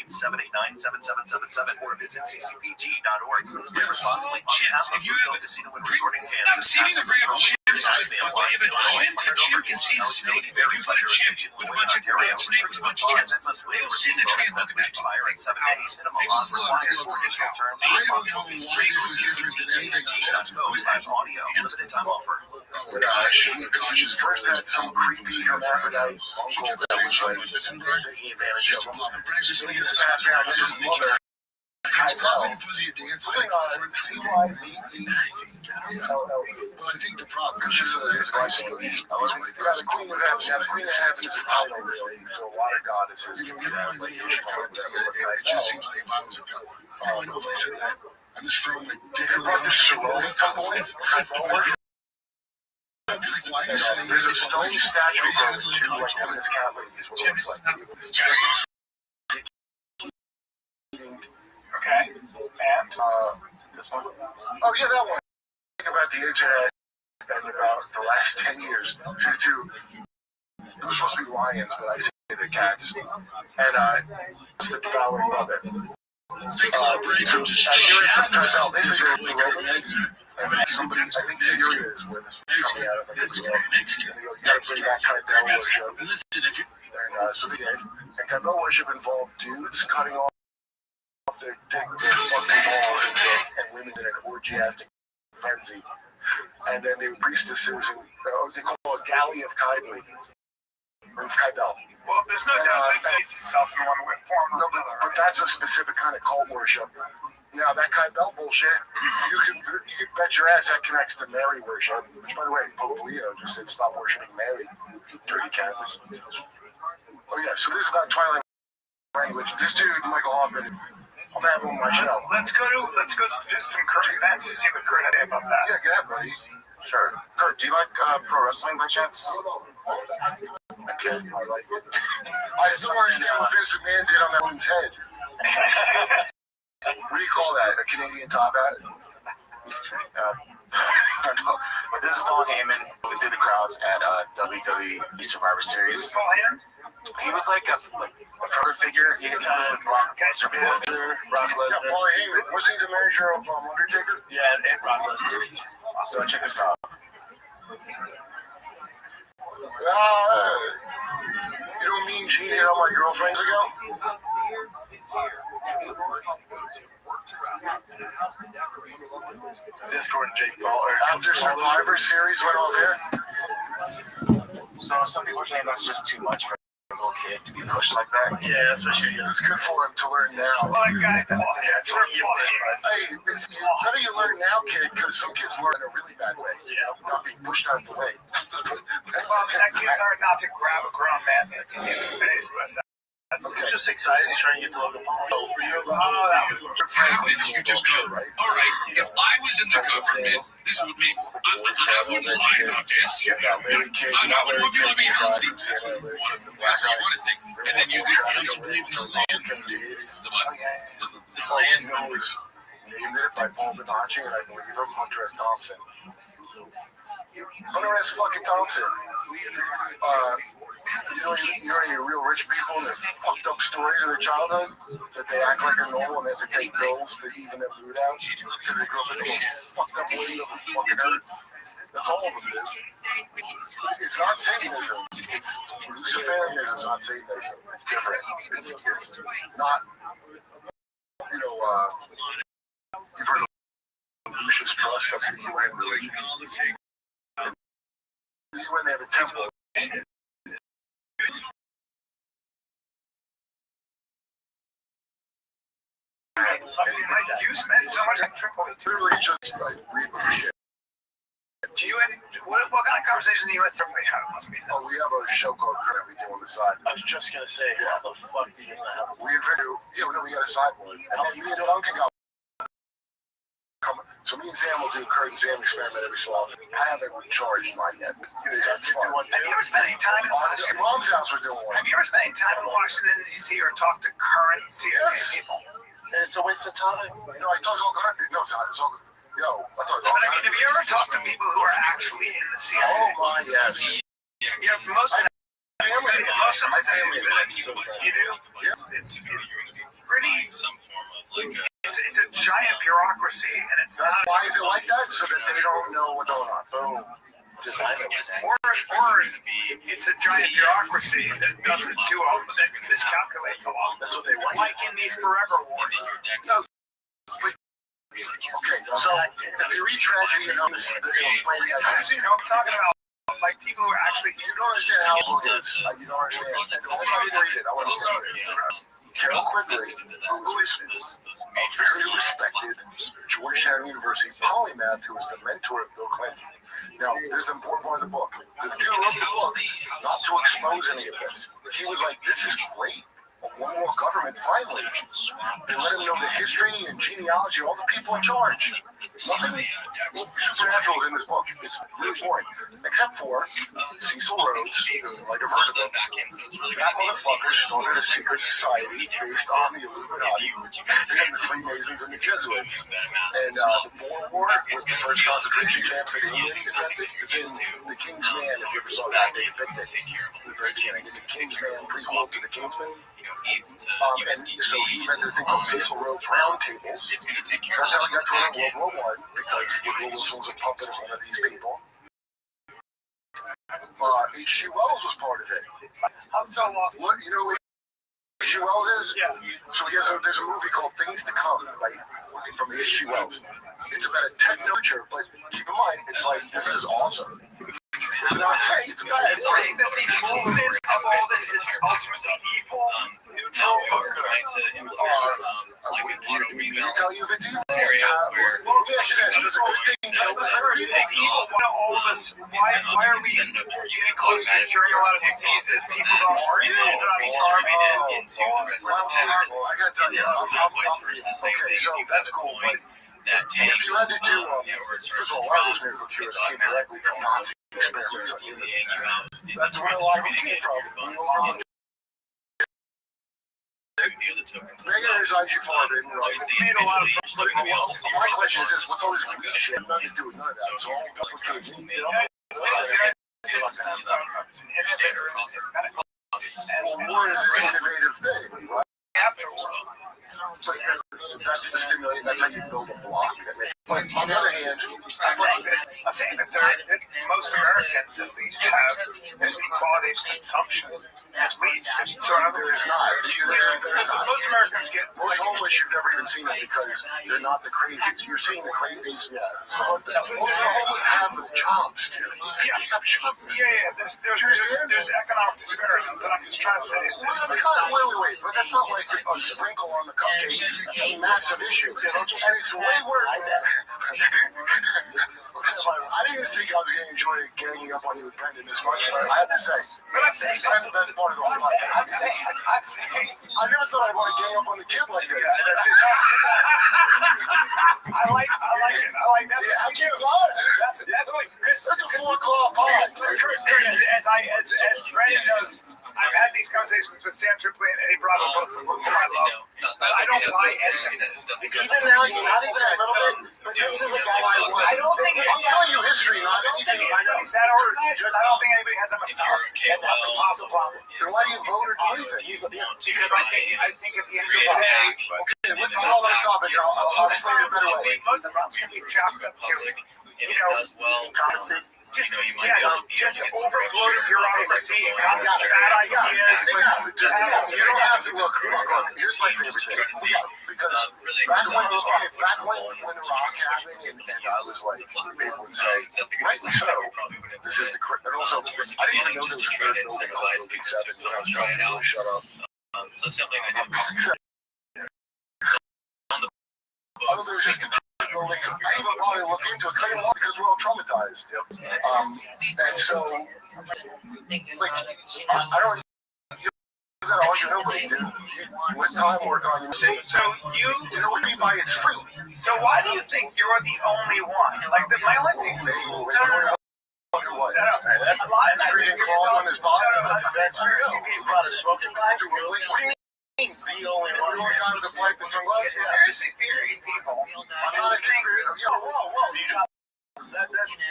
888-789-7777 or visit ccpg.org. Play responsibly. Chips, if you have a casino and resorting I'm seeing the brand of chips. If a chimp can see the snake, if you put a chimp with a bunch of snake with a bunch of chips, they'll sit in the tree and look at that chimp. They won't blow it. They'll look at it. I don't know why this is different than anything I've said. Who's that? Oh gosh, his first had some creepy hermaphrodite uncle that was like taking advantage of him. Just leaving this pass around to his mother. It's probably because he danced like But I think the problem is just his vice of these. The Queen of Heaven is a title, really. So a lot of goddesses. It just seems like if I was a god. I don't know if I said that. I'm just throwing my dick around the sorority tumbleweeds. Why are you saying there's a stone statue of two like feminist cat ladies? What it looks like. Okay. And this one? Oh yeah, that one. Think about the internet and about the last 10 years. They're supposed to be lions, but I say they're cats. And it's the devouring mother. Take a little break. I'm just this is somebody, I think Syria is where this was coming out of. Mexico. You gotta bring back Kybell worship. Listen, if you And so they did. And Kybell worship involved dudes cutting off their dick, their fucking balls, and women in an orgiastic frenzy. And then they were priestesses, and they call it Galley of Kybell. Or of Kybell. Well, there's no doubt that dates itself in one way, form or another. But that's a specific kind of cult worship. Now, that Kybell bullshit, you can bet your ass that connects to Mary worship. Which, by the way, Pope Leo just said stop worshiping Mary. Dirty Catholics. Oh, yeah, so this is about Twilight language. This dude, Michael Hoffman, I'm gonna have him on my show. Let's go to some current events and see what Kurt had to say about that. Yeah, go ahead, buddy. Sure. Kurt, do you like pro wrestling by chance? Okay, I like it. I still understand what Vince McMahon did on that one's head. What do you call that? A Canadian top hat? I don't know. But this is Paul Heyman going through the crowds at WWE Survivor Series. Paul Heyman? He was like a pro figure. He had ties with Brock Lesnar. Brock Lesnar. Paul Heyman. Wasn't he the manager of Undertaker? Yeah, and Brock Lesnar. So check this out. You don't mean Gene hit all my girlfriends ago? Discord and Jake Paul. After Survivor Series went off air. So some people are saying that's just too much for a little kid to be pushed like that. Yeah, especially It's good for him to learn now. Oh, I got it. Yeah, it's learn. Hey, how do you learn now, kid? Because some kids learn in a really bad way. You know, not being pushed out of the way. Well, I mean, that kid learned not to grab a grown man in his face, but that's okay. Just excited. He's trying to get Logan Paul. That happens. You just go, all right, if I was in the government, this would be, I wouldn't lie about this. I'm not one of you to be healthy. That's what I want to think. And then you also believe in the land. The land knows. Named it by Paul Bonacci, and I believe him, Hunter S. Thompson. Hunter S. fucking Thompson. You know any real rich people and their fucked up stories of their childhood that they act like they're normal and they have to take pills to even their mood out? So they grow up in the most fucked up way of fucking earth. That's all of it is. It's not Satanism. It's Luciferianism, not Satanism. It's different. It's not, you know, you've heard of Lucius Trust, that's the UN religion. The UN, they have a temple. You spend so much time literally just like read shit. Do you what kind of conversation do you and somebody have? Must be this. Oh, we have a show called Current we do on the side. I was just gonna say, how the fuck do you have? We invented, we got a sideboard. And then me and Duncan got coming. So me and Sam will do a Kurt and Sam experiment every so often. I haven't charged mine yet. That's fun. Have you ever spent any time in Washington? Your mom's house we're doing one. Have you ever spent any time in Washington, D.C. or talked to current CIA people? It's a waste of time. No, I talk to all kind of people. No, it's all. Yo, I talk to all But I mean, have you ever talked to people who are actually in the CIA? Oh my, yes. Yeah, most of my family. You do? Yes. It's pretty. It's a giant bureaucracy, and it's not. Why is it like that? So that they don't know what's going on. Boom. Or it's a giant bureaucracy that doesn't do all that miscalculates a lot. That's what they want. Like in these forever wars. Okay, so if you read tragedy, you know this. I'm talking about like people who are actually. You don't understand how it is. You don't understand. I didn't read it. I want to read it. Carol Quigley, who is a very respected Georgetown University polymath who was the mentor of Bill Clinton. Now, this is the important part of the book. The dude wrote the book not to expose any of this. He was like, this is great. A one-world government, finally. They let him know the history and genealogy of all the people in charge. Nothing supernatural is in this book. It's really boring. Except for Cecil Rhodes, you might have heard of him. That motherfucker started a secret society based on the Illuminati and the Freemasons and the Jesuits. And the Boer War was the first concentration camp that England invented. It's in The King's Man, if you ever saw that. They picked it at the very beginning. The King's Man, prequel to The King's Man. And so he invented this thing called Cecil Rhodes Round Tables. That's how he got drawn in World War I, because Woodrow Wilson was a puppet of one of these people. H.G. Wells was part of it. I'm so lost. What, you know what H.G. Wells is? Yeah. So there's a movie called Things to Come, from H.G. Wells. It's about a technology, but keep in mind, it's like, this is awesome. It's not saying it's bad. It's saying that the movement of all this is ultimately evil, neutral, or good. We can tell you if it's evil. Well, does a good thing kill this every people? It's evil. All of us, why are we getting closer to curing a lot of diseases? People don't argue that I'm starving. I gotta tell you, okay, so that's cool, but if you had to do, first of all, a lot of those miracle cures came directly from Nazi experiments on humans. That's where a lot of them came from. Regulators IG4 didn't made a lot of political wealth. My question is this: what's all this weird shit? Nothing to do with none of that. It's all complicated. And war is an innovative thing, right? But that's the stimulation. That's how you build a block. But on the other hand, I'm saying that most Americans at least have this equality of consumption, at least. So in other words, most Americans get most homeless. You've never even seen it because they're not the crazies. You're seeing the crazies. Yeah. Most homeless have the jobs. Yeah. There's economic disparities, but I'm just trying to say. Wait. But that's not like a sprinkle on the cupcake. That's a massive issue. And it's way worse. I didn't even think I was going to enjoy ganging up on you with Brendan this much. I have to say. But I'm saying that's the best part of the whole life. I'm saying. I never thought I'd want to gang up on the kid like this. I like it. I can't lie. That's what. That's a 4-claw pod. As Brandon knows, I've had these conversations with Sam Tripoli and Eddie Bravo, both of whom I love. I don't buy anything. Even now, you're not even a little bit. But this is a guy I don't think. I'm telling you history, not anything. I know he's that organized, but I don't think anybody has that much power. And that's a possible problem. Then why do you vote or do anything? Because I think at the end of the day, okay, let's go on this topic. I'll explain it a better way. Most of the problems can be chopped up to, just overbloated bureaucracy and bad ideas. You don't have to look. Here's my favorite thing. Because back when Rock happened, and I was like, people would say, rightly so. This is the correct. And also, I didn't even know there was a third building on Building 7 when I was trying to shut up. So something I did. There was just buildings. I didn't even bother to look into it because I didn't want because we're all traumatized. And so, like, I don't. You gotta argue nobody, dude. Let time work on you. So you know what you buy, it's free. So why do you think you're the only one? Like my only thing. That's a lot. Creating claws on his body. That's true. He brought a smoking pipe. Really? What do you mean? The only one. The only guy with the pipe that's unlocked. Conspiracy theory, people. I'm not a conspiracy. Whoa. You dropped.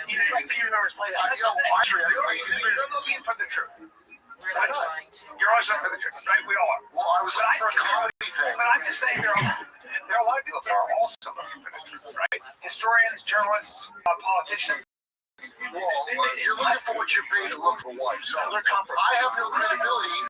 It's like Peter Norris plays. You're looking for the truth. You're always looking for the truth, right? We all are. Well, I was looking for a comedy thing. But I'm just saying there are a lot of people that are also looking for the truth, right? Historians, journalists, politicians. Well, you're looking for what you're paid to look for what. So I have no credibility.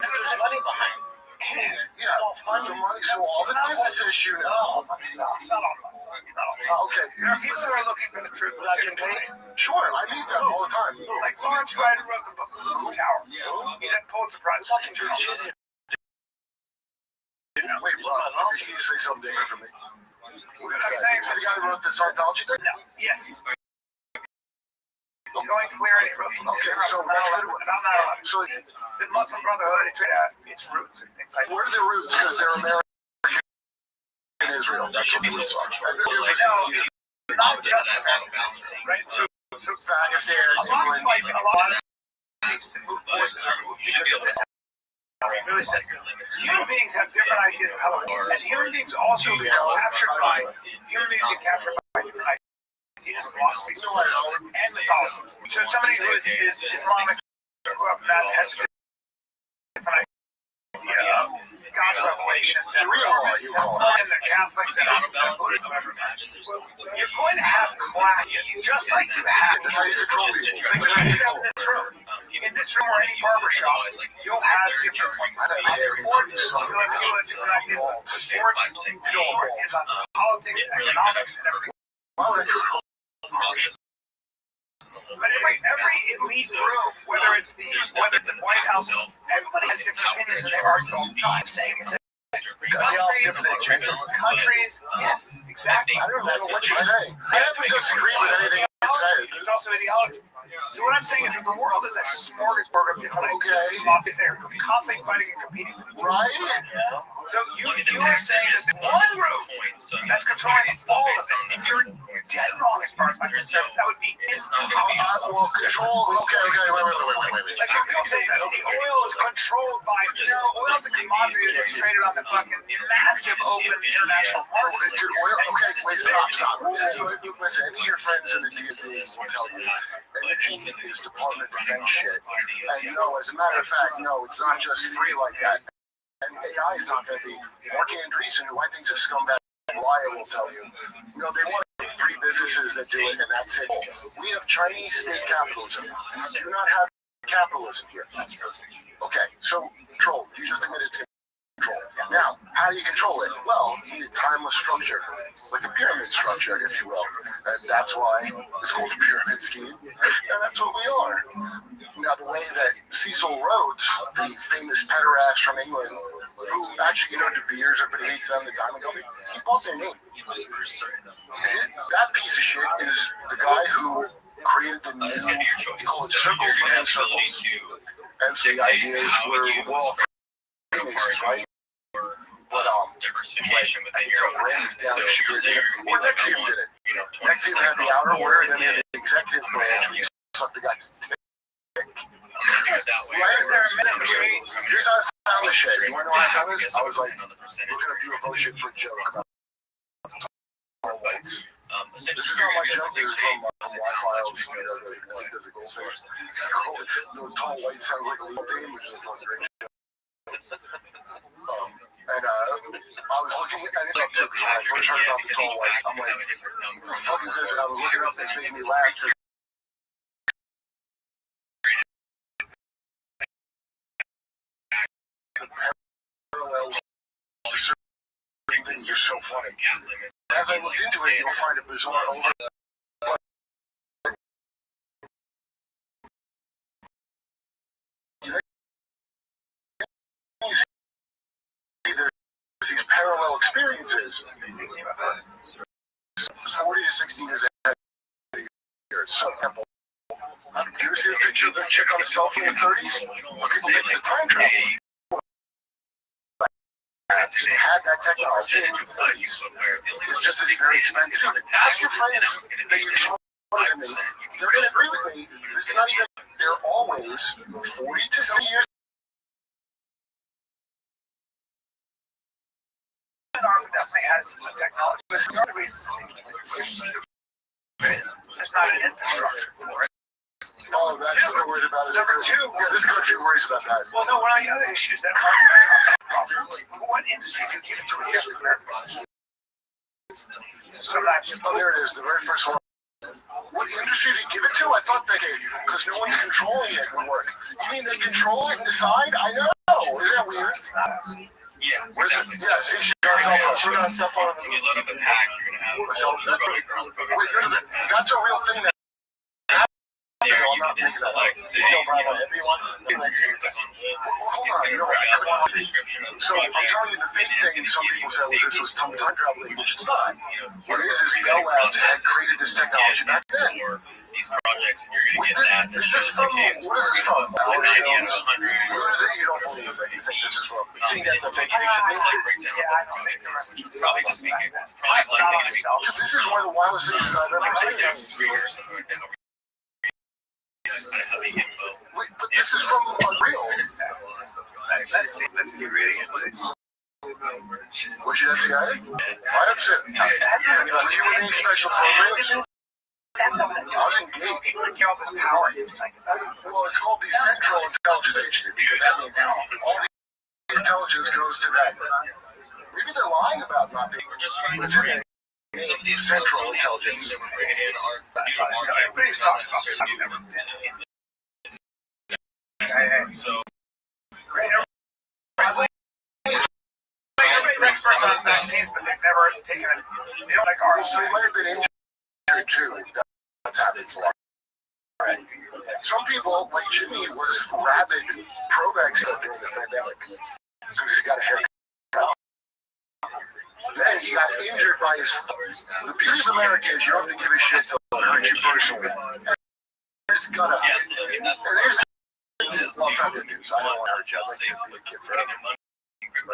There's money behind it. Yeah, it's all fun and money. So all the physicists you know. It's not all fun. Okay. There are people that are looking for the truth that I can pay. Sure, I meet them all the time. Like Lawrence Ryder wrote the book The Little Tower. He's at Pulitzer Prize. Fucking true. Wait, did he say something different from me? What did I say? So the guy who wrote the Scientology thing? No. Yes. Going clear and he wrote the book. Okay, so that's good. So the Muslim Brotherhood, its roots and things like that. What are the roots? Because they're American in Israel. That's what the roots are. It's not just right? So Pakistan, a lot of things that move forces are moved because of it. Really said, human beings have different ideas of how to work. And human beings also get captured by different ideas, philosophies, and mythologies. So somebody who is Islamic, grew up that has a different idea of God's revelation, and the Catholic, you're going to have classes, just like you have in this room or any barbershop, you'll have different points. Sports, is on politics, economics, and everything. But every elite room, whether it's the White House, everybody has different opinions and they argue all the time. Saying is that countries, yes, exactly. I don't know what you're saying. I have to disagree with anything you say. There's also ideology. So what I'm saying is that the world is a smorgasbord of different philosophies. They're constantly fighting and competing. Right? So you are saying that the one group that's controlling all of it, and you're dead wrong as far as I'm concerned. That would be well, control. Okay, wait. Like you're saying that the oil is controlled by oil is a commodity that's traded on the fucking massive open international market. Okay, wait, stop. Listen, any of your friends in the DoD will tell you energy is Department of Defense shit. And no, as a matter of fact, no, it's not just free like that. And AI is not going to be. Mark Andreessen, who I think is a scumbag liar, will tell you. You know, they want to like 3 businesses that do it, and that's it. We have Chinese state capitalism. We do not have capitalism here. Okay, so control. You just admitted to control. Now, how do you control it? Well, you need a timeless structure, like a pyramid structure, if you will. And that's why it's called a pyramid scheme. And that's what we are. Now, the way that Cecil Rhodes, the famous pederast from England, who actually, De Beers, everybody hates them, the Diamond Company, he bought their name. That piece of shit is the guy who created the new, he called it circles within circles. And so the idea is we're all Freemasons, right? But diversification within your own brands. Or Nexium did it. Nexium had the outer order, and then they had the executive branch where you suck the guy's dick. Here's how I found this shit. You want to know how I found this? I was like looking up UFO shit for a joke about tall whites. This is not my joke. This is from Y-Files. He does a goldfish. The tall white sounds like a little team, which is a fun great joke. And I was looking at it up too, because when I first heard about the tall whites, I'm like, what the fuck is this? And I was looking up, and it's making me laugh. Parallels to certain things are so funny. As I looked into it, you'll find a bizarre over. You see there's these parallel experiences 40 to 60 years ahead of here. So simple. Do you ever see the picture of the chick on the selfie in the 30s? Where people think it's a time travel. They had that technology in the 30s. It's just it's very expensive. Ask your friends that you're showing them. They're going to agree with me. This is not even, they're always 40 to 60 years. Definitely has the technology. There's not an infrastructure for it. Oh, that's what they're worried about. Number 2. Yeah, this country worries about that. Well, no, one of the other issues that what industry do you give it to a different American? Sometimes. Oh, there it is, the very first one. What industry do you give it to? I thought they did, because no one's controlling it would work. You mean they control it and decide? I know. Isn't that weird? Yeah. Yeah, see, she got a cell phone. She got a cell phone. When you load up a pack, you're going to have that's a real thing that there, you can then select, say, hold on, so I'm telling you the fake thing some people said was this was time traveling, which it's not. What it is Bell Labs had created this technology back then. These projects, you're going to get that. Is this from, what is this from? What is it you don't believe that you think this is from? You think that's a fake news? Which would probably just be good. This is one of the wildest things I've ever seen. Wait, but this is from Unreal. Let's keep reading it. Was you at CIA? I have said. Were you in any special programs? That's not what I was engaged. People that get all this power, it's like, well, it's called the Central Intelligence Agency because that means all the intelligence goes to that. Maybe they're lying about not being. What's in there? Central Intelligence. Everybody sucks about this. I've never been in. So, everybody's experts on vaccines, but they've never taken it. They don't like ours. So they might have been injured too. That's happened a lot. Right. Some people, like Jimmy, was rabid pro-vaccine during the pandemic because he's got a haircut. Then he got injured by his foot. The beauty of America is you don't have to give a shit to hurt you personally. It's gonna. And there's well, it's not good news. I don't want to hurt you. I'd like to be a kid forever. But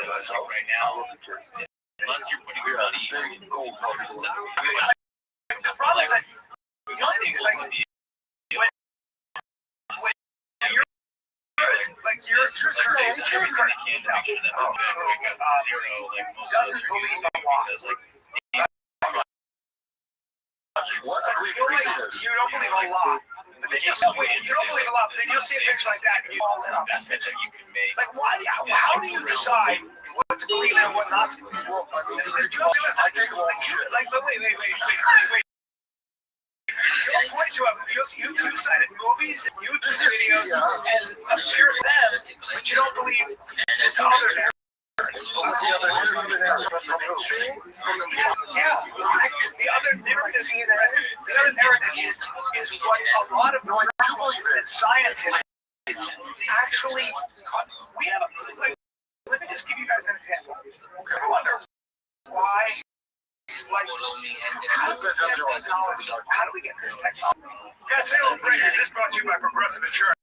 myself, right now, unless you're putting your money in gold. The problem is like, the only thing is like, when you're like you're everything they can to make sure that we're back up to zero, like most of those believe a lot. What? I believe craziness. You don't believe a lot. But then you don't believe a lot. Then you'll see a picture like that and you fall in. Investment that you can make. Like, why? How do you decide what to believe and what not to believe? I take a long shit. Like, but wait. to you cited movies, YouTube videos, and obscure them, but you don't believe this other narrative. What's the other narrative? Yeah, the other narrative is what a lot of scientists actually. We have like. Let me just give you guys an example. I wonder why. Like, how do we get this technology? Guys, say little breakers. This brought to you by Progressive Insurance.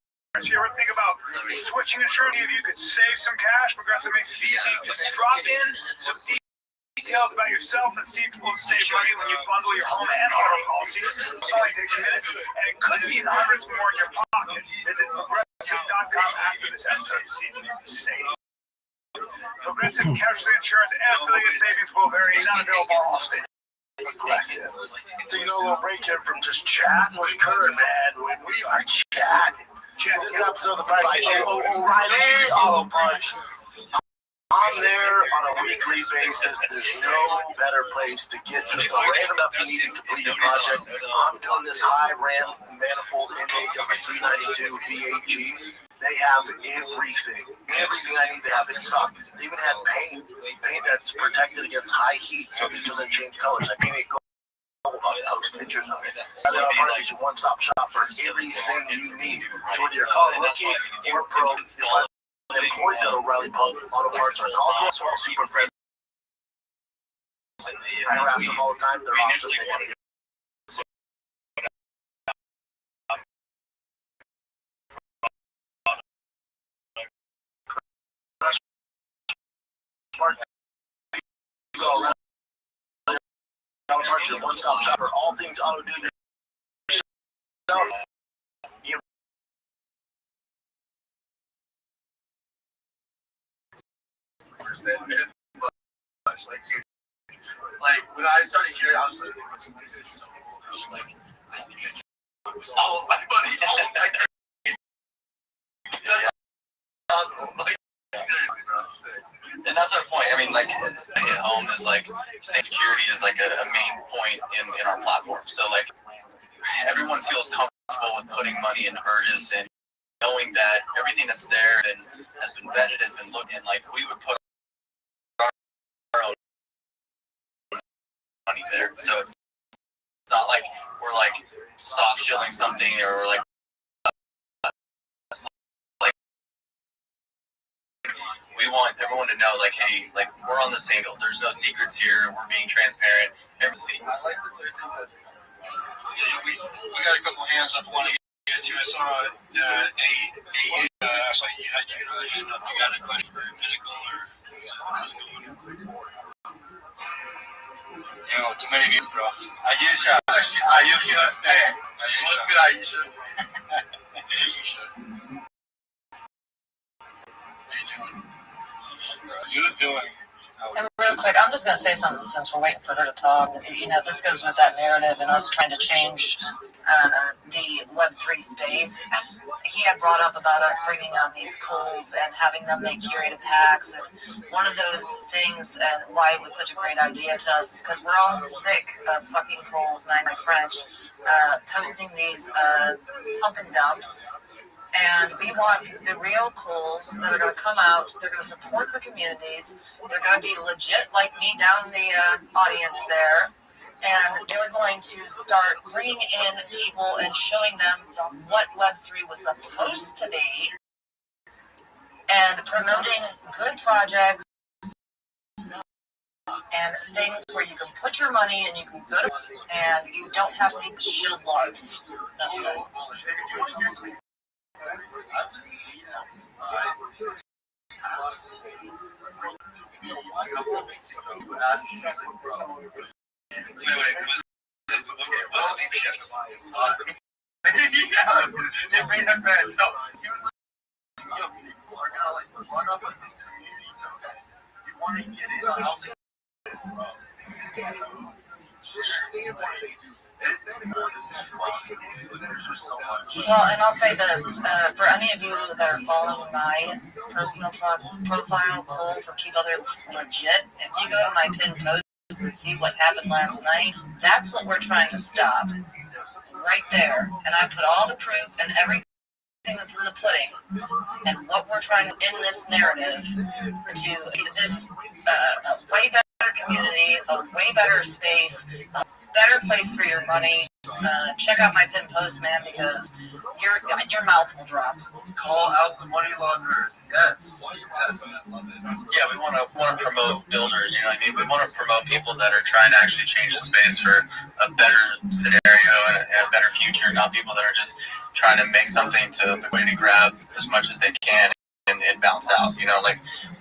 You ever think about switching insurance? If you could save some cash, Progressive makes it easy. Just drop in some details about yourself and see if you will save money when you bundle your home and auto policies. It only takes minutes, and it could be the hundreds more in your pocket. Visit progressive.com after this episode to see if you can save. Progressive casualty insurance and affiliate savings will vary. Not available in all states. Aggressive. Taking a little break here from just chatting with Kurt, man. When we are chatting. This episode of the Friday Show, O'Reilly Auto Parts. I'm there on a weekly basis. There's no better place to get just a random stuff you need to complete your project. I'm doing this high RAM manifold intake of a 392 VAG. They have everything I need to have in stock. They even have paint that's protected against high heat, so it doesn't change colors. I paint it gold. I'll post pictures of it. And then I'll is a one-stop shop for everything you need. So whether you're calling rookie or pro, employees at O'Reilly Auto Parts are knowledgeable, so super friendly. I harass them all the time. They're awesome. They want to get Auto Parts, your one-stop shop for all things auto do yourself. Like when I started here, I was like, this is so cool. I was like, I think all of my money, all of my seriously, bro. And that's our point. I mean, like, at home is like, security is like a main point in our platform. So, like, everyone feels comfortable with putting money into Burgess and knowing that everything that's there and has been vetted, has been looked in. Like, we would put our own money there. So it's not like we're like soft shilling something or we're like we want everyone to know, like, hey, like, we're on the same field. There's no secrets here. We're being transparent. Everything. I like that there's we got a couple hands up wanting to get to. I saw I saw you had your hand up. You got a question for Pinnacle or Yo, too many views, bro. Aisha. What's good, Aisha? And real quick, I'm just going to say something since we're waiting for her to talk. You know, this goes with that narrative and us trying to change the Web3 space. He had brought up about us bringing on these calls and having them make curated packs. And one of those things and why it was such a great idea to us is because we're all sick of fucking calls, mind my French, posting these pump and dumps. And we want the real cools that are going to come out. They're going to support their communities. They're going to be legit like me down in the audience there. And they're going to start bringing in people and showing them what Web3 was supposed to be and promoting good projects and things where you can put your money and you can go to and you don't have to be shield larks. That's it. Well, and I'll say this, for any of you that are following my personal profile, pull for Keep Others Legit, if you go to my pinned post and see what happened last night, that's what we're trying to stop. right there, and I put all the proof and everything that's in the pudding, and what we're trying to in this narrative to this a way better community, a way better space, a better place for your money. Check out my pin post, man, because your mouth will drop. Call out the money launderers. Yes, yes, I love it. Yeah, we want to promote builders. You know, what I mean, we want to promote people that are trying to actually change the space for a better scenario and a better future, not people that are just trying to make something to grab as much as they can and bounce out. You know, like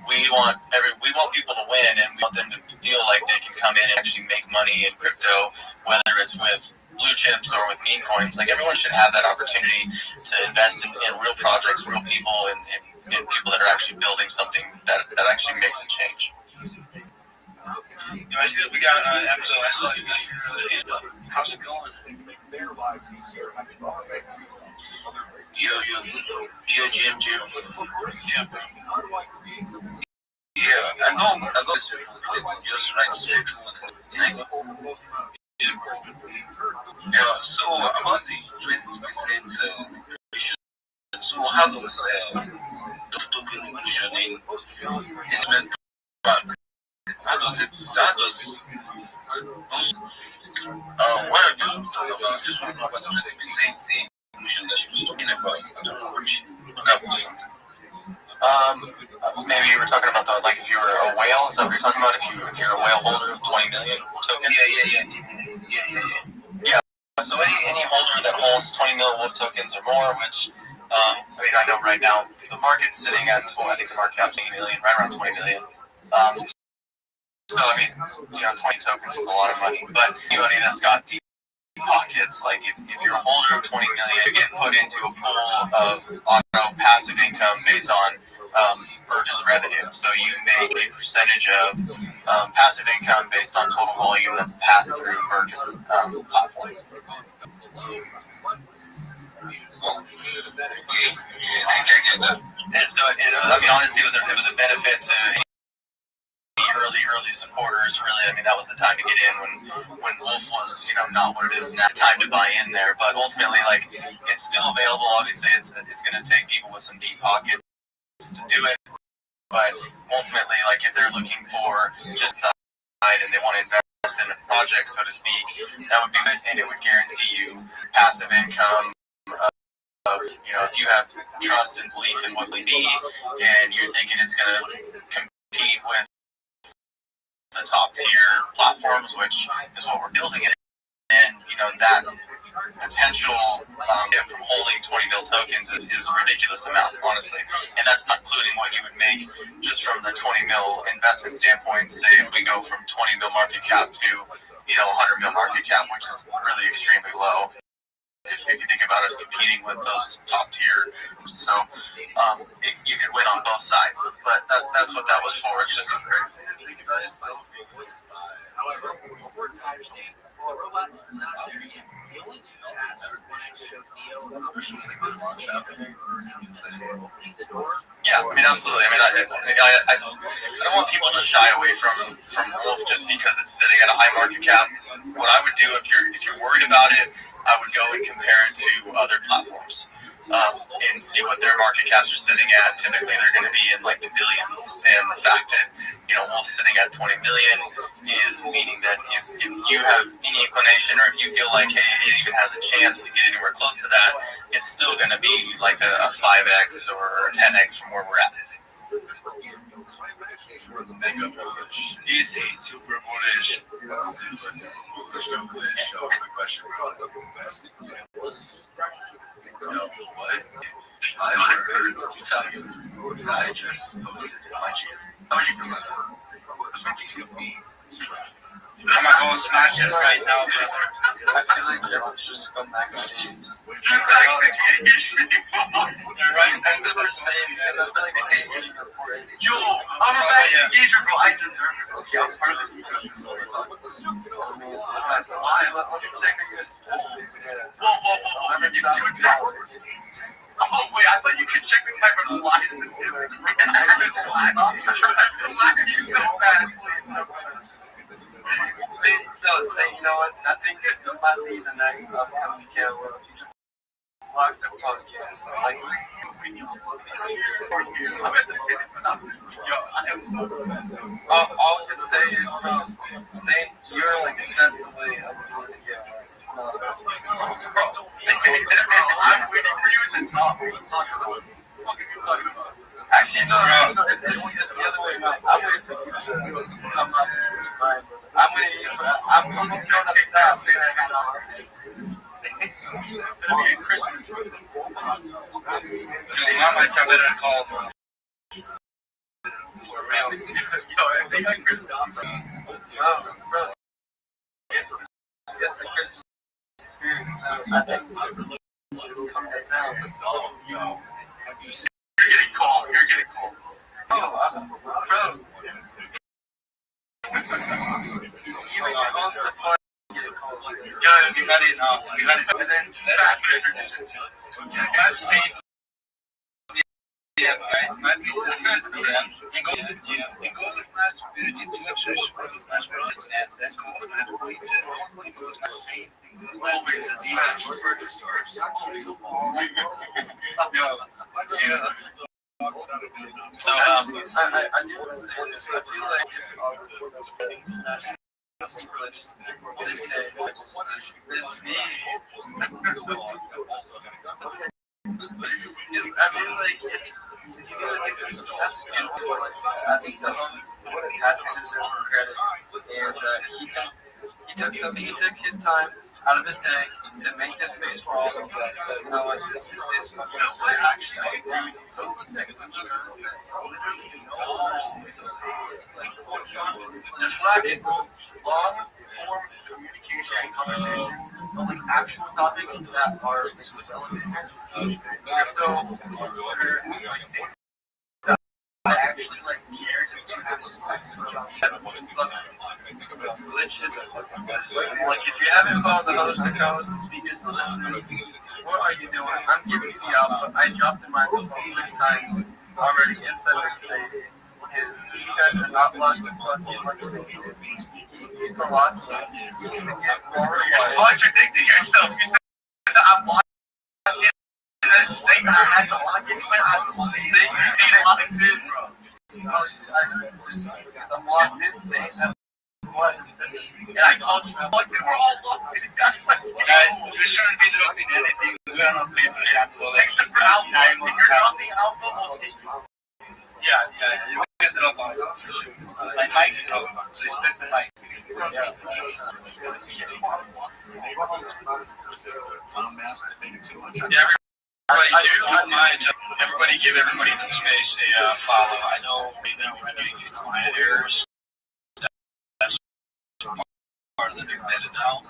we want people to win, and we want them to feel like they can come in and actually make money in crypto, whether it's with blue chips or with meme coins. Like everyone should have that opportunity to invest in real projects, real people, and people that are actually building something that actually makes a change. You know, I see that we got Amazon. I saw you got your hand up. How's it going? Yo, Jim. Yeah, I know this. Just right straight from the yeah, so about the 20%, so how does the token inclusion in how does what I just talking about, just want to know about the 20% inclusion that she was talking about. I don't know what she talked about something. Maybe you were talking about like if you were a whale. Is that what you're talking about? If you're a whale holder of 20 million tokens? Yeah. So any holder that holds 20 million wolf tokens or more, which I mean, I know right now the market's sitting at I think the market cap's 80 million, right around 20 million. So I mean, you know, 20 tokens is a lot of money. But anybody that's got deep pockets, like if you're a holder of 20 million, you get put into a pool of auto passive income based on purchase revenue. So you make a percentage of passive income based on total volume that's passed through purchase platform. And so, I mean, honestly, it was a benefit to early supporters. Really, I mean, that was the time to get in when Wolf was, you know, not what it is now. Time to buy in there, but ultimately, like, it's still available. Obviously, it's going to take people with some deep pockets to do it. But ultimately, like, if they're looking for just side and they want to invest in a project, so to speak, that would be good, and it would guarantee you passive income. You know, if you have trust and belief in what they be, and you're thinking it's going to compete with the top tier platforms, which is what we're building it, and you know that potential from holding 20 mil tokens is a ridiculous amount, honestly, and that's not including what you would make just from the 20 mil investment standpoint. Say if we go from 20 mil market cap to 100 mil market cap, which is really extremely low. If you think about us competing with those top tier, so you could win on both sides, but that's what that was for. It's just however, over time, the robot is not there yet. The only two tasks showed Neo, especially with this launch happening, opening the door. Yeah, I mean, absolutely. I mean, I don't want people to shy away from Wolf just because it's sitting at a high market cap. What I would do if you're worried about it, I would go and compare it to other platforms and see what their market caps are sitting at. Typically, they're going to be in like the billions, and the fact that Wolf's sitting at 20 million is meaning that if you have any inclination or if you feel like, hey, it even has a chance to get anywhere close to that, it's still going to be like a 5x or 10x from where we're at. The mega bullish, easy, super bullish, super bullish. So the question what? I heard you tell you that I just posted my channel. How would you feel about that? I'm gonna go smash it right now, brother. I feel like everyone's just scumbags and idiots. They're right. I've never said that. I feel like yo, I'm a max engager, bro. I deserve it, bro. I'm part of this ecosystem all the time. That's why I'm checking your statistics. Whoa. I mean, you do that. Oh, wait, I thought you could check the type of live statistics, bro. I'm so bad, please. No, say you know what? I think it might be the next upcoming camera. Just lock the podcast. Like, all I can say is, you're like definitely I'm waiting for you at the top. What are you talking about? Actually, no, it's the other way around. I'm waiting for you to come up and find. I'm going to go to the top. It'll be a Christmas. I might have better call. Yo, I think like Christmas. Bro, it's the Christmas spirit. So I think it's coming right now. You're getting cold. Oh, bro. Even your own support is cold. Yo, you got it now. And then staff traditions. That's paid. Yeah, right. My people is good for them. And go to the gym. And go to the match. And then go to the match. Then go to the match. Always the match. Yo, yeah. So, I do want to say this. I feel like I think the host has to deserve some credit, and he took his time out of his day to make this space for all of us. So, you know what, this is fucking actually there's lacking long form communication and conversations on like actual topics that are relevant. Crypto, Twitter, like things that I actually like care to glitches. Like if you haven't followed the host, the co-host, the speakers, the listeners, what are you doing? I'm giving you the output. I dropped in my phone 6 times already inside this space because you guys are not locked the fuck in like he's the lock. He's the get more. You're contradicting yourself. You said that I'm locked in. And saying that I had to lock into it, I say you need to lock in, bro. I'm locked in, saying that's what is finished. And I called you, I'm like, we're all locked in, guys. You shouldn't be dropping anything. We are not paying for it. Except for alpha. If you're dropping alpha, we'll take it. Yeah. You can drop on it. My mic, so expect the mic. Yeah. Everybody give everybody in the space a follow. I know we're getting these client errors. That's part of the new meta now.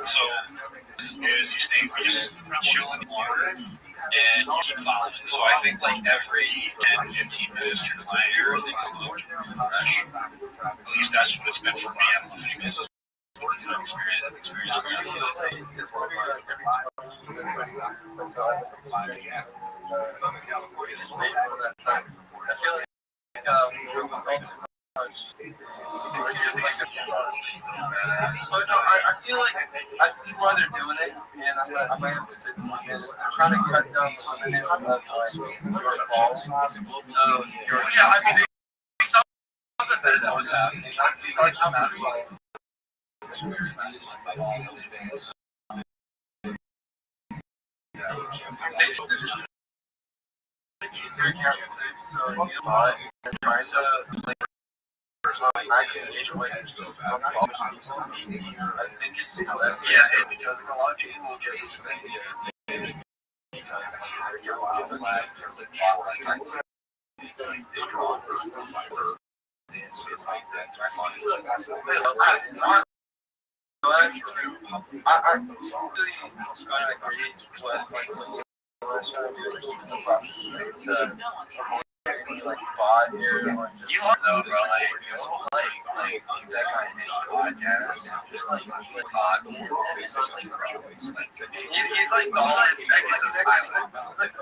So as you stay just chill in the water and you keep following. So I think like every 10-15 minutes your client errors they come up and refresh. At least that's what it's been for me. I don't know if you guys Southern California is made for that time. I feel like so no, I feel like I see why they're doing it, and I'm interested in it. They're trying to cut down the minutes of your calls. So yeah, I mean, they saw that was happening. It's like I'm asking. Because a lot of people will get suspended because you're on the flag for the you are though, bro. Like that guy in any podcast, just like he's just like he's like the whole seconds of silence. It's like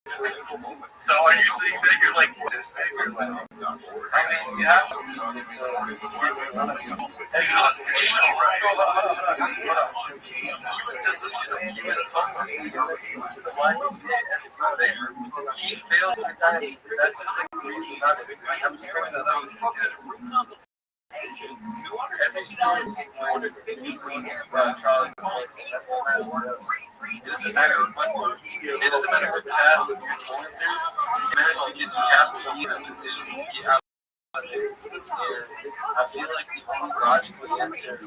So are you saying that you're like this thing? You're like, I mean, yeah. You're so right. He was delusional. He was totally the one there. He failed the time. That's just the reason not to. I'm just going to let him every story Charlie it doesn't matter what it doesn't matter what path you're going through. It matters because you have to be in a position to get out of it. And I feel like the logical answer is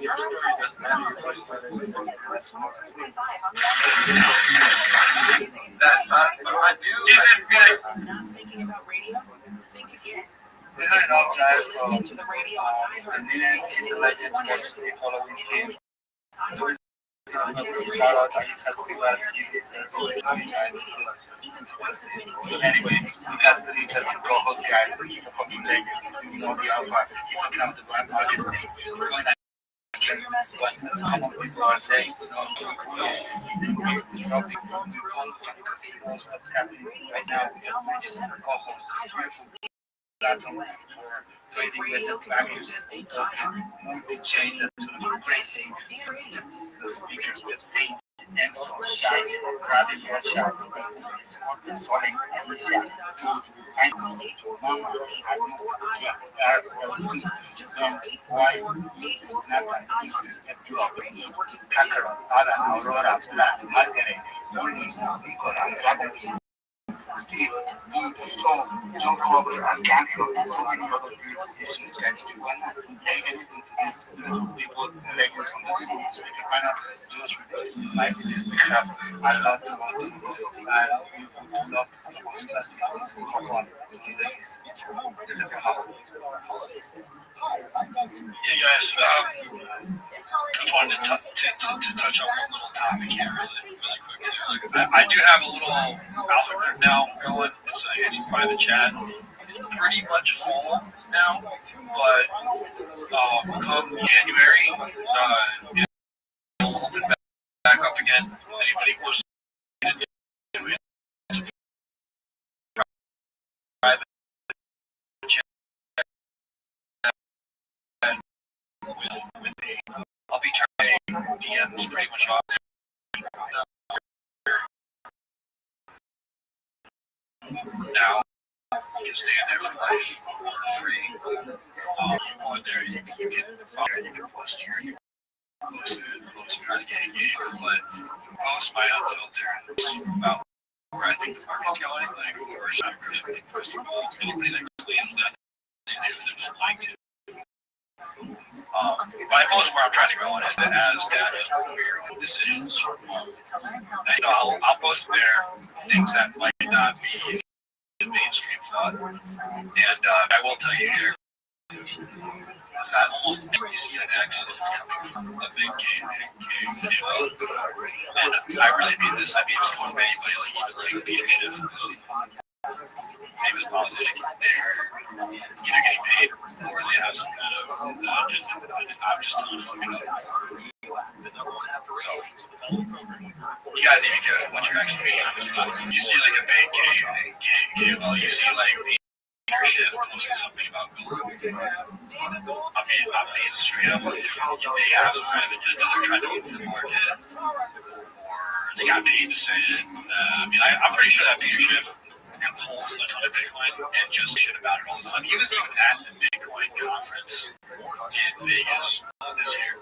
your story doesn't matter. Your voice matters. That's not. I do. Not thinking about radio. Think again. Listening to the radio on iHeart today, and it was 20 years ago. Only iHeart broadcast radio casts over Americans than TV and media. Even twice as many teams Anyway, on TikTok. we got really to go hook guy for the fucking thing. You know, the outback. You want to come to the Grand Pockets. Hear your message. Time to respond. Now let's get those results growing for your business. Radio now more than ever. iHeart's leading the way. Think radio can help your business. iHeart. Change it to the Podcasting and radio. speakers with faith and sunshine. Rabbi Rothschild. That's iHeartAdvertising.com. Call 844-844-IHEART. One more time. Just call 844-844-IHEART. Get radio working for you. Aurora, Margaret, Steve, John Colbert, and Canfield, so many other beautiful issues guys do. Take anything to these people, makers on this school, so you can find out do this because life is picked up. I love to go to this school. I love to go to this school for one. Hey guys, just wanted to touch on a little topic here really quick. I do have a little alpha group now going. It's a private chat. It's pretty much full now, but come January, it'll open back up again. Anybody wants to get into it? Private chat with I'll be trying DMs pretty much off. Now, you can stay in there for like free. On there, you can post here. Post try to get engagement, but post my unfiltered about where I think the market's going, like, or not really posting anybody that claims that they just like it. My post where I'm trying to go on is that as data for your own decisions. And I'll post there things that might not be the mainstream thought. And I will tell you here, is that almost every CNX is coming from a big game. And I really mean this. I mean this for anybody like Peter Schiff. Famous politician, they're either getting paid or they have some kind of agenda. I'm just telling you, so you guys even get what you're actually reading on this platform. You see like a big game, you see like Peter Schiff posting something about gold. I mean, straight up, they have some kind of agenda they're trying to get to the market, or they got paid to say it. I mean, I'm pretty sure that Peter Schiff pulls a ton of Bitcoin and just shit about it all the time. He was even at the Bitcoin conference in Vegas this year.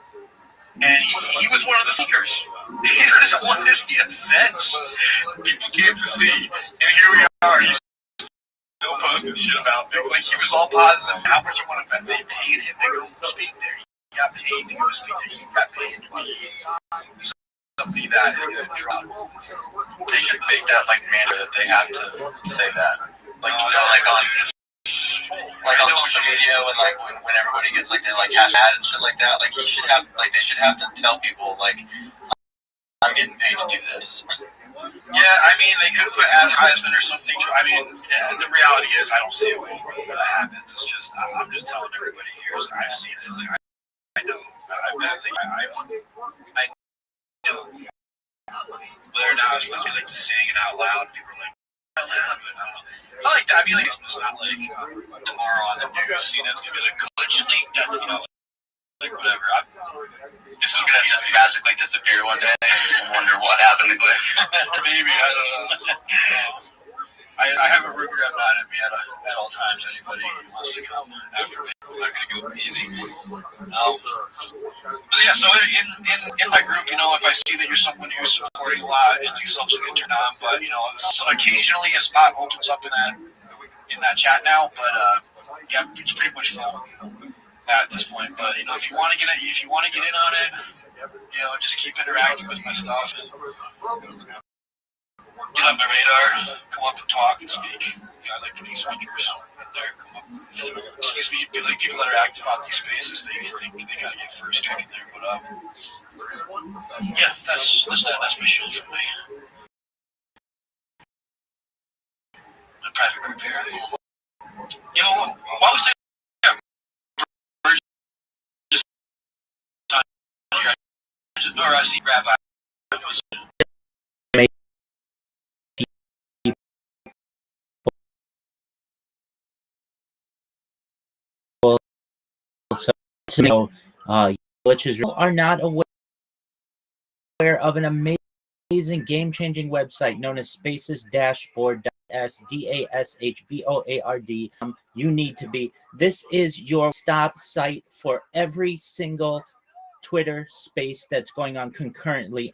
And he was one of the speakers. He was one of the events people came to see. And here we are. He's still posting shit about Bitcoin. He was all positive. How much you want to bet? They paid him to go speak there. He got paid to go speak there. He got paid to be something that is going to drop. They should make that like manner that they have to say that. Like, you know, like on social media when everybody gets like they like hashtag and shit like that. Like they should have to tell people like I'm getting paid to do this. Yeah, I mean they could put advertisement or something. I mean, the reality is I don't see it when that happens. It's just I'm just telling everybody here. So I've seen it. Like, I know. I know. whether or not it's supposed to be like just saying it out loud. People are like, out loud, but I don't know. It's not like that. I mean, like it's not like tomorrow on the news, you know, it's gonna be like glitch leaked that, you know, like whatever. This is gonna just magically disappear one day and wonder what happened to Glitch. Maybe, I don't know. I have a Ruger gun at me at all times. Anybody who wants to come after me, I'm not gonna go easy. But yeah, so in my group, you know, if I see that you're someone who's supporting a lot and you subs will get turned on, but you know, occasionally a spot opens up in that chat now. But yeah, it's pretty much full at this point. But you know, if you want to get in on it, you know, just keep interacting with my stuff. Get on my radar, come up and talk and speak. Yeah, I like to be speakers there. Come up. Excuse me, if you like people that are active on these spaces, they gotta get first kick in there. But yeah, that's my shield for me. My private group here. You know, while we say or I see Rabbi. So, glitches are not aware of an amazing game-changing website known as spaces-dashboard.s-dashboard. You need to be. This is your stop site for every single Twitter space that's going on concurrently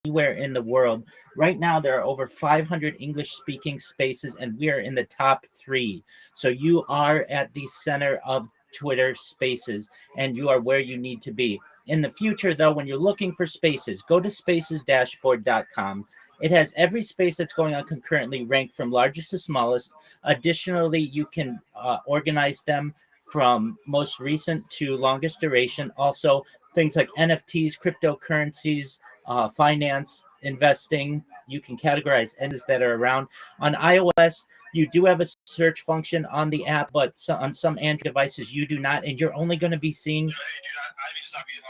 anywhere in the world. Right now, there are over 500 English-speaking spaces, and we are in the top 3. So you are at the center of Twitter spaces, and you are where you need to be. In the future, though, when you're looking for spaces, go to spacesdashboard.com. It has every space that's going on concurrently ranked from largest to smallest. Additionally, you can organize them from most recent to longest duration. Also, things like NFTs, cryptocurrencies, finance, investing. You can categorize entities that are around. On iOS, you do have a search function on the app, but on some Android devices, you do not, and you're only going to be seeing. Hey, dude, I mean, stop you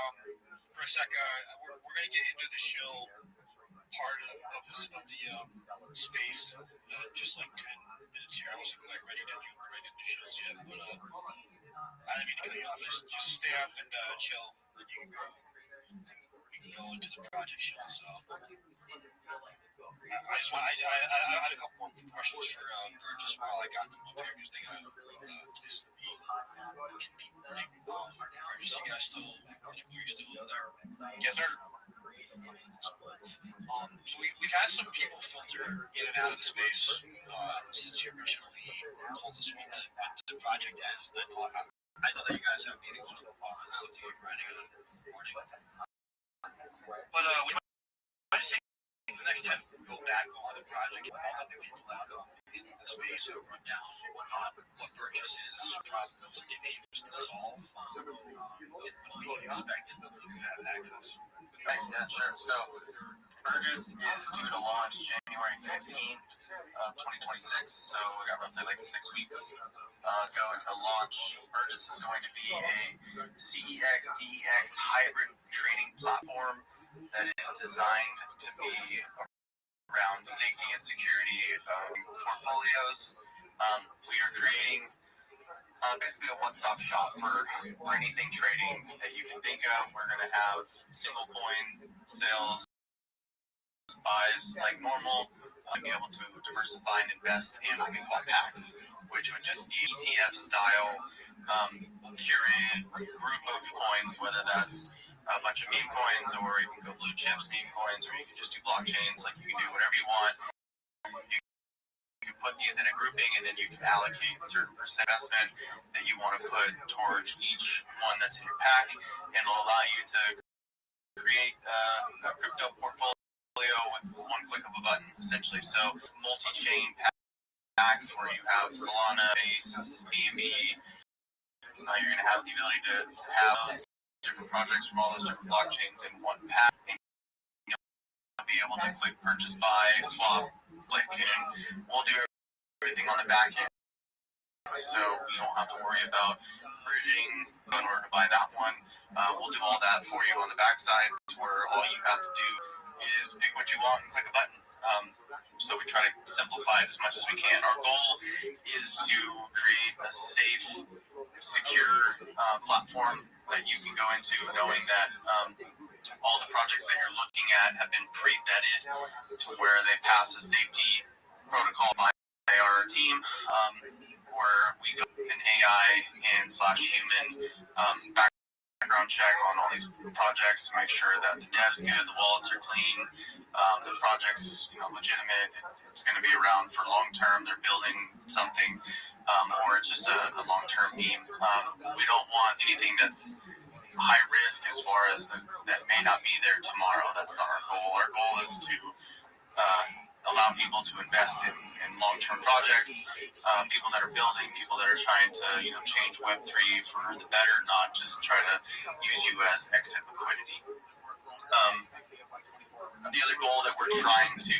for a sec. We're going to get into the show part of the space just like 10 minutes here. I wasn't like ready to jump right into shows yet, but I didn't mean to cut you off. Just stay up and chill, and you can go into the project show. So I had a couple more questions for just while I got them up here because they got this to be in the morning. Are you guys still there? Yes, sir. So we've had some people filter in and out of the space since you originally told us what the project is. I know that you guys have meetings with stuff to get ready on in the morning. But we might just take the next 10 to go back over the project and all the new people out in the space and run down what purchases, problems, and issues to solve, and when we can expect that we can have access. Right, yeah, sure. So, Burgess is due to launch January 15th of 2026. So, we got roughly like 6 weeks ago until launch. Burgess is going to be a CEX, DEX hybrid trading platform that is designed to be around safety and security portfolios. We are creating basically a one-stop shop for anything trading that you can think of. We're going to have single coin sales, buys like normal, be able to diversify and invest in what we call packs, which would just be ETF style curated group of coins, whether that's a bunch of meme coins, or you can go blue chips meme coins, or you can just do blockchains. Like, you can do whatever you want. You can put these in a grouping, and then you can allocate a certain percent investment that you want to put towards each one that's in your pack, and it'll allow you to create a crypto portfolio with one click of a button, essentially. So multi-chain packs where you have Solana, Base, BNB. You're going to have the ability to have those different projects from all those different blockchains in one pack. And you'll be able to click purchase, buy, swap, click, and we'll do everything on the back end. So you don't have to worry about bridging in order to buy that one. We'll do all that for you on the backside, where all you have to do is pick what you want and click a button. So we try to simplify it as much as we can. Our goal is to create a safe, secure platform that you can go into knowing that all the projects that you're looking at have been pre-vetted to where they pass a safety protocol by our team, where we go an AI and /human background check on all these projects to make sure that the dev's good, the wallets are clean, the project's legitimate, it's going to be around for long term, they're building something, or it's just a long-term meme. We don't want anything that's high risk as far as that may not be there tomorrow. That's not our goal. Our goal is to allow people to invest in long-term projects, people that are building, people that are trying to change Web3 for the better, not just try to use you as exit liquidity. The other goal that we're trying to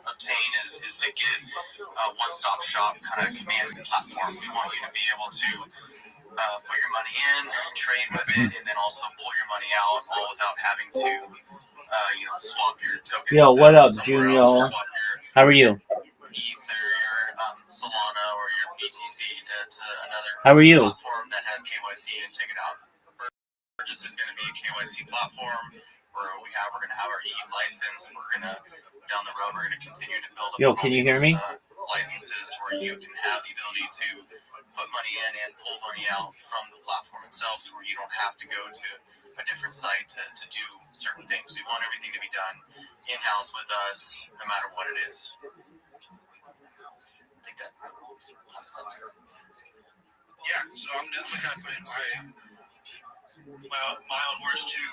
obtain is to get a one-stop shop kind of command platform. We want you to be able to put your money in, trade with it, and then also pull your money out, all without having to swap your tokens. Yo, what up, Junior? How are you? Ether, your Solana, or your BTC to another How are you? platform that has KYC and take it out. Just is going to be a KYC platform where we're going to have our EU license. We're going to, down the road, we're going to continue to build up. Yo, can you hear me? Licenses to where you can have the ability to put money in and pull money out from the platform itself, to where you don't have to go to a different site to do certain things. We want everything to be done in-house with us, no matter what it is. I think that sounds good. Yeah, so I'm definitely kind of putting my own words to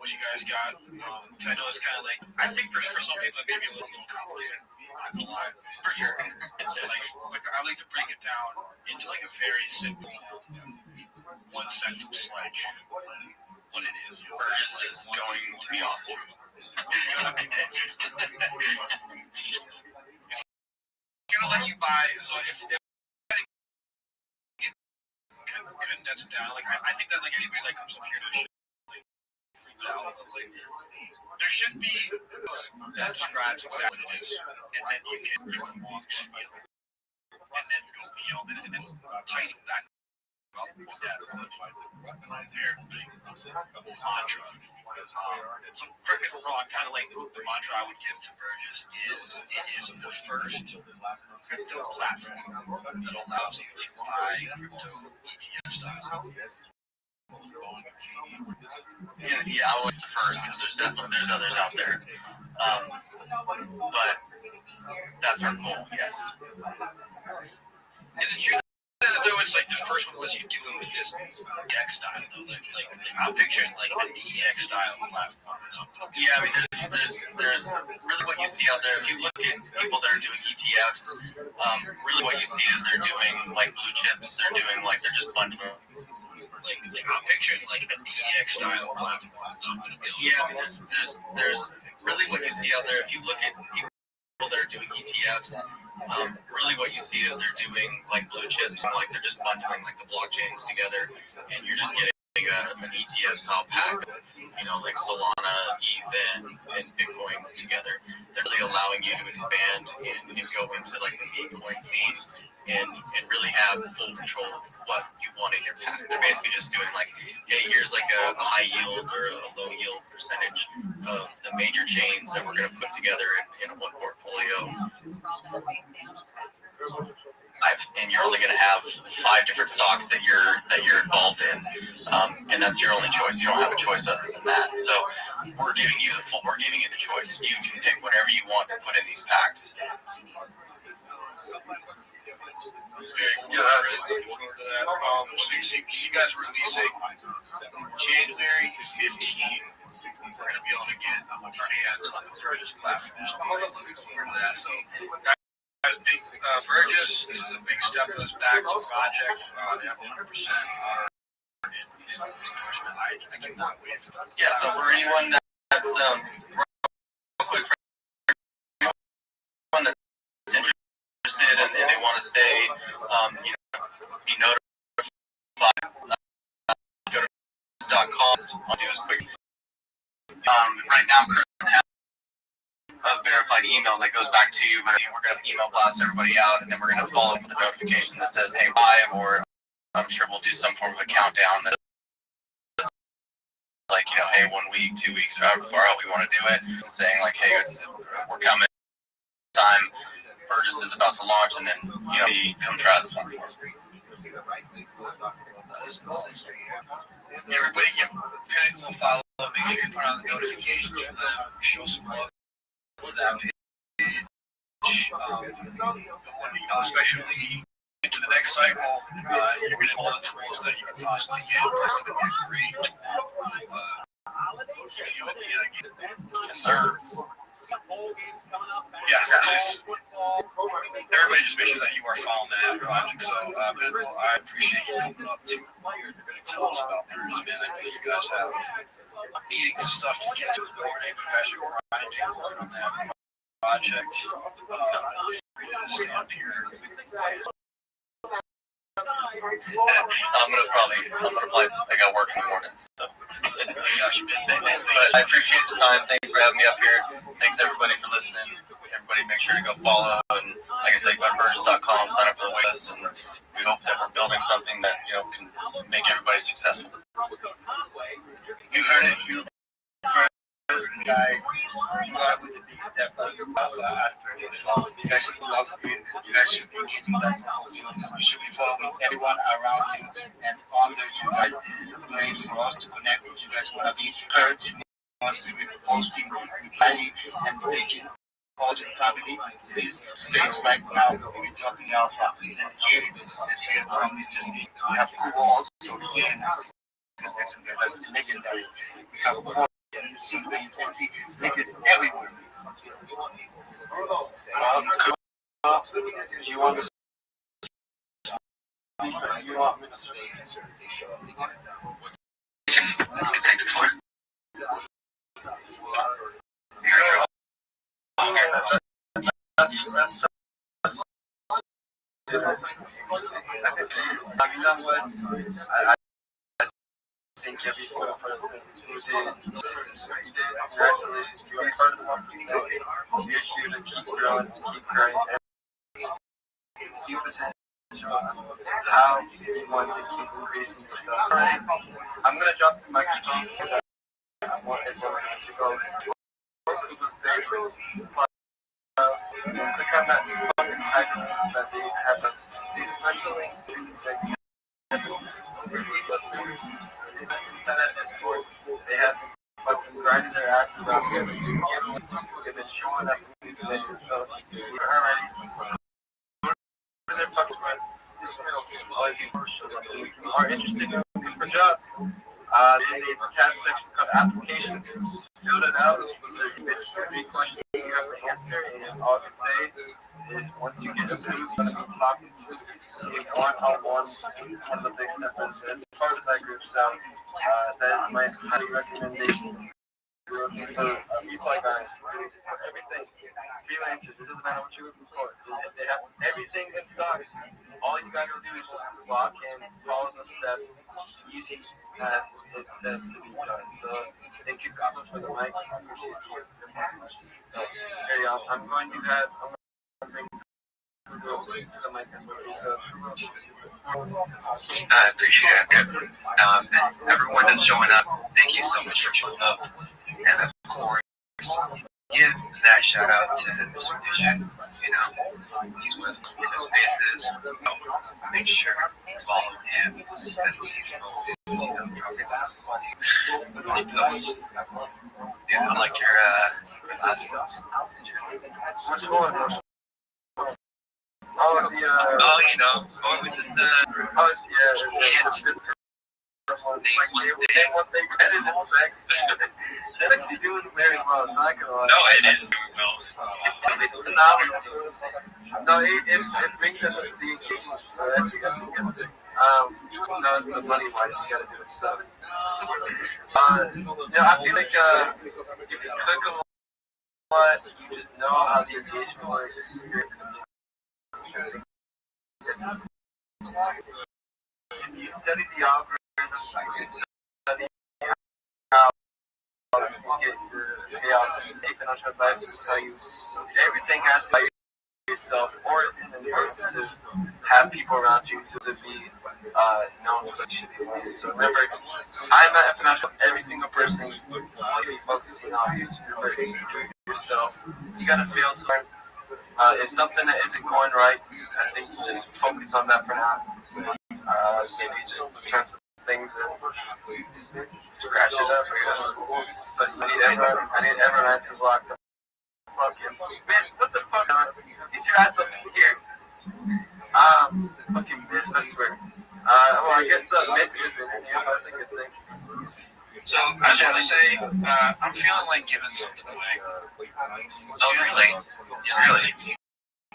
what you guys got. I know it's kind of like, I think for some people it may be a little complicated. I'm not gonna lie. For sure. I like to break it down into like a very simple one sentence, like what it is. Burgess is going to be awesome. It's gonna let you buy. So if condense it down, like I think that like anybody that comes up here to there should be that describes exactly what it is, and then you can walk and then go beyond it, and then tighten that up with that mantra. So correct me if I'm wrong, kind of like the mantra I would give to Burgess is it is the first crypto platform that allows you to buy crypto ETF style. Yeah, I was the first because there's others out there, but that's our goal. Yes. Is it true that though it's like the first one was you doing with this DEX style? Like I'm picturing like a DEX style platform. Yeah, I mean, there's really what you see out there. If you look at people that are doing ETFs, really what you see is they're doing like blue chips. They're doing like they're just bundling. Like I'm picturing like a DEX style platform. Yeah, I mean, there's really what you see out there. If you look at people that are doing ETFs, really what you see is they're doing like blue chips, like they're just bundling like the blockchains together, and you're just getting an ETF style pack, like Solana, ETH, and Bitcoin together. They're really allowing you to expand and go into like the meme coin scene and really have full control of what you want in your pack. They're basically just doing like, hey, here's like a high yield or a low yield percentage of the major chains that we're going to put together in one portfolio. And you're only going to have 5 different stocks that you're involved in, and that's your only choice. You don't have a choice other than that. So we're giving you the choice. You can pick whatever you want to put in these packs. Yeah, that's looking forward to that. So you guys are releasing January 15th. We're going to be able to get our hands on the Burgess platform. So we're looking forward to that. So guys, big Burgess, this is a big step in this back to project. They have 100% endorsement. I cannot wait. Yeah, so for anyone that's real quick, for anyone that's interested and they want to stay, be notified, go to .com. I'll do this quick. Right now, currently have a verified email that goes back to you. But we're going to email blast everybody out, and then we're going to follow up with a notification that says, "Hey, live," or I'm sure we'll do some form of a countdown that, like, you know, hey, 1 week, 2 weeks, or however far out we want to do it, saying like, hey, we're coming. Time Burgess is about to launch, and then, you know, come try the platform. Everybody give Pinnacle a follow. Make sure you turn on the notifications for them. Show some love to that page. Especially into the next cycle, you're getting all the tools that you can possibly get. It's going to be a great Yes, sir. Yeah, everybody just make sure that you are following that project. So, Pinnacle, I appreciate you coming up to tell us about Burgess, man. I know you guys have meetings and stuff to get to in the morning. You guys are grinding on that project. Stand here. I'm gonna probably I got work in the morning, so. But I appreciate the time. Thanks for having me up here. Thanks everybody for listening. Everybody make sure to go follow, and like I said, go to Burgess.com, sign up for the wait list, and we hope that we're building something that, you know, can make everybody successful. You heard it, you heard the guy. You are with the big step after this long. You guys should love it. You guys should be getting that. You should be following everyone around you and under you guys. This is a place for us to connect with you guys. Want to be heard. You want to be posting, replying, and taking all your family. This space right now. We're talking about this here from Mr. Steve. We have cool also here. That's legendary. We have more. You see the intensity. It's everywhere. You want to? You want me to say? Take the floor. You know what? I thank every single person who did. Congratulations, you are part of the market. You're here to keep growing, keep potential. How you want to keep increasing yourself. I'm going to drop the microphone. I want everyone to go work with this page. Click on that fucking icon that they have us. These special links to they have fucking grinding their asses off. They've been showing up in these missions, so we're already. Their fucking are interested in looking for jobs. There's a tab section called applications. Fill it out. There's basically 3 questions you have to answer, and all I can say is once you get approved, you're going to be talking to a one-on-one of the big steppers as part of that group. So that is my highly recommendation. We're looking for reply guys for everything. Freelancers, it doesn't matter what you're looking for. They have everything in stock. All you got to do is just log in, follow the steps, easy as it's said to be done. So thank you guys for the mic. I appreciate you. So here you go. I'm going to have. I appreciate it. Everyone that's showing up, thank you so much for showing up. And of course, give that shout out to Mr. Vision. You know, he's with us in his spaces. So make sure to follow him. Yeah, I like your last post. Which one? Oh, you know, what was it? They credited sex. They're actually doing very well, so I can lie. No, it is doing well. It's phenomenal. No, it brings up the engagement, so that's a good thing. No, it's the money wise, you gotta do it. So, I feel like if you cook a lot, you just know how the engagement works. You study the algorithm, you study how you get financial advice will tell you everything has to be yourself, or to have people around you to be known for shitty. So remember, I'm not a financial. Every single person would be focusing on is remember to do yourself. You gotta feel to learn. If something that isn't going right, I think you just focus on that for now. Maybe just turn some things and scratch it up, I guess. But I need everyone to block the fucking miss. What the fuck? Get your ass up here. Fucking miss, I swear. Well, I guess the myth isn't in here, so that's a good thing. So, I just want to say, I'm feeling like giving something away. Oh, really? Yeah, really?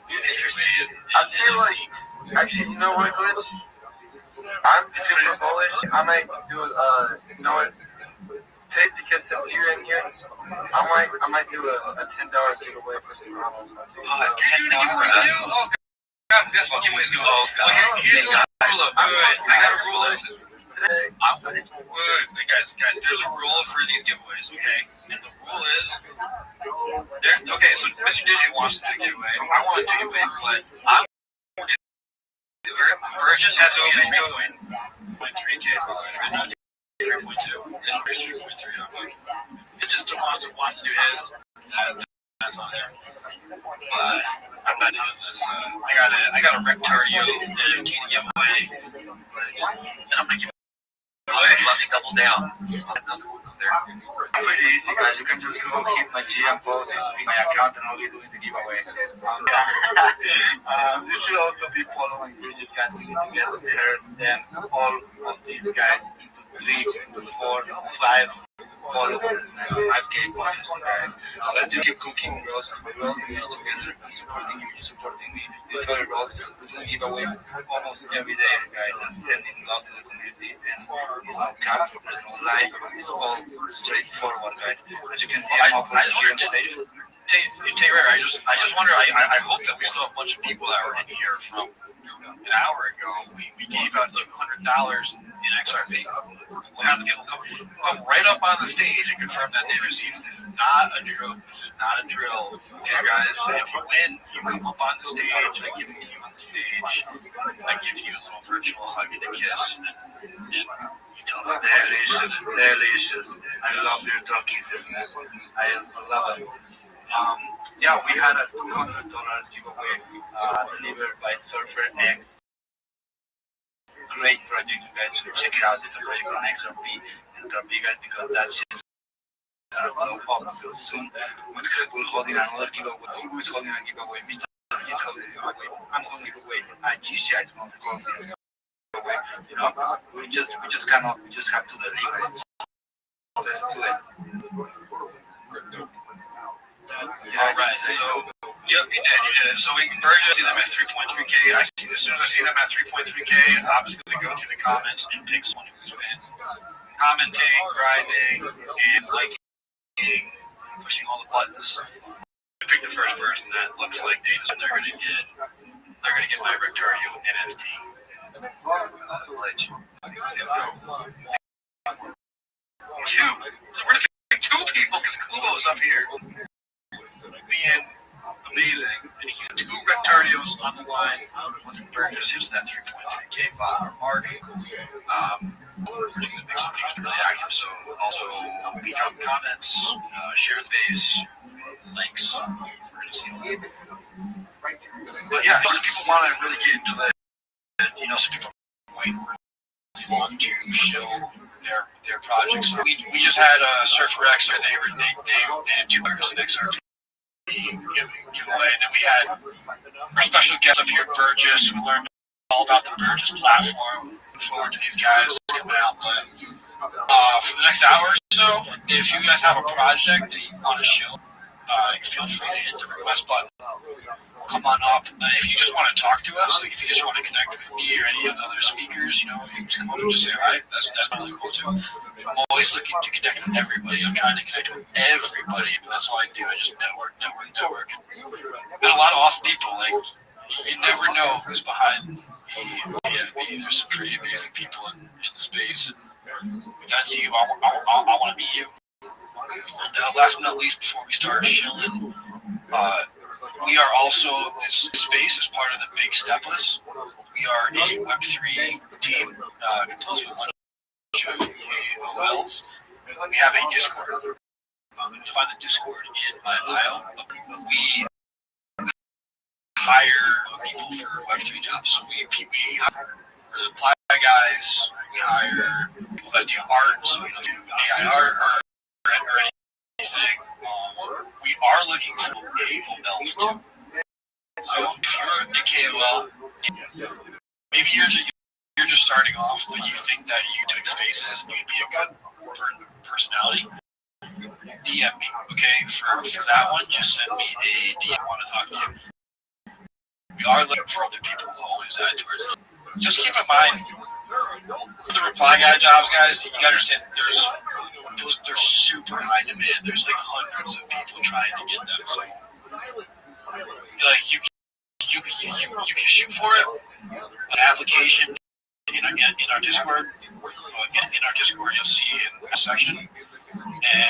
I feel like, actually, you know what, Glitch? I'm super bullish. I might do you know what? Tape, because since you're in here, I might do a $10 giveaway for some Ramos. $10 giveaway? Oh, God, this giveaway's going on. Here's a rule of good. I got a rule. Listen. Guys, there's a rule for these giveaways, okay? And the rule is, okay, so Mr. Digi wants to do a giveaway. I want to do a giveaway, but I'm going to do Burgess has to be doing 0.3K, not 3.2. And Chris 3.3. It just wants to do his. That's on there. But I'm not doing this. I got a Rectorio NFT to give away. And I'm going to give let me double down. Pretty easy, guys. You can just go hit my GM post, my account, and I'll be doing the giveaway. You should also be following Bridges, guys. We need to get her then all of these guys into 3, 4, 5 followers, 5K followers, guys. So let's just keep cooking. We're also developing this together. I'm supporting you, you're supporting me. This very well. Just doing giveaways almost every day, guys, and sending love to the community. And it's no cap, there's no lie. It's all straightforward, guys. As you can see, I'm offering here on stage. Taylor, I just wonder. I hope that we still have a bunch of people that were in here from an hour ago. We gave out $200 in XRP. We'll have the people come right up on the stage and confirm that they received. This is not a drill. This is not a drill. Okay, guys, if you win, you come up on the stage. I give it to you on the stage. I give you a little virtual hug and a kiss. And you tell them, delicious. I love your talkies. I love it. Yeah, we had a $200 giveaway delivered by Surfer X. Great project, you guys should check it out. It's a project on XRP and XRP, guys, because that shit will blow up real soon. We're holding another giveaway. Who's holding a giveaway? He's holding a giveaway. I'm holding a giveaway. GCI is not holding a giveaway. You know, we just have to deliver it. So let's do it. All right, so yep, you did. So we Burgess see them at 3.3K. As soon as I see them at 3.3K, I'm just going to go through the comments and pick someone who's been commenting, grinding, and liking, pushing all the buttons. Pick the first person that looks like they just, they're going to get my Rectorio NFT. Two. We're going to pick 2 people because Klubo's up here. Being amazing, and he's 2 Rectarios on the line. Once Burgess hits that 3.3K mark, we're going to make some things really active. So also be drop comments, share the base, links. We're going to see that. But yeah, some people want to really get into the, some people want to show their projects. So we just had Surfer X, and they did 2 hours in XRP. Giveaway, and then we had our special guest up here, Burgess. We learned all about the Burgess platform. Look forward to these guys coming out. But for the next hour or so, if you guys have a project that you want to show, feel free to hit the request button. Come on up. If you just want to talk to us, if you just want to connect with me or any of the other speakers, you can just come up and just say hi. That's really cool too. I'm always looking to connect with everybody. I'm trying to connect with everybody. That's all I do. I just network. And a lot of awesome people. Like, you never know who's behind the PFP. There's some pretty amazing people in the space. And if that's you, I want to meet you. And last but not least, before we start shilling, we are also, this space is part of the Big Step List. We are a Web3 team composed of a bunch of KOLs. We have a Discord. You can find the Discord in my bio. We hire people for Web3 jobs. We hire the Ply guys, we hire people that do art, so we don't do AI art or anything. We are looking for AOLs too. So if you're a KOL, maybe you're just starting off, but you think that you doing spaces and you'd be a good personality, DM me, okay? For that one, just send me a DM. I want to talk to you. We are looking for other people who always add to it. Just keep in mind, the reply guy jobs, guys, you gotta understand, they're super high demand. There's like hundreds of people trying to get them. So, like, you can shoot for it. An application in our Discord. In our Discord, you'll see in a section, and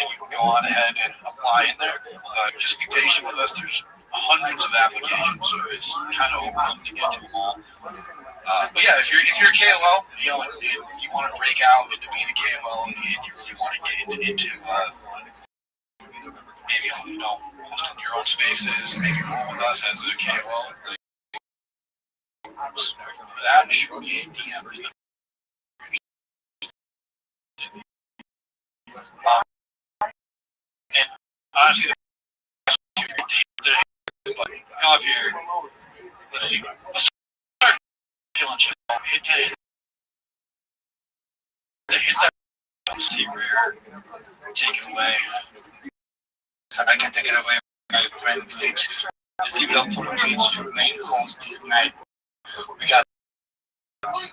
you can go on ahead and apply in there. Just be patient with us. There's hundreds of applications, so it's kind of overwhelming to get to them all. But yeah, if you're a KOL, you want to break out into being a KOL, and you really want to get into maybe hosting your own spaces, maybe roll with us as a KOL. For that, shoot me a DM. And honestly, come up here. Let's see. Let's start killing shit. Hit that secret. Take it away. So I can take it away. My friend Glitch. Let's give it up for Glitch, your main host this night. We got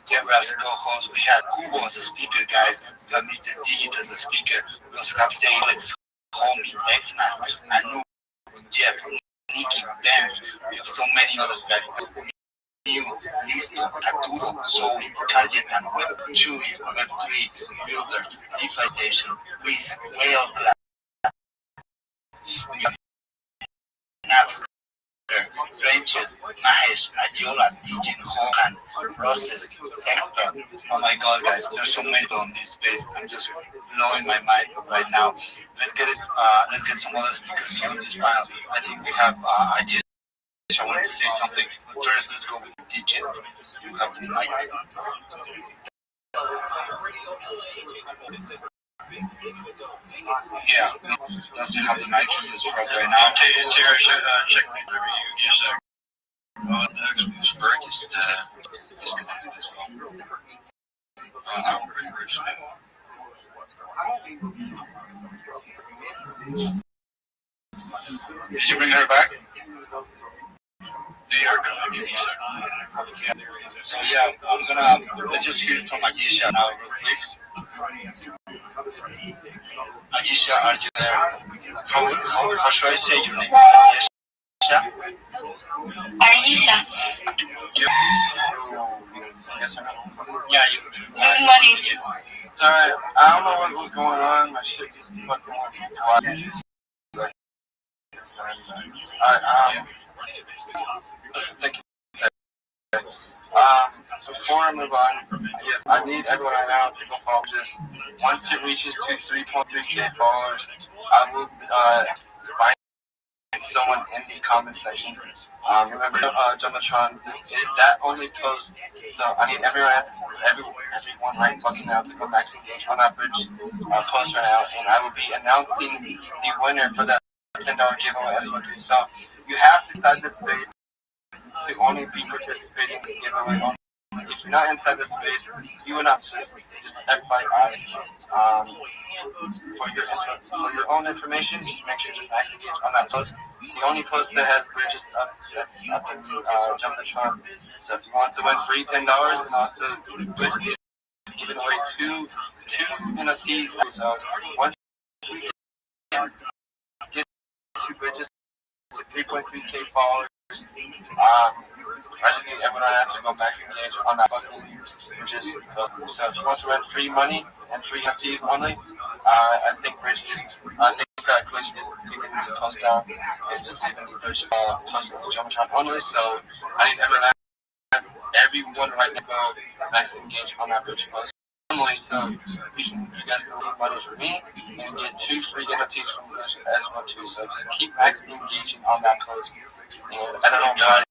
Deborah as a co-host. We had Kubo as a speaker, guys. We got Mr. Digit as a speaker. We also have Saylex, Homie, Xmas, Anu, Jeff, Nikki, Benz. We have so many others, guys. New, Listo, Arturo, Zoe, Kajetan, Web2, Web3, Builder, DeFi Station, Luis, Whale Black. We have Naps, Trenches, Mahesh, Adiola, DJ, Hogan, Process, Sector. Oh my god, guys, there's so many on this space. I'm just blowing my mind right now. Let's get some other speakers here on this panel. I think we have ideas. I want to say something. First, let's go with DJ. You have the mic. Yeah, let's see how the mic is right now. Sarah, check me whenever you say. Actually, this break is disconnected as well. I'm pretty rich now. Did you bring her back? They are coming. Give me a second. So yeah, let's just hear it from Agisha now real quick. Agisha, are you there? How should I say your name? Agisha? Aisha. Yes or no? Yeah, you. Good morning. Alright, I don't know what's going on. My shit is fucking wild. Alright, thank you. Before I move on, yes, I need everyone right now to go follow this. Once it reaches to 3.3k followers, I will find someone in the comment sections. Remember, Jumbotron is that only post, so I need everyone right fucking now to go max engage on that bridge post right now, and I will be announcing the winner for that $10 giveaway as well too. So you have to decide the space to only be participating in this giveaway only. If you're not inside the space, you will not just FYI. For your own information, just make sure just max engage on that post. The only post that has bridges up, that's up in Jumbotron. So if you want to win free $10 and also Twitch is giving away two NFTs. So once we get 2 bridges to 3.3k followers, I just need everyone to go max engage on that button. So if you want to win free money, and 3 NFTs only. I think Glitch is taking the post down and just taking the Glitch post on the Jumbotron only. So I need everyone right now go nice and engage on that Glitch post only. So you guys can leave money for me and get 2 free NFTs from Glitch as well too. So just keep nice and engaging on that post. And I don't know why.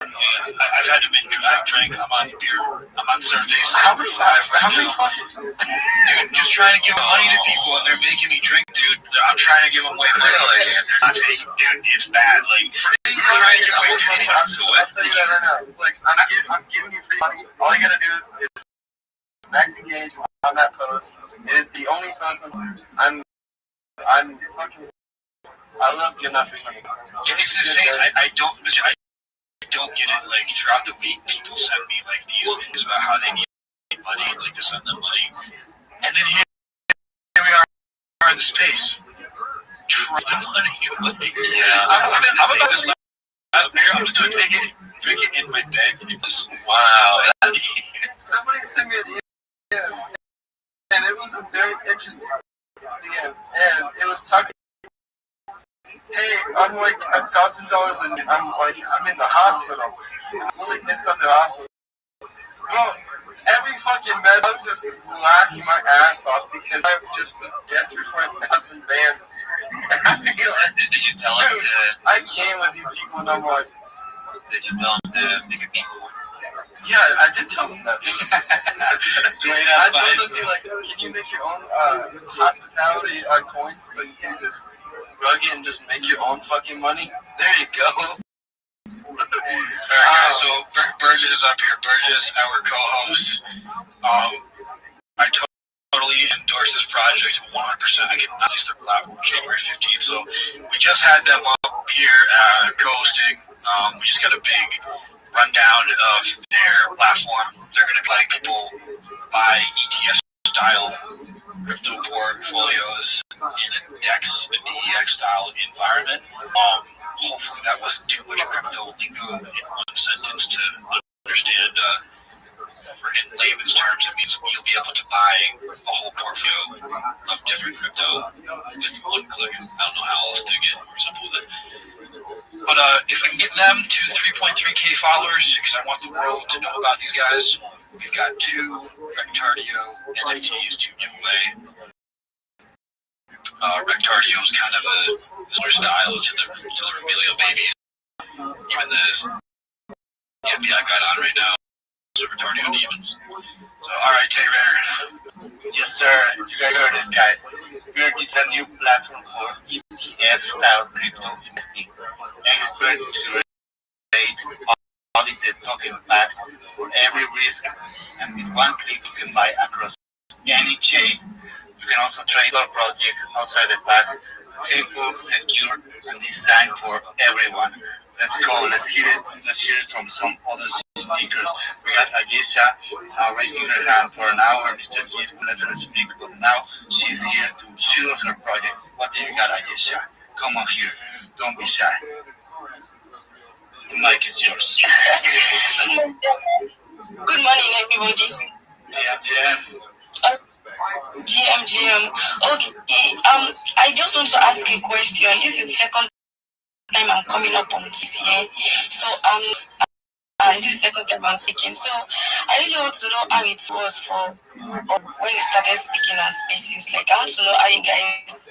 I've had to make new drink. I'm on beer. I'm on Thursdays. How many fucking? Dude, just trying to give money to people and they're making me drink, dude. I'm trying to give them away money. They're not taking, dude, it's bad. Like, I'm trying to give away money. I'll tell you that right now. Like, I'm giving you free money. All you gotta do is max engage on that post. It is the only post I'm fucking. I love giving out free money. It's insane. I don't get it. Like, throughout the week, people send me like these things about how they need money, like to send them money, and then here we are in the space. Try the money. Like, yeah. I'm about this last beer. I'm just gonna take it, drink it in my bed. Wow. Somebody sent me an DM, and it was a very interesting DM, and it was talking. Hey, I'm like $1,000 and I'm in the hospital. I'm really inside the hospital. Bro, every fucking mess, I was just laughing my ass off because I just was desperate for $1,000 bands. Did you tell him to? I came with these people and I'm like, Did you tell him to pick a people? yeah, I did tell them that. I told them, like, can you make your own hospitality coins so you can just rug it and just make your own fucking money? There you go. Alright guys, so Burgess is up here. Burgess, our co-host. I totally endorse this project 100%. I can release their platform January 15th. So we just had them up here co-hosting. We just got a big rundown of their platform. They're going to let people buy ETF style crypto portfolios in a DEX and DEX style environment. Hopefully that wasn't too much crypto lingo in one sentence to understand. For in layman's terms, it means you'll be able to buy a whole portfolio of different crypto with one click. I don't know how else to get more simple than. But if we can get them to 3.3K followers, because I want the world to know about these guys, we've got 2 Rectardio NFTs to give away. Rectardio is kind of a similar style to the Remilio babies. Even the EMP I got on right now is a Rectardio demons. So, alright, Tay-Rare. Yes, sir. You guys heard it, guys. We're a new platform for ETF style crypto investing. Expert curate audited token packs for every risk, and with one click you can buy across any chain. You can also trade our projects outside the packs. Simple, secure, and designed for everyone. Let's go. Let's hear it from some other speakers. We got Ayesha raising her hand for an hour. Mr. Keith will let her speak, but now she's here to show us her project. What do you got, Ayesha? Come on here. Don't be shy. The mic is yours. Good morning, everybody. GM. Okay. I just want to ask a question. This is the second time I'm coming up on this year. So and this second time I'm speaking. So I really want to know how it was for when you started speaking on spaces. Like I want to know how you guys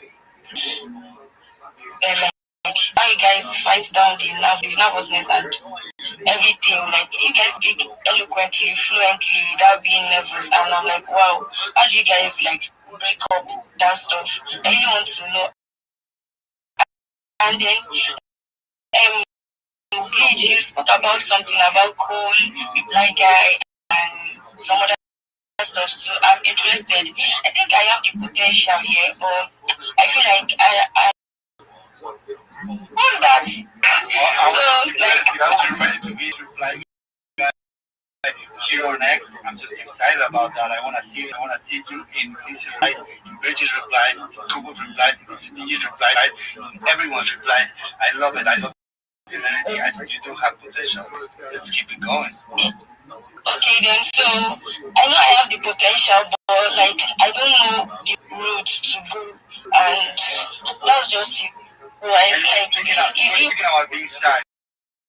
how you guys fight down the nervousness and everything. Like you guys speak eloquently, fluently, without being nervous. And I'm like, wow, how do you guys like break up that stuff? I really want to know. And then Gage, you spoke about something about Cole, Reply Guy, and some other stuff. So I'm interested. I think I have the potential here, but I feel like I what's that? Here on X, I'm just excited about that. I want to see you in Bridges replies, Google replies, Digit replies, everyone's replies. I love it. I love it. I think you do have potential. Let's keep it going. Okay then, so I know I have the potential, but or like I don't know the route to go, and that's just it. So I feel like if you Speaking about being shy,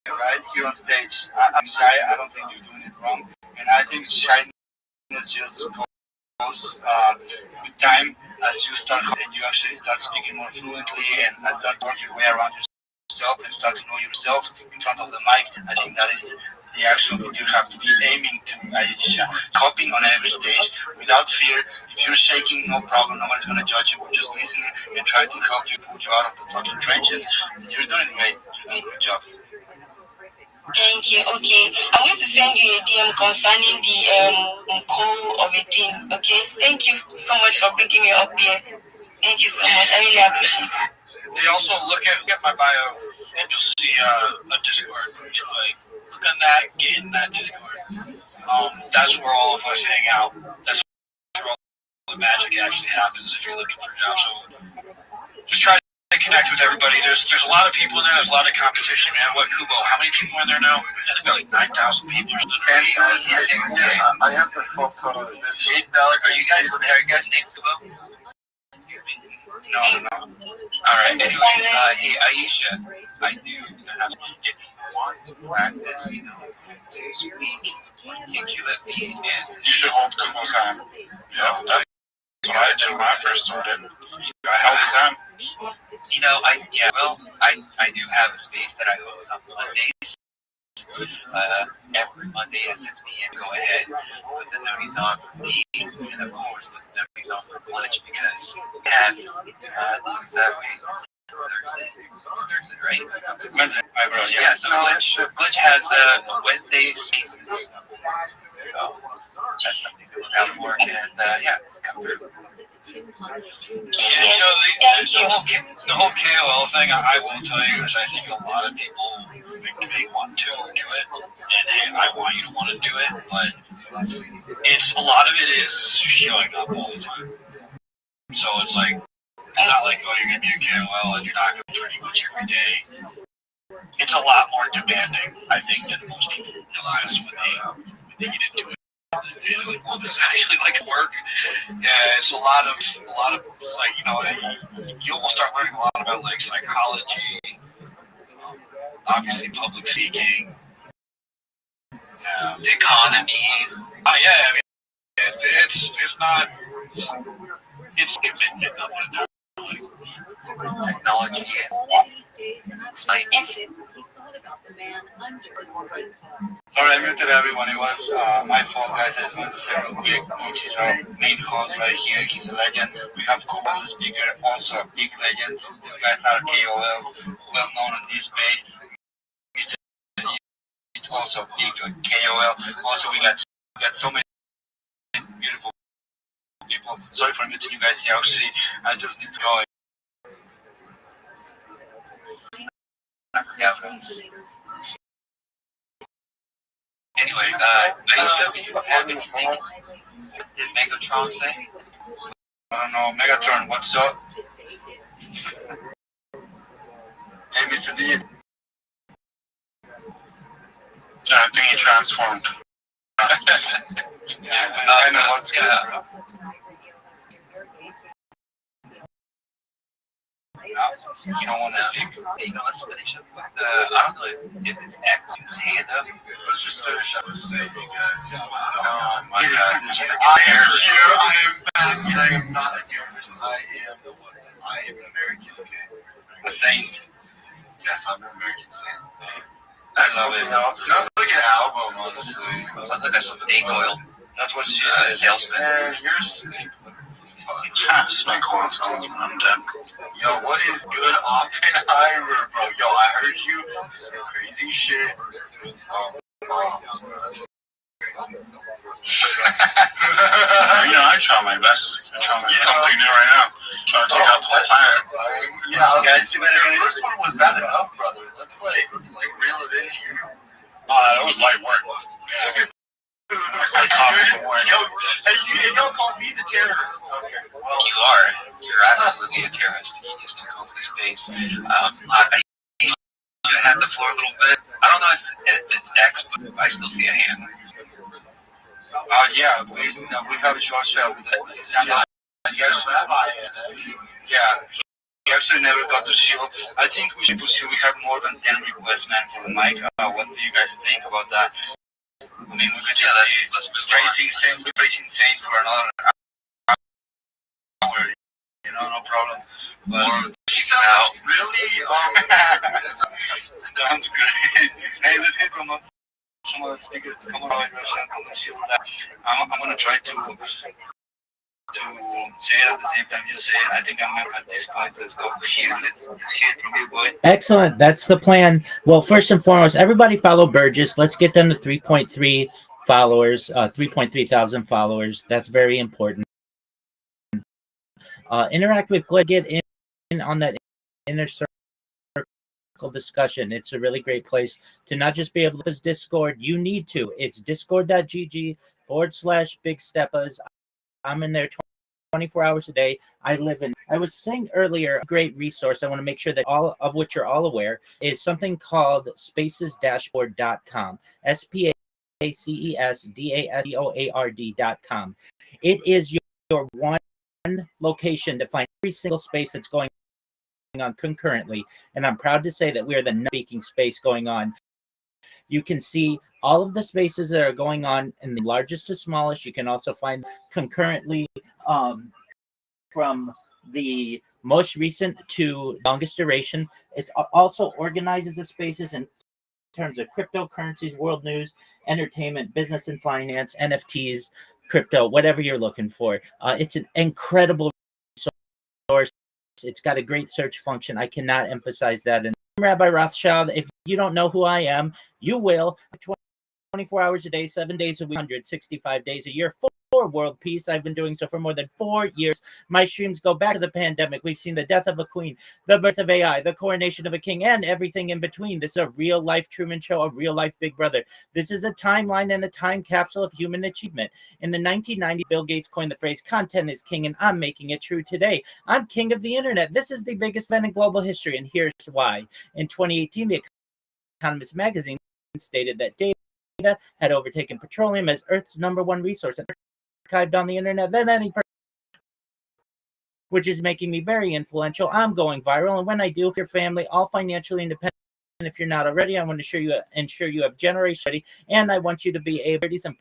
right here on stage, I'm shy. I don't think you're doing it wrong, and I think shyness just goes with time as you start and you actually start speaking more fluently and start working your way around yourself and start to know yourself in front of the mic. I think that is the action that you have to be aiming to. Copying on every stage without fear. If you're shaking, no problem. Nobody's going to judge you. We're just listening and try to help you pull you out of the fucking trenches. You're doing great. You're doing a good job. Thank you. Okay, I'm going to send you a DM concerning the call of a thing. Okay, thank you so much for bringing me up here. Thank you so much. I really appreciate it. They also look at my bio and you'll see a Discord. Like, look on that, get in that Discord. That's where all of us hang out. That's where all the magic actually happens if you're looking for jobs. So just try to connect with everybody. There's a lot of people in there. There's a lot of competition, man. What, Kubo? How many people in there now? Yeah, they've got like 9,000 people. I have to fuck total. There's $8. Are you guys named Kubo? No. All right. Anyway, hey Aisha, I do have. If you want to practice, speak articulately, and you should hold Kubo's hand. Yeah, that's what I did when I first started. I held his hand. I do have a space that I host on Mondays. Every Monday at 6 p.m. Go ahead, put the noties on for me, and of course put the noties on for lunch because we have Thursday, right? Wednesday, yeah. So Glitch has Wednesday spaces. So that's something to look out for, and come through. The whole KOL thing, I will tell you, is I think a lot of people may want to do it, and hey, I want you to want to do it, but a lot of it is showing up all the time. So it's like, it's not like, oh, you're going to be a KOL and you're not going to be pretty much every day. It's a lot more demanding, I think, than most people realize when they get into it. Well, this is actually like work. Yeah, it's a lot of like, you almost start learning a lot about like psychology, obviously public speaking, the economy. I mean, it's not, it's commitment of it. Technology. Sorry, I muted everyone. It was my fault, guys. I just wanted to say real quick. He's our main host right here. He's a legend. We have Kubo as a speaker, also a big legend. These guys are KOLs, well known in this space. He's also big KOL. Also, we got so many beautiful people. Sorry for muting you guys here. Actually, I just need to go. Anyway, Aisha, have anything? Did Megatron say? I don't know, Megatron, what's up? Hey, Mr. D. I think he transformed. I know what's good. You don't want to speak? Hey, let's finish up with I don't know if it's X whose hand up. Let's just finish up with saying, hey guys, what's going on? I am here. I am back, and I am not a terrorist. I am an American, okay? A saint. Yes, I'm an American saint. I love it. Sounds like an album, honestly. Sounds like a snake oil. That's what she salesman. Man, you're a snake oil. Snake oil salesman, I'm dead. Yo, what is good, Oppenheimer, bro? Yo, I heard you. Some crazy shit. I try my best. I try my something new right now. Trying to take out the whole fire. Yeah, guys, the first one was bad enough, brother. Let's reel it in here. It was light work. Yeah. I coffee from work. Yo, you don't call me the terrorist. Okay. Well, you are. You're absolutely a terrorist. You just took over the space. I had the floor a little bit. I don't know if it's X, but I still see a hand. Yeah, we have Rothschild. Yeah, he actually never got to see. I think we have more than 10 requests, man, for the mic. What do you guys think about that? I mean, we could just be racing same for another hour, no problem. But really, sounds good. Hey, let's hit some of the tickets. Come on, Russian, come and see what that. I'm gonna try to say it at the same time you say it. I think I'm at this point. Let's go here. Let's hear it from you, boy. Excellent. That's the plan. Well, first and foremost, everybody follow Burgess. Let's get them to 3.3 followers, 3.3 thousand followers. That's very important. Interact with Glenn. Get in on that inner circle discussion. It's a really great place to not just be able to use Discord. You need to. It's discord.gg/Big Steppas. I'm in there 24 hours a day. I was saying earlier, a great resource I want to make sure that all of which you're all aware is something called spacesdashboard.com. spacesdashboard.com. It is your one location to find every single space that's going on concurrently. And I'm proud to say that we are the speaking space going on. You can see all of the spaces that are going on in the largest to smallest. You can also find concurrently from the most recent to longest duration. It also organizes the spaces in terms of cryptocurrencies, world news, entertainment, business and finance, NFTs, crypto, whatever you're looking for. It's an incredible resource. It's got a great search function. I cannot emphasize that. And Rabbi Rothschild, if you don't know who I am, you will. 24 hours a day, 7 days a week, 165 days a year for world peace. I've been doing so for more than 4 years. My streams go back to the pandemic. We've seen the death of a queen, the birth of AI, the coronation of a king, and everything in between. This is a real life Truman Show, a real life Big Brother. This is a timeline and a time capsule of human achievement. In the 1990s, Bill Gates coined the phrase, content is king, and I'm making it true today. I'm king of the internet. This is the biggest event in global history, and here's why. In 2018, The Economist magazine stated that data had overtaken petroleum as Earth's #1 resource archived on the internet than any person, which is making me very influential. I'm going viral, and when I do, your family, all financially independent. If you're not already, I want to ensure you have generation ready, and I want you to be able to some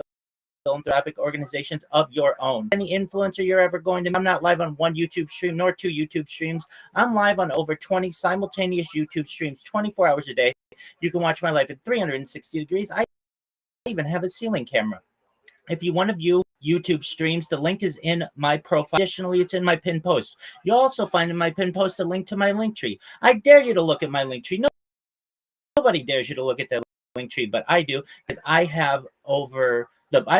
philanthropic organizations of your own. Any influencer you're ever going to, I'm not live on one YouTube stream nor 2 YouTube streams. I'm live on over 20 simultaneous YouTube streams, 24 hours a day. You can watch my life at 360 degrees. I even have a ceiling camera. If you want to view YouTube streams, the link is in my profile. Additionally, it's in my pinned post. You'll also find in my pinned post a link to my link tree. I dare you to look at my link tree. Nobody dares you to look at that link tree, but I do, because I have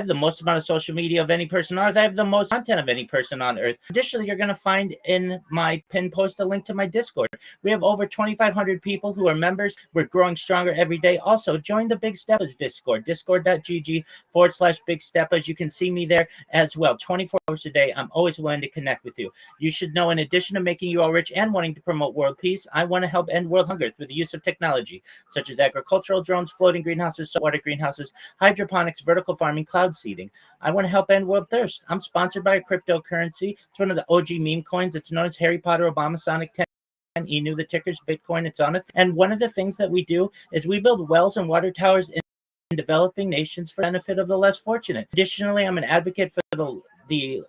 the most amount of social media of any person on earth. I have the most content of any person on earth. Additionally, you're going to find in my pinned post a link to my Discord. We have over 2,500 people who are members. We're growing stronger every day. Also, join the Big Steppas Discord, discord.gg/Big Steppas. You can see me there as well. 24 hours a day. I'm always willing to connect with you. You should know, in addition to making you all rich and wanting to promote world peace, I want to help end world hunger through the use of technology, such as agricultural drones, floating greenhouses, saltwater greenhouses, hydroponics, vertical farming, cloud seeding. I want to help end world thirst. I'm sponsored by a cryptocurrency. It's one of the OG meme coins. It's known as Harry Potter, Obama, Sonic 10. Enu, the ticker's Bitcoin. It's on it. And one of the things that we do is we build wells and water towers in developing nations for the benefit of the less fortunate. Additionally, I'm an advocate for the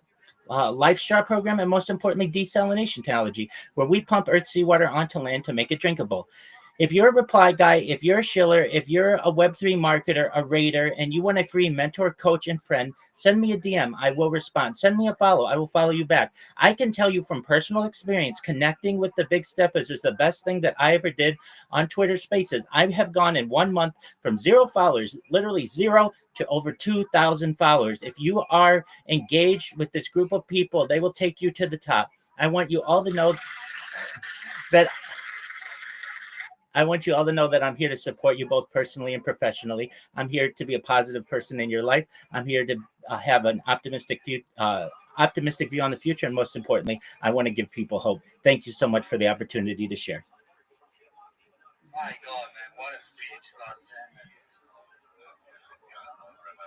LifeStar program, and most importantly, desalination technology, where we pump earth seawater onto land to make it drinkable. If you're a reply guy, if you're a shiller, if you're a Web3 marketer, a raider, and you want a free mentor, coach, and friend, send me a DM. I will respond. Send me a follow. I will follow you back. I can tell you from personal experience, connecting with the Big Steppas is the best thing that I ever did on Twitter Spaces. I have gone in 1 month from 0 followers, literally 0, to over 2,000 followers. If you are engaged with this group of people, they will take you to the top. I want you all to know that I'm here to support you both personally and professionally. I'm here to be a positive person in your life. I'm here to have an optimistic view on the future. And most importantly, I want to give people hope. Thank you so much for the opportunity to share. My God, man, what a speech. Okay,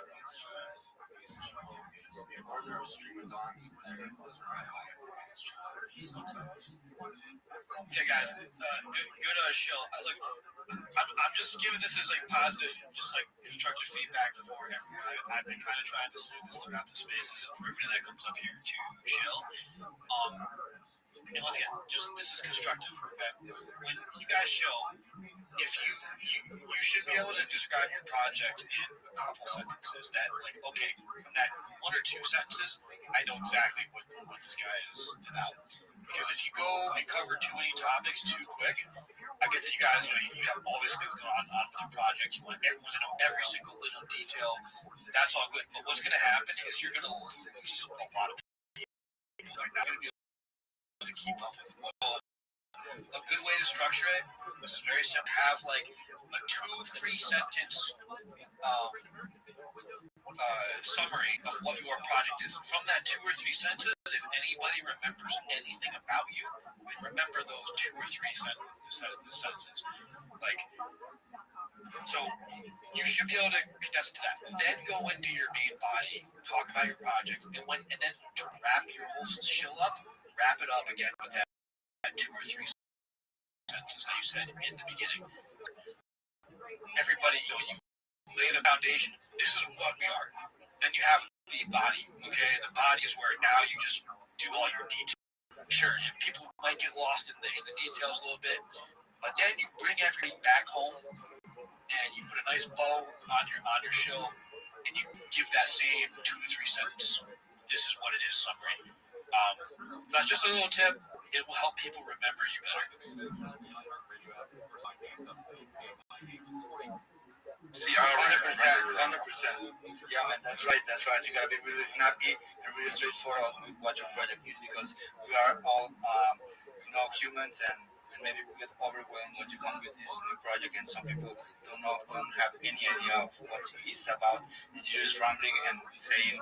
guys, good show. Look, I'm just giving this as like positive, just like constructive feedback for everyone. I've been kind of trying to say this throughout the spaces for everyone that comes up here to chill. And once again, just this is constructive. Okay? When you guys show, if you should be able to describe your project in a couple sentences. That like, okay, from that one or two sentences, I know exactly what this guy is about. Because if you go and cover too many topics too quick, I get that you guys, you have all these things going on with your project. You want everyone to know every single little detail. That's all good. But what's going to happen is you're going to lose a lot of people. They're not going to be able to keep up with what. A good way to structure it, this is very simple, have like a 2-3 sentence summary of what your project is. From that 2 or 3 sentences, if anybody remembers anything about you, remember those 2 or 3 sentences. Like, so you should be able to condense to that. Then go into your main body, talk about your project, and then to wrap your whole show up, wrap it up again with that 2 or 3 sentences that you said in the beginning. Everybody, you lay the foundation. This is what we are. Then you have the body. Okay, the body is where now you just do all your details. Sure, people might get lost in the details a little bit, but then you bring everybody back home and you put a nice bow on your show, and you give that same 2 to 3 sentences. This is what it is summary. That's just a little tip. It will help people remember you better. See, 100%. Yeah, man, that's right. You gotta be really snappy and really straightforward with what your project is, because we are all, humans, and maybe we get overwhelmed when you come with this new project, and some people don't have any idea of what it's about, and you're just rambling and saying,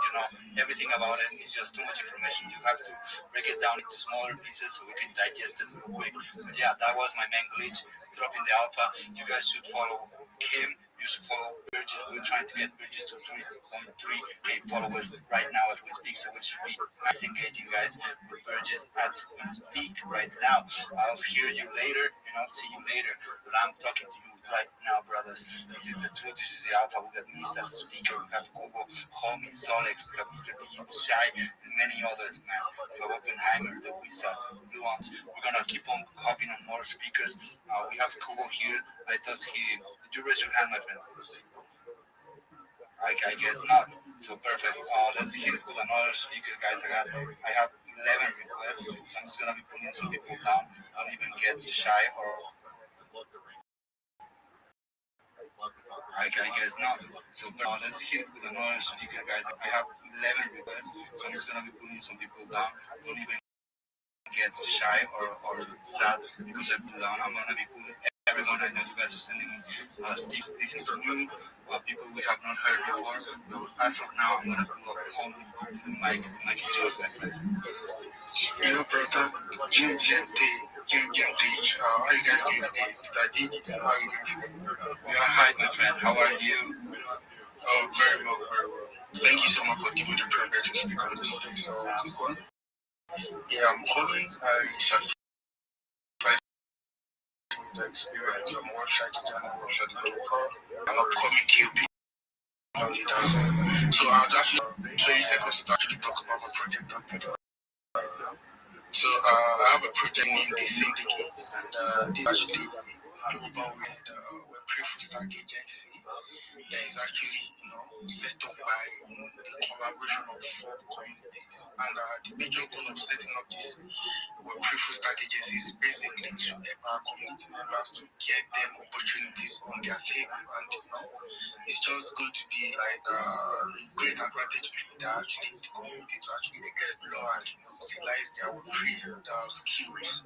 everything about it is just too much information. You have to break it down into smaller pieces so we can digest it real quick. But yeah, that was my main glitch, dropping the alpha. You guys should follow him. You should follow Burgess. We're trying to get Burgess to 3.3k followers right now as we speak, so we should be nice engaging, guys, with Burgess as we speak right now. I'll hear you later, see you later, but I'm talking to you right now, brothers. This is the truth. This is the alpha. We got Mr. as a speaker. We have Google, Homie, Solex, we have Mr. D, Shy, and many others, man. We have Oppenheimer, the Wizard, Nuance. We're gonna keep on hopping on more speakers. We have Google here. I thought did you raise your hand, my friend? I guess not. So perfect. Let's hit it with another speaker, guys. I have 11 requests, so I'm just gonna be putting some people down. Don't even get shy or. I guess not. So let's hit it with another speaker, guys. I have 11 requests, so I'm just gonna be putting some people down. Don't even get shy or sad because I put down. I'm gonna be putting everyone. I know you guys are sending me Steve. This is new people we have not heard before. As of now, I'm gonna pull up home to the mic. The mic is yours, guys. Hello, brother. Jim Gente. How you guys doing today? Mr. Davis, how are you doing today? Yeah, hi, my friend. How are you? Oh, very well, very well. Thank you so much for giving me the privilege to speak on this today. So, quick one. Yeah, I'm calling certified experience. I'm a website designer, website developer. I'm upcoming QP leader. So I'd actually 20 seconds to actually talk about my project I'm building right now. So I have a project named The Syndicate, and this is actually a global web full stack agency that is actually, set up by the collaboration of 4 communities. And the major goal of setting up this web full stack agency is basically to help our community members to get them opportunities on their table. And it's just going to be like a great advantage to the community to actually explore and utilize their skills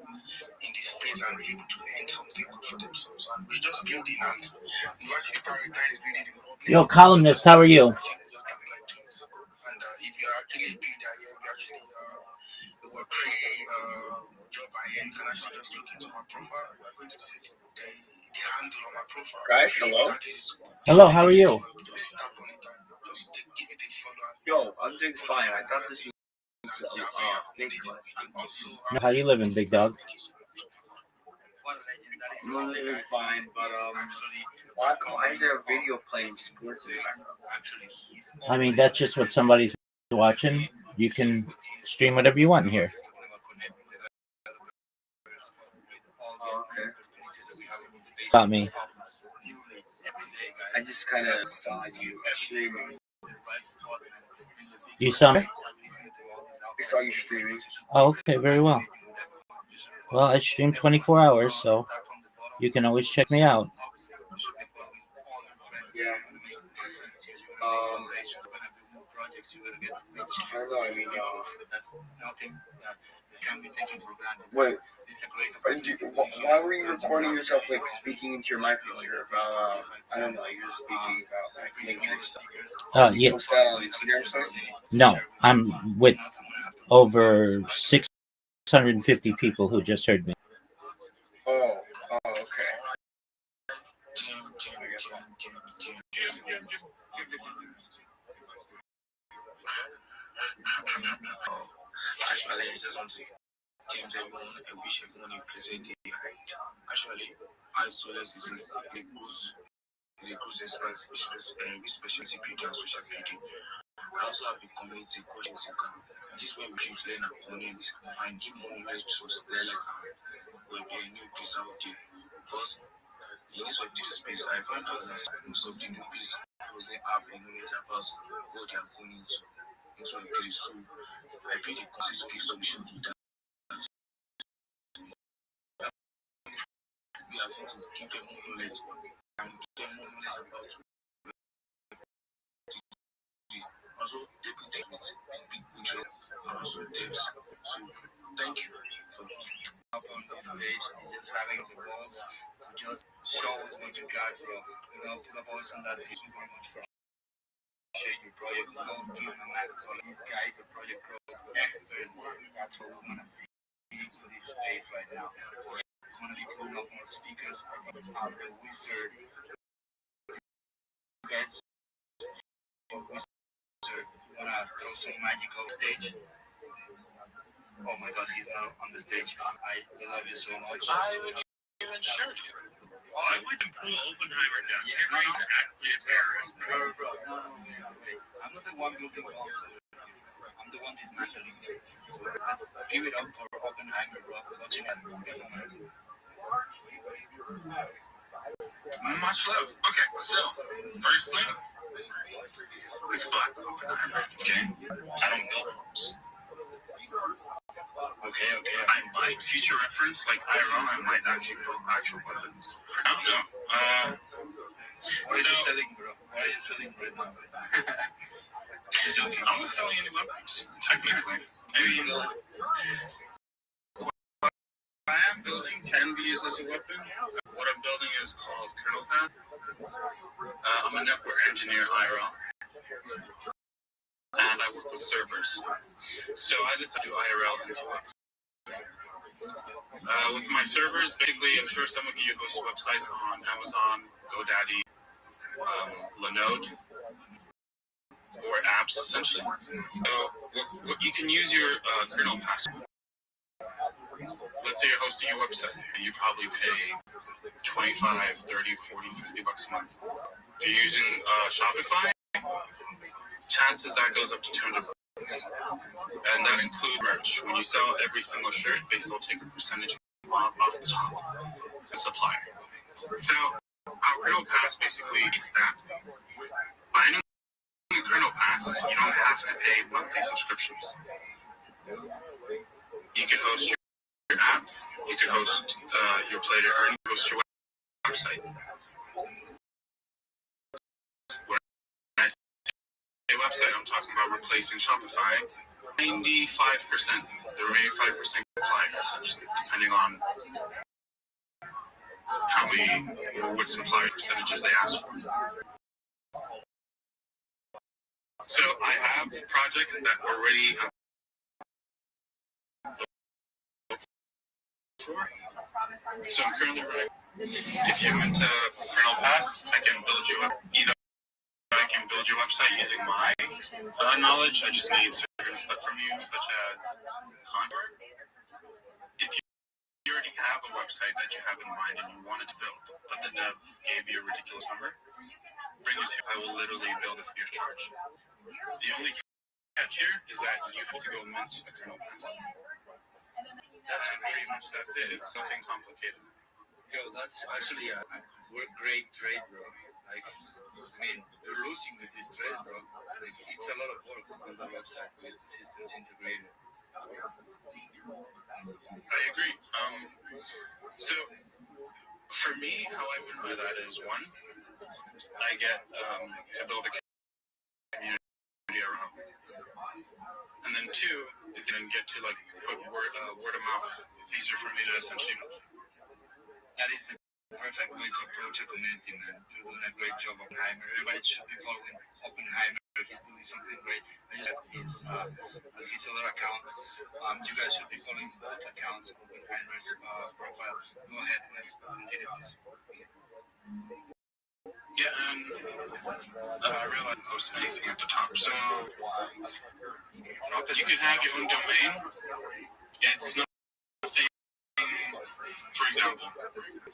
in this space and be able to earn something good for themselves. And we're just building, and we actually prioritize building the public. Yo, columnist, how are you? And if you're actually a builder here, we actually were job ahead. You can actually just look into my profile. We're going to see the handle on my profile. Right, hello. Hello, how are you? Yo, I'm doing fine. I thought this was big question. How you living, big dog? I'm living fine, but why is there a video playing sports in the background? I mean, that's just what somebody's watching. You can stream whatever you want here. Oh, okay. About me. I just kind of saw you streaming. You saw me? I saw you streaming. Oh, okay, very well. Well, I stream 24 hours, so you can always check me out. Yeah. I don't know. I mean, wait. Why were you recording yourself, like, speaking into your microphone? I don't know, you're speaking about, like, nature stuff. Yeah. What's that on Instagram stuff? No, I'm with over 650 people who just heard me. Oh, okay. Actually, I just want to James everyone and wish everyone a pleasant day ahead. Actually, isolate is a close expanse with specialty building and social building. I also have a community coaching seeker. This way we should learn our opponent and give more knowledge to scholars will be a new piece out there. Because in this of this space, I found out that most of the new pieces they have a knowledge about what they are going into a place. So I pay the courses to give solution in that. We are going to give them more knowledge and give them more knowledge about also they put them with big budget and also debts. So thank you. Up on the stage, just having the balls to just show what you got from, put up also that thank you very much for sharing your project. Give them access. All these guys are project pro experts. That's what we want to see for this stage right now. So it's going to be putting up more speakers. The wizard. You guys, wizard, want to throw some magic on stage? Oh my God, he's now on the stage. I love you so much. I wouldn't even show you. Oh, I wouldn't pull Oppenheimer down. You're right, actually a terrorist. Bro. No, wait. I'm not the one building bombs. I'm the one dismantling them. So let's give it up for Oppenheimer, bro. Watching that moment. Much love. Okay, so, firstly, it's Black Oppenheimer, okay? I don't build bombs. Okay. I might future reference, like IRL, I might actually build actual weapons. I don't know. What are you selling, bro? What are you selling right now? I'm not selling any weapons, technically. I mean, I am building can be used as a weapon. What I'm building is called Kernel Path. I'm a network engineer IRL. And I work with servers. So I decided to do IRL into weapons. With my servers, basically, I'm sure some of you host websites on Amazon, GoDaddy, Linode, or apps, essentially. So what you can use your kernel password. Let's say you're hosting your website, and you probably pay 25, 30, 40, 50 bucks a month. If you're using Shopify, chances that goes up to 200 bucks. And that includes merch. When you sell every single shirt, they still take a percentage off the top, the supplier. So our kernel pass basically is that. By any kernel pass, you don't have to pay monthly subscriptions. You can host your app, you can host your play to earn, host your website. When I say website, I'm talking about replacing Shopify. 95%, the remaining 5% supplier, essentially, depending on how many or what supplier percentages they ask for. So I have projects that already so I'm currently running. If you're into kernel pass, I can build you up. Either I can build you website using my knowledge. I just need certain stuff from you, such as content. If you already have a website that you have in mind and you wanted to build, but the dev gave you a ridiculous number, bring it here. I will literally build it free of charge. The only catch here is that you have to go mint a kernel pass. That's pretty much that's it. It's nothing complicated. Yo, that's actually a great trade, bro. Like, I mean, you're losing with this trade, bro. Like, it's a lot of work to build a website with systems integrated. I agree. So for me, how I win by that is one, I get to build a community around, and then two, it can get to like put word of mouth. It's easier for me to essentially. That is the perfect way to approach a community, man. You're doing a great job, Oppenheimer. Everybody should be following Oppenheimer. He's doing something great. His other account. You guys should be following both accounts, Oppenheimer's profile. Go ahead, let's continue this. Yeah, and I realized post anything at the top. So you can have your own domain. It's nothing. For example,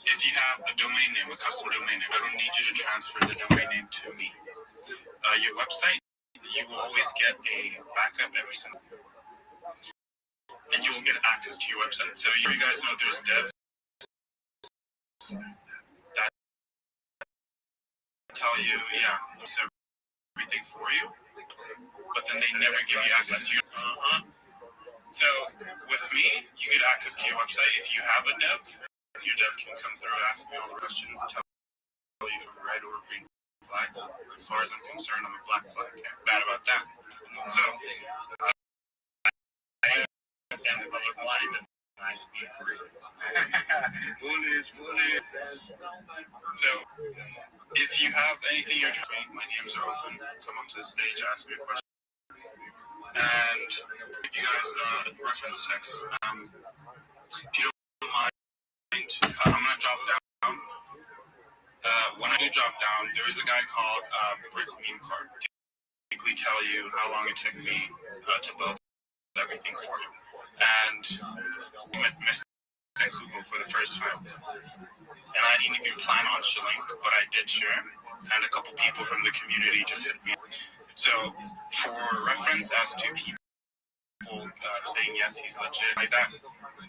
if you have a domain name, a custom domain name, I don't need you to transfer the domain name to me. Your website, you will always get a backup every single, and you will get access to your website. So you guys know there's devs that tell you, yeah, most everything for you, but then they never give you access to your. So with me, you get access to your website. If you have a dev, your dev can come through, ask me all the questions, tell you from red or green flag. As far as I'm concerned, I'm a black flag. Okay? Bad about that. So I am colorblind and I speak Korean. So if you have anything you're trying, my DMs are open. Come up to the stage, ask me a question. And if you guys reference text, if you don't mind, I'm gonna drop down. When I do drop down, there is a guy called Brick Meme Card. Basically tell you how long it took me to build everything for him. And met Mr. Kubo for the first time. And I didn't even plan on showing, but I did share. And a couple people from the community just hit me. So for reference, as to people saying yes, he's legit like that,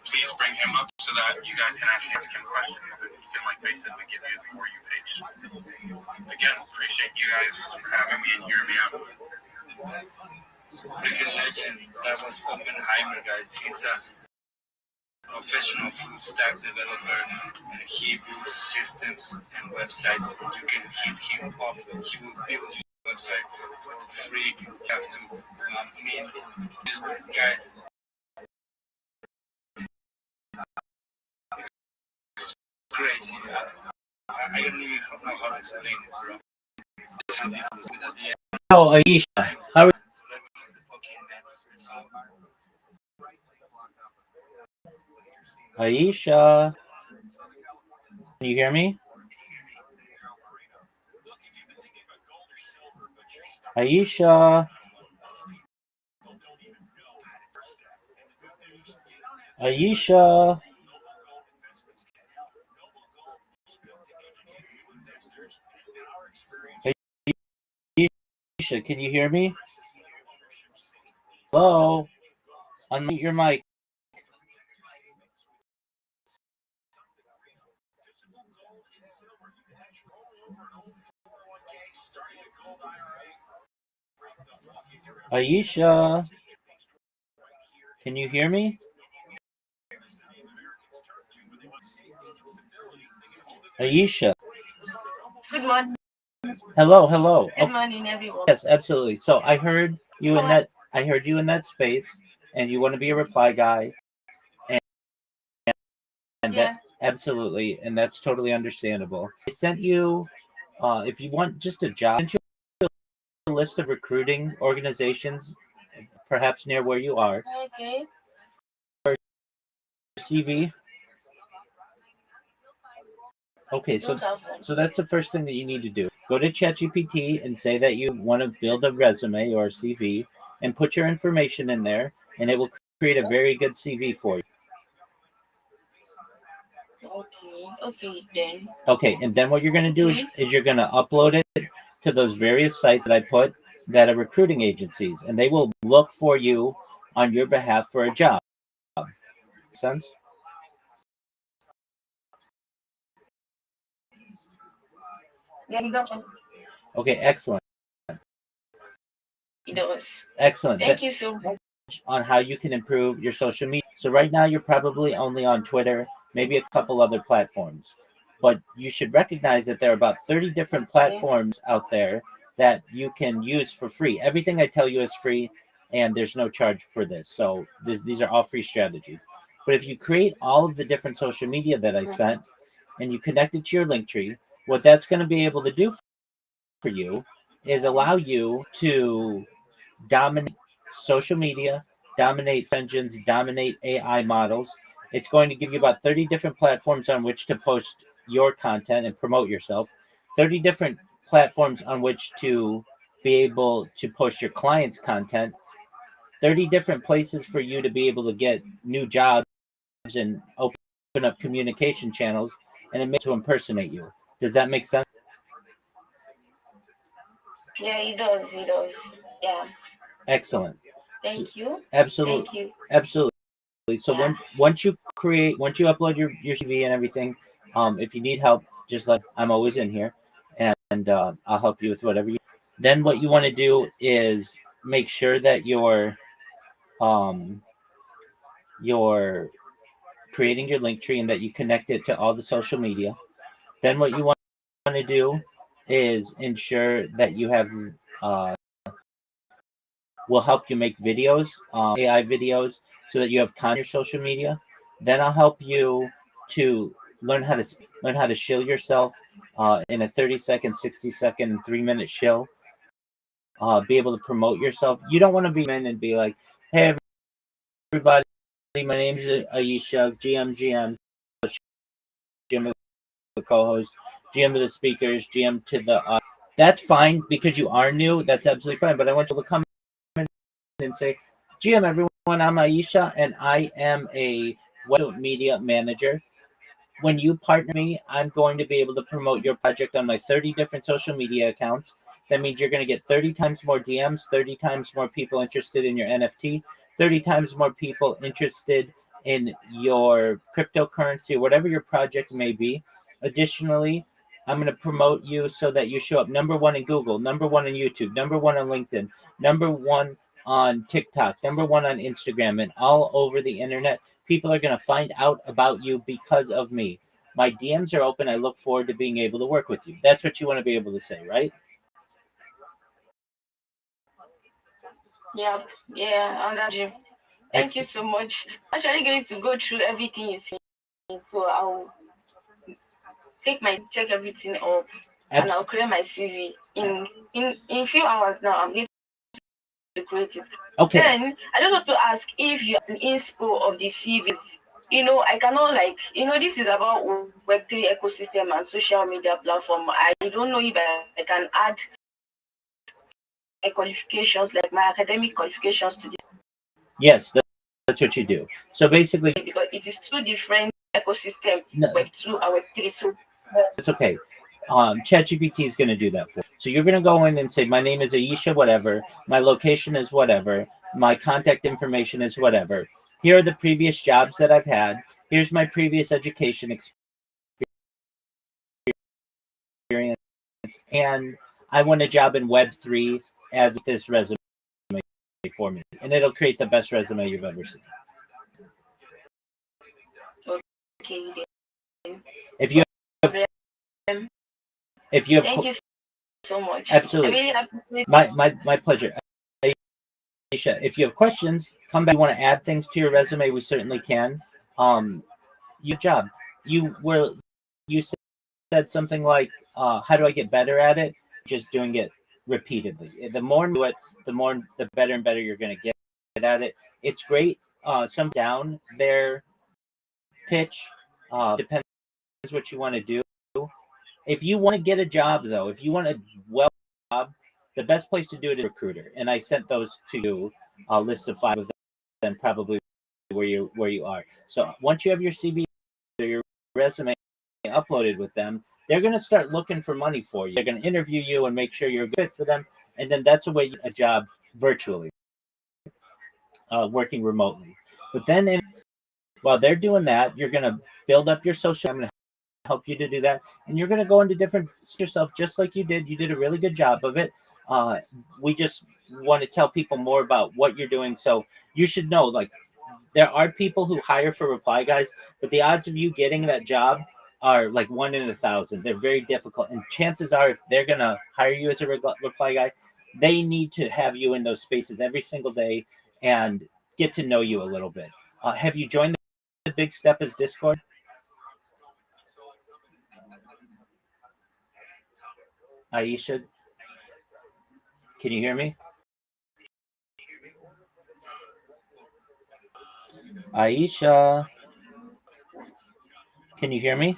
please bring him up so that you guys can actually ask him questions and he can like basically give you the For You page. Again, appreciate you guys for having me and hearing me out. Freaking legend. That was Oppenheimer, guys. He's a professional full stack developer. And he builds systems and websites. You can hit him up. He will build your website for free. You have to meet these guys. It's crazy. I don't even know how to explain it, bro. Oh, Aisha, how are Aisha? Can you hear me? Aisha? Aisha? Aisha, can you hear me? Hello? Unmute your mic. Aisha? Can you hear me? Aisha? Good morning. Hello. Good morning, everyone. Yes, absolutely. So I heard you in that. I heard you in that space, and you want to be a reply guy, and that absolutely, and that's totally understandable. I sent you, if you want just a job, I sent you a list of recruiting organizations, perhaps near where you are. Okay. CV. Okay, so that's the first thing that you need to do. Go to ChatGPT and say that you want to build a resume or a CV and put your information in there, and it will create a very good CV for you. Okay, then. Okay, and then what you're going to do is you're going to upload it to those various sites that I put that are recruiting agencies, and they will look for you on your behalf for a job. Make sense? Yeah, it does. Okay, excellent. It does. Excellent. Thank you so much. On how you can improve your social media. So right now you're probably only on Twitter, maybe a couple other platforms. But you should recognize that there are about 30 different platforms out there that you can use for free. Everything I tell you is free, and there's no charge for this. So these are all free strategies. But if you create all of the different social media that I sent and you connect it to your link tree, what that's going to be able to do for you is allow you to dominate social media, dominate engines, dominate AI models. It's going to give you about 30 different platforms on which to post your content and promote yourself, 30 different platforms on which to be able to post your clients' content, 30 different places for you to be able to get new jobs and open up communication channels, and it makes to impersonate you. Does that make sense? Yeah, it does. It does. Yeah. Excellent. Thank you. Absolutely. Thank you. Absolutely. So Yeah. once you upload your CV and everything, if you need help, just I'm always in here, and I'll help you with whatever you. Then what you want to do is make sure that you're creating your link tree and that you connect it to all the social media. Then what you want to do is ensure that you have will help you make videos, AI videos, so that you have content on your social media. Then I'll help you to learn how to shill yourself in a 30-second, 60-second, and 3-minute shill. Be able to promote yourself. You don't want to be in and be like, "Hey everybody, my name's Aisha, GM, GM of the co-host, GM of the speakers, GM to the." That's fine because you are new. That's absolutely fine. But I want you to come and say, GM everyone, I'm Aisha and I am a web media manager. When you partner me, I'm going to be able to promote your project on my 30 different social media accounts. That means you're going to get 30 times more DMs, 30 times more people interested in your NFT, 30 times more people interested in your cryptocurrency, whatever your project may be. Additionally, I'm going to promote you so that you show up #1 in Google, #1 in YouTube, #1 on LinkedIn, #1 on TikTok, #1 on Instagram, and all over the internet. People are going to find out about you because of me. My DMs are open. I look forward to being able to work with you. That's what you want to be able to say, right? Yeah. Yeah. I got you. Thank you so much. I'm actually going to go through everything you said, so I'll check everything up, and I'll create my CV in a few hours. Now I'm going to create it. Okay. Then I just want to ask if you are an inspo of the CVs. I cannot this is about Web3 ecosystem and social media platform. I don't know if I can add my qualifications, like my academic qualifications, to this. Yes, that's what you do. So basically, because it is two different ecosystem, no, Web2 and Web3. So it's okay. ChatGPT is going to do that for you. So you're going to go in and say, my name is Aisha, whatever. My location is whatever. My contact information is whatever. Here are the previous jobs that I've had. Here's my previous education experience. And I want a job in Web3 as this resume for me. And it'll create the best resume you've ever seen. Okay. If you have thank you so much. Absolutely. My pleasure. Aisha, if you have questions, come back. You want to add things to your resume, we certainly can. Your job. You said something like, how do I get better at it? Just doing it repeatedly. The more you do it, the better and better you're going to get at it. It's great. Some down their pitch, depends what you want to do. If you want to get a job, though, if you want a job, the best place to do it is Recruiter. And I sent those to you, a list of 5 of them, probably where you are. So once you have your CV or your resume uploaded with them, they're going to start looking for money for you. They're going to interview you and make sure you're a good fit for them. And then that's a way you get a job virtually, working remotely. But then while they're doing that, you're going to build up your social. I'm going to help you to do that. And you're going to go into different yourself just like you did. You did a really good job of it. We just want to tell people more about what you're doing. So you should know, like, there are people who hire for reply guys, but the odds of you getting that job are like 1 in 1,000. They're very difficult. And chances are, if they're going to hire you as a reply guy, they need to have you in those spaces every single day and get to know you a little bit. Have you joined the Big Step as Discord? Aisha, can you hear me? Aisha, can you hear me?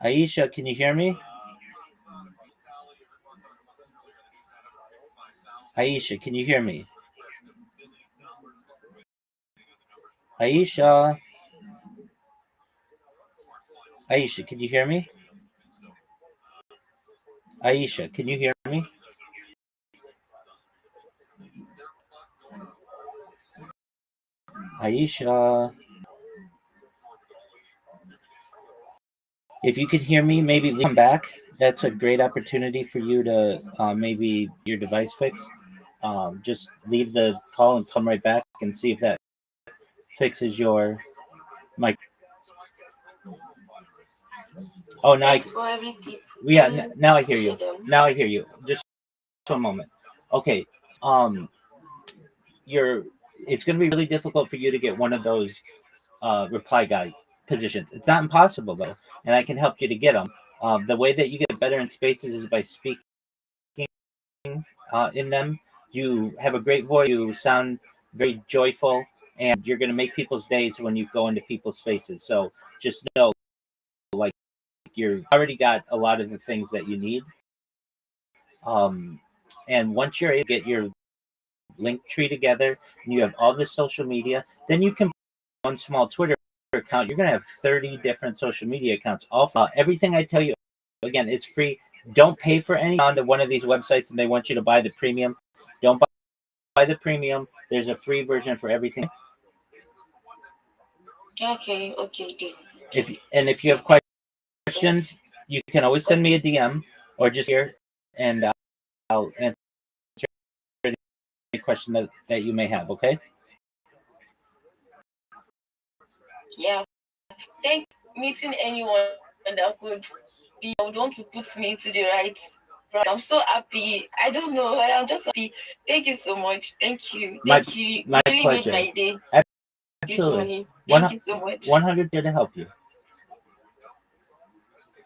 Aisha, can you hear me? Aisha, can you hear me? Aisha. Aisha, can you hear me? Aisha, can you hear me? Aisha. If you could hear me, maybe come back. That's a great opportunity for you to maybe your device fixed. Just leave the call and come right back and see if that fixes your mic. Oh, now Thanks for every tip. now I hear you. Now I hear you. Just 1 moment. Okay. It's going to be really difficult for you to get one of those reply guy positions. It's not impossible though, and I can help you to get them. The way that you get better in spaces is by speaking in them. You have a great voice. You sound very joyful, and you're going to make people's days when you go into people's spaces. So just know, like, you're already got a lot of the things that you need. And once you're able to get your link tree together and you have all this social media, then you can one small Twitter account. You're going to have 30 different social media accounts. All everything I tell you, again, it's free. Don't pay for any onto one of these websites and they want you to buy the premium. Don't buy the premium. There's a free version for everything. Okay. If you have questions, you can always send me a DM or just here, and I'll answer any question that you may have. Okay. Yeah. Thanks. Meeting anyone that could be want to put me into the right. I'm so happy. I don't know. I'm just happy. Thank you so much. Thank you. Thank you. My really pleasure. made my day. Absolutely. Thank you so much. 100 there to help you.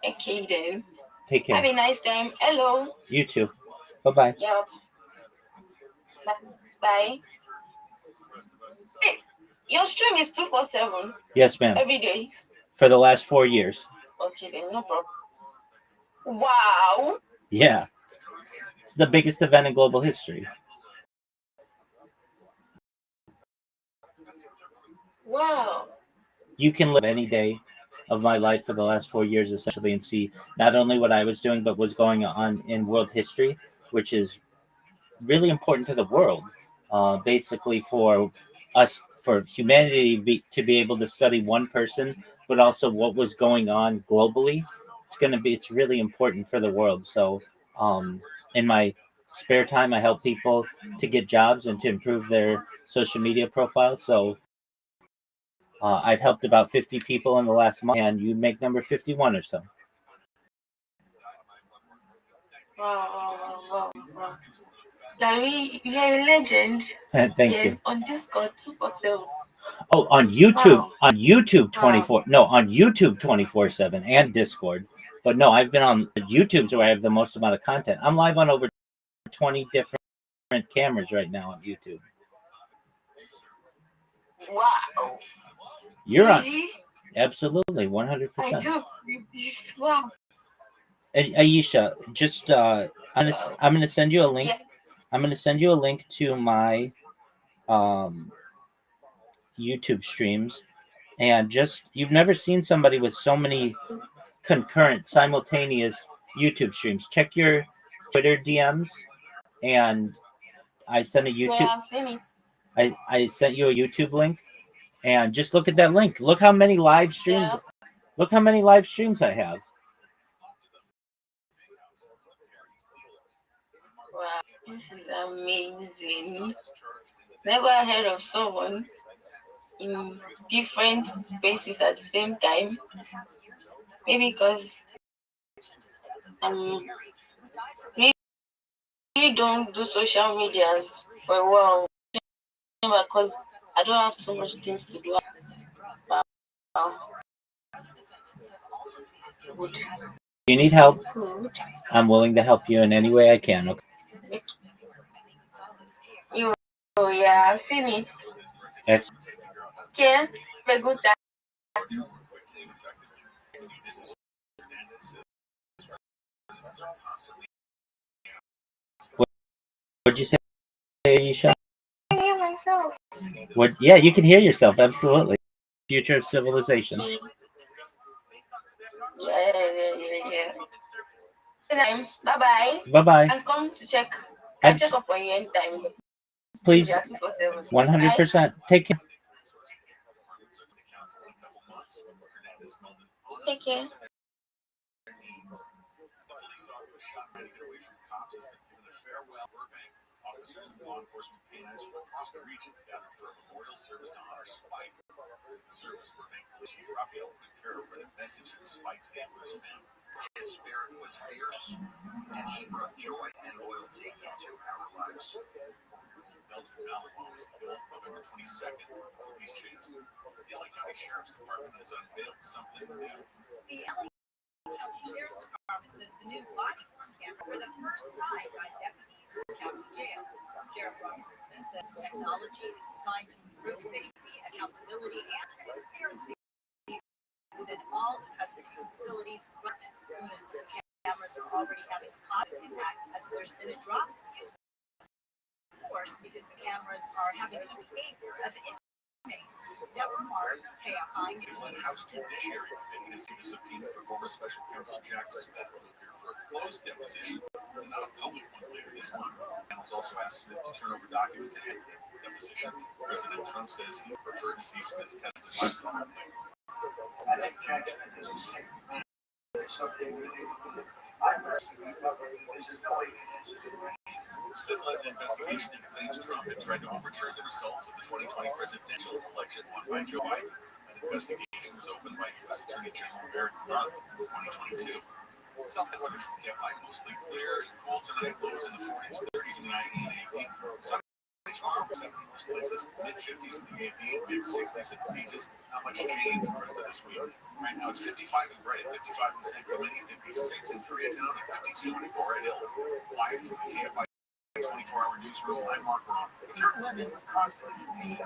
Okay then. Take care. Have a nice time. Hello. You too. Bye-bye. Yeah. Bye. Hey, your stream is 247. Yes, ma'am. Every day. For the last 4 years. Okay then, no problem. Wow. Yeah. It's the biggest event in global history. Wow. You can live any day of my life for the last 4 years, essentially, and see not only what I was doing, but what's going on in world history, which is really important to the world. Basically, for us, for humanity to be able to study one person, but also what was going on globally. It's really important for the world. So, in my spare time, I help people to get jobs and to improve their social media profiles. So, I've helped about 50 people in the last month, and you make number 51 or so. Wow. Larry, you're a legend. Thank you. On Discord 247. Oh, on YouTube, Wow. on YouTube 24/7 and Discord. But no, I've been on YouTube's where I have the most amount of content. I'm live on over 20 different cameras right now on YouTube. Wow. You're really? Absolutely, I 100%. do. Wow. And Aisha, just I'm gonna send you a link. Yeah. I'm gonna send you a link to my um, YouTube streams, and just you've never seen somebody with so many concurrent, simultaneous YouTube streams. Check your Twitter DMs, and I sent a Yeah, YouTube. I've seen it. I sent you a YouTube link, and just look at that link. Look how many live streams. Yeah. Look how many live streams I have. Wow. This is amazing. Never heard of someone in different spaces at the same time. Maybe because I'm really don't do social medias for a while because I don't have so much things to do. Good. You need help. Good. I'm willing to help you in any way I can. Okay. Yeah, I've seen it. Excellent. Yeah, have a good time. What'd you say, Aisha? I hear myself. What? Yeah, you can hear yourself. Absolutely. Future of civilization. Yeah. Bye bye. Bye bye. And come to check. Can check up on you anytime. Please. 247. 100%. Take care. Take care. Officers and law enforcement canines from across the region gathered for a memorial service to honor Spike. The service Burbank Police Chief Rabbi Rothschild read a message from Spike's gambler's family. His spirit was fierce, and he brought joy and loyalty into our lives. Belgian Malinois was killed November 22nd in a police chase. The LA County Sheriff's Department has unveiled something new. The LA County Sheriff's Department says the new body worn camera for the first time by deputies in county jails. Sheriff Rothschild says that technology is designed to improve safety, accountability, and transparency within all the custody facilities. Notice that the cameras are already having a positive impact as there's been a drop in use of force because the cameras are having the behavior of inmates. Deborah Mark, KFI The House Judiciary Committee has issued a subpoena for former Special Counsel Jack Smith to appear for a closed deposition, and not a public one later this month. And has also asked Smith to turn over documents ahead of the deposition. President Trump says he would prefer to see Smith testify publicly. I think Jack Smith is something really I'm personally covering. There's no way he can answer the question. Smith led an investigation into claims Trump had tried to overturn the results of the 2020 presidential election won by Joe Biden. An investigation was opened by U.S. Attorney General Merrick Garland in 2022. Southern weather from KFI mostly clear and cool tonight. Lows in the 40s, 30s in the IE and AP. Sunny tomorrow, 70 most places. Mid-50s in the AP, mid-60s at the beaches. Not much change the rest of this week. Right now it's 55 in Brighton, 55 in San Clemente, 56 in Koreatown, and 52 in Agoura Hills. Live from the KFI 24-hour newsroom, I'm Mark Ron. If you're living with constant pain,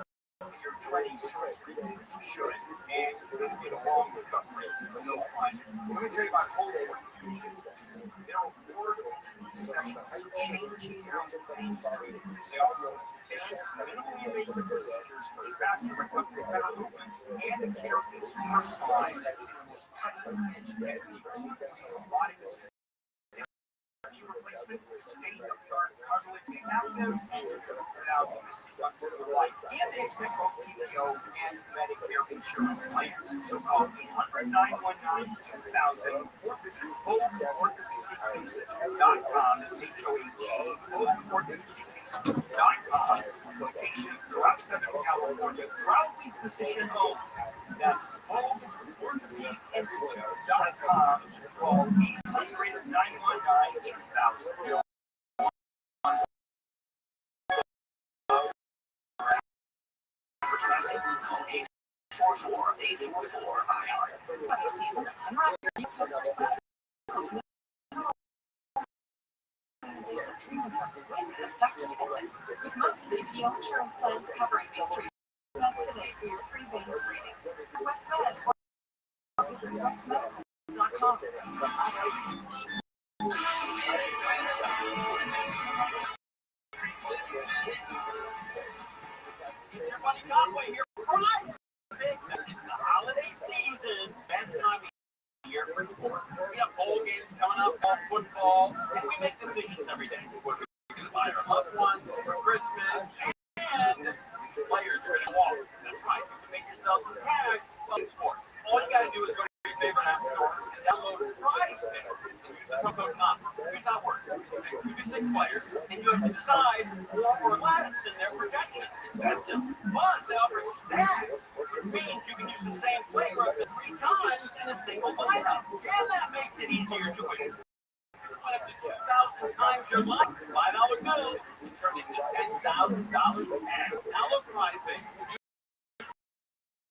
you're dreading surgery, which you should, and you're going to get a long recovery, but no fun. Let me tell you about Home Orthopedic Institute. They're award-winning specialists changing how pain is treated. They offer advanced, minimally invasive procedures for faster recovery of better movement, and the care is personalized using the most cutting-edge techniques. Robotic-assisted knee replacement, state-of-the-art cartilage, active, without missing months of your life. And they accept both PPO and Medicare insurance plans. So call 800-919-2000 or visit homeorthopedicinstitute.com. That's HOAG, homeorthopedicinstitute.com. Locations throughout Southern California, proudly physician-owned. That's homeorthopedicinstitute.com. Call 800-919-2000. Advertising, call 844-844-IHEART. Buddy season, unwrap your new customers invasive treatments are quick, effective, with most PPO insurance plans covering these treatments. Today for your free vein screening. West Med visit westmedical.com. Get your money Conway here. Prize Picks. It's the holiday season. Best time of year for sports. We have bowl games coming up, football, and we make decisions every day. What we're going to buy our loved ones for Christmas, and players are going to walk. That's right. You can make yourself some cash while in sports. All you got to do is go to your favorite app store and download Prize Picks and use the promo code NOT. Here's how it works. You pick 2 to 6 players, and you have to decide more or less than their projection. It's that simple. Plus, they offer stats, which means you can use the same player up to 3 times in a single lineup. And that makes it easier to win. Up to 2,000 times your life. $5 bill can turn into $10,000 cash. Download Prize Picks.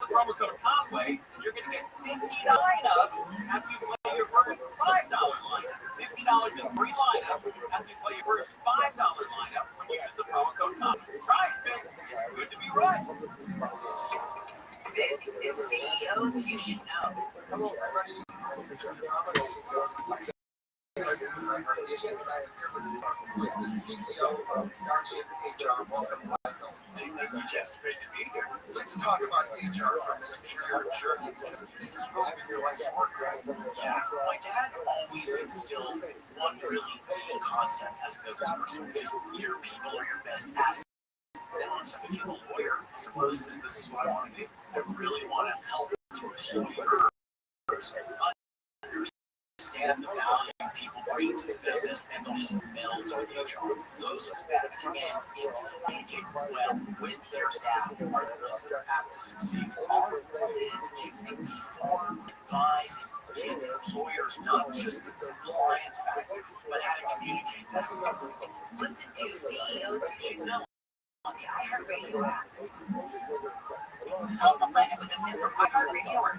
The promo code Conway, you're going to get $50 lineups after you play your first $5 lineup. $50 in free lineup after you play your first $5 lineup when you use the promo code Conway. Prize Picks, it's good to be right. This is CEOs You Should Know. Hello, everybody. President of iHeartMedia, and I am here with who is the CEO of Guardian HR. Welcome, Michael. Thank you, Jeff. It's great to be here. Let's talk about HR for a minute, for your journey, because this has really been your life's work, right? Yeah, my dad always instilled one really key concept as a business person, which is your people are your best asset. And once I became a lawyer, I said, well, this is what I want to do. I really want to help employers understand the value people bring to the business and the whole builds with HR. Those aspects and communicate well with their staff are the ones that are apt to succeed. Our goal is to inform, advise, and give employers not just the compliance factor, but how to communicate that. Listen to CEOs You Should Know on the iHeartRadio app. Help the planet with a tip from iHeartRadio work.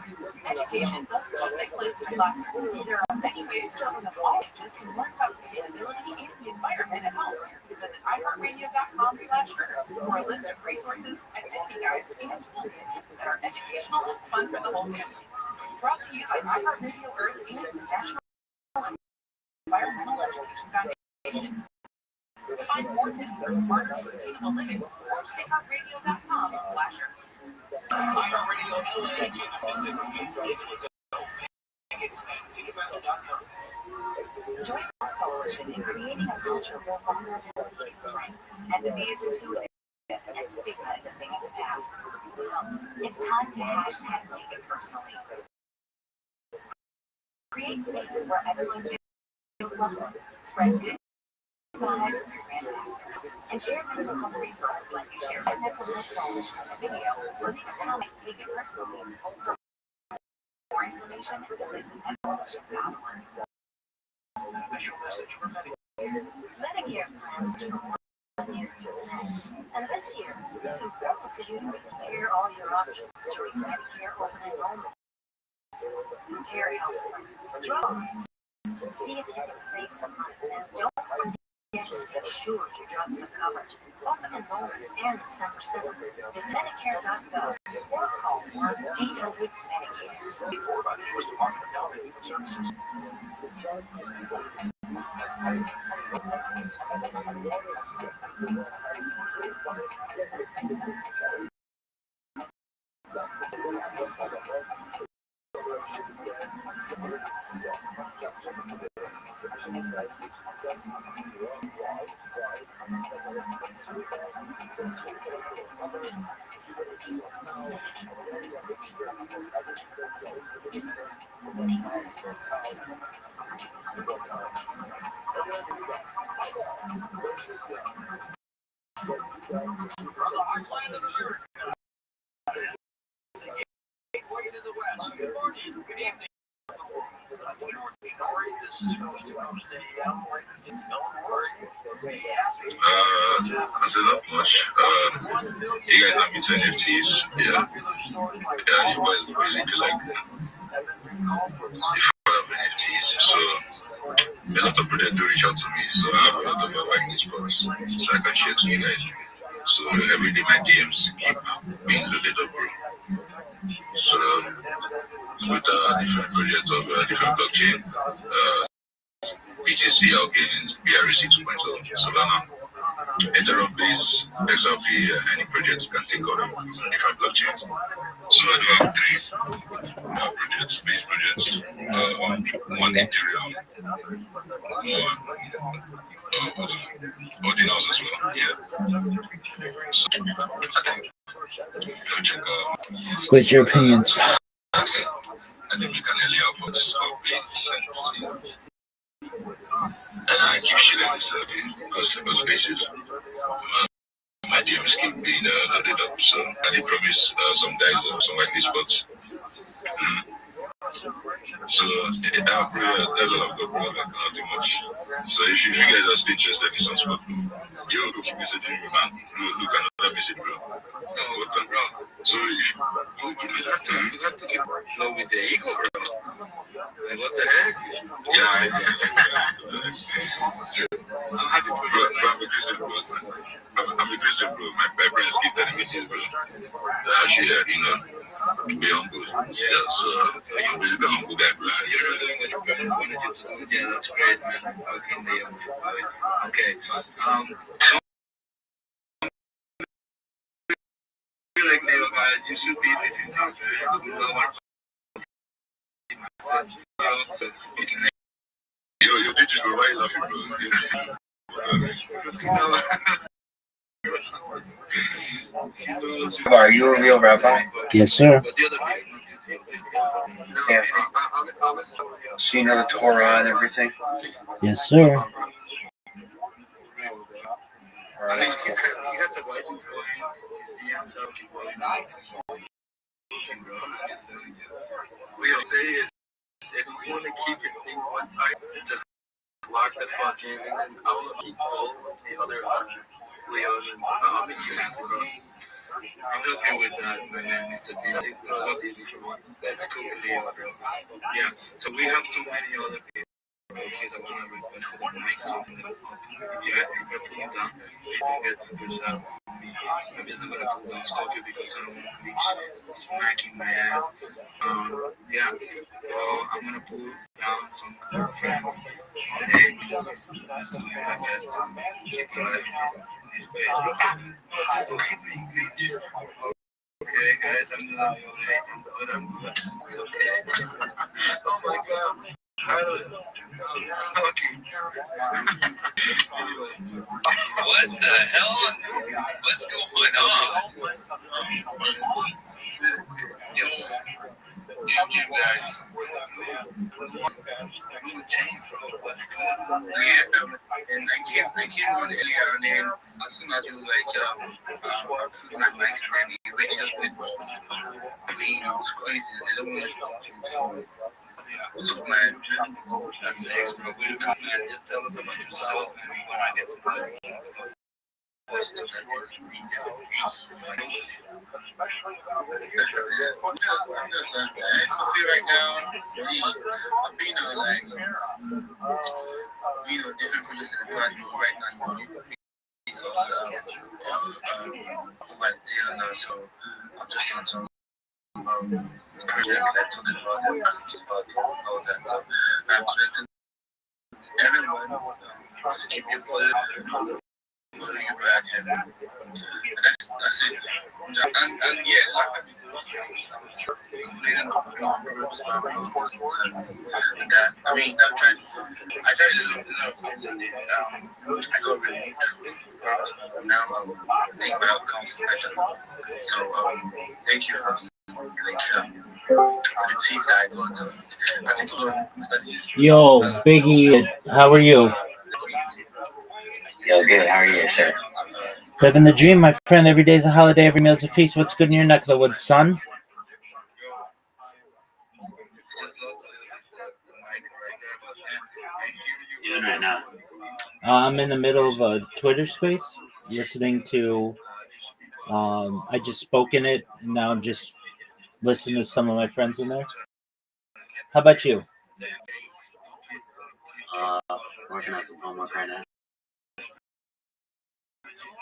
Education doesn't just take place in the classroom. There are many ways children of all ages can learn about sustainability and the environment at home. Visit iHeartRadio.com/earth for a list of resources, activity guides, and toolkits that are educational and fun for the whole family. Brought to you by iHeartRadio Earth and the National Environmental Education Foundation. To find more tips for smarter, sustainable living, or check out radio.com/earth. iHeartRadio LA, December 5th, it's with tickets at Ticketmaster.com. Join our coalition in creating a culture where vulnerability is strength, empathy is intuitive, and stigma is a thing of the past. It's time to hashtag take it personally. Create spaces where everyone feels welcome. Spread good vibes through random access, and share mental health resources like you share your mental health coalition's video, or leave a comment, take it personally. For more information, visit coalition.org. Official message from Medicare. Medicare plans from one year to the next, and this year, it's important for you to compare all your options during Medicare open enrollment. Compare health plans, drugs, see if you can save some money, and don't forget to make sure your drugs are covered. Open enrollment ends December 7th. Visit Medicare.gov or call 1-800-MEDICARE. Paid for by the U.S. Department of Health and Human Services. Good morning. Good evening. This is Coast to Coast AM. Not much. You guys have been to NFTs? Yeah. Yeah, you guys basically like the NFTs. So a lot of people do reach out to me. So I have a lot of liking spots. So I can share to you guys. So every day my DMs keep being loaded up, bro. So with different projects of different blockchain. BTC Algain, BRC 2.0, Solana, Ethereum base, XRP, any project you can think of different blockchains. So I do have three projects, base projects. One Ethereum, one Ordinals as well. Yeah. So I think Glad your opinion sucks. I think we can early out folks base cents. And I keep shooting this because spaces. My DMs keep being loaded up, so I did promise some guys some likely spots. So there's a lot of good, bro. Like nothing much. So if you guys are still interested in some spot, yo, look, keep messaging me, man. Look another message, bro. What the bro? So you have to keep low with the ego, bro. Like what the heck? Yeah, I'm happy, bro. I'm a Christian, bro. I'm a Christian, bro. My parents keep telling me this, bro. Actually, be humble. Yeah, so you're really the humble guy, bro. You're really what you want to do. Yeah, that's great, man. Okay. Like never mind, you should be listening to your teachers were right laughing, bro. Are you a real rabbi? Yes, sir. Yeah. So you know the Torah and everything? Yes, sir. We'll say is if you want to keep your thing one time, just lock the fuck in and then I'll keep all the other Leo and then I'll make you happy, bro. I'm okay with that, my man. It's easy for me. That's cool, Leo, bro. Yeah, so we have so many other people. Okay, that want to request for the mic, so if you have people put you down, please don't get super sad. I'm just not gonna pull down Skopje because I don't want to be smacking my ass. Yeah, so I'm gonna pull down some friends. Okay, just doing my best to keep an eye on this page. Okay, guys, I'm not violating, but I'm good. It's okay. Oh my god. What the hell? What's going on? Yo, Jim, guys. Yeah, and I came on earlier, and then as soon as you like, this is not like ready just wait. I mean, it was crazy. They don't want to talk to you, so. So, man, that's the next bro. We'll come here and just tell us about yourself when I get to know you. I'm just ecstasy right now. I've been on like, different projects in the past, but right now, it's all over the tail now, so I'm just on some projects that talking about them, about all that. So I'm connecting everyone, just keep you following you back, and that's it. And yeah, like I mean, I tried a lot of things, and then I got really now think my outcomes better. So thank you for the team that I got. I think Yo, Biggie, how are you? Yo, good. How are you, sir? Living the dream, my friend. Every day's a holiday, every meal's a feast. What's good in your neck of the woods, son? Doing right now? I'm in the middle of a Twitter space, listening to. I just spoke in it. Now I'm just listening to some of my friends in there. How about you? Working on some homework right now.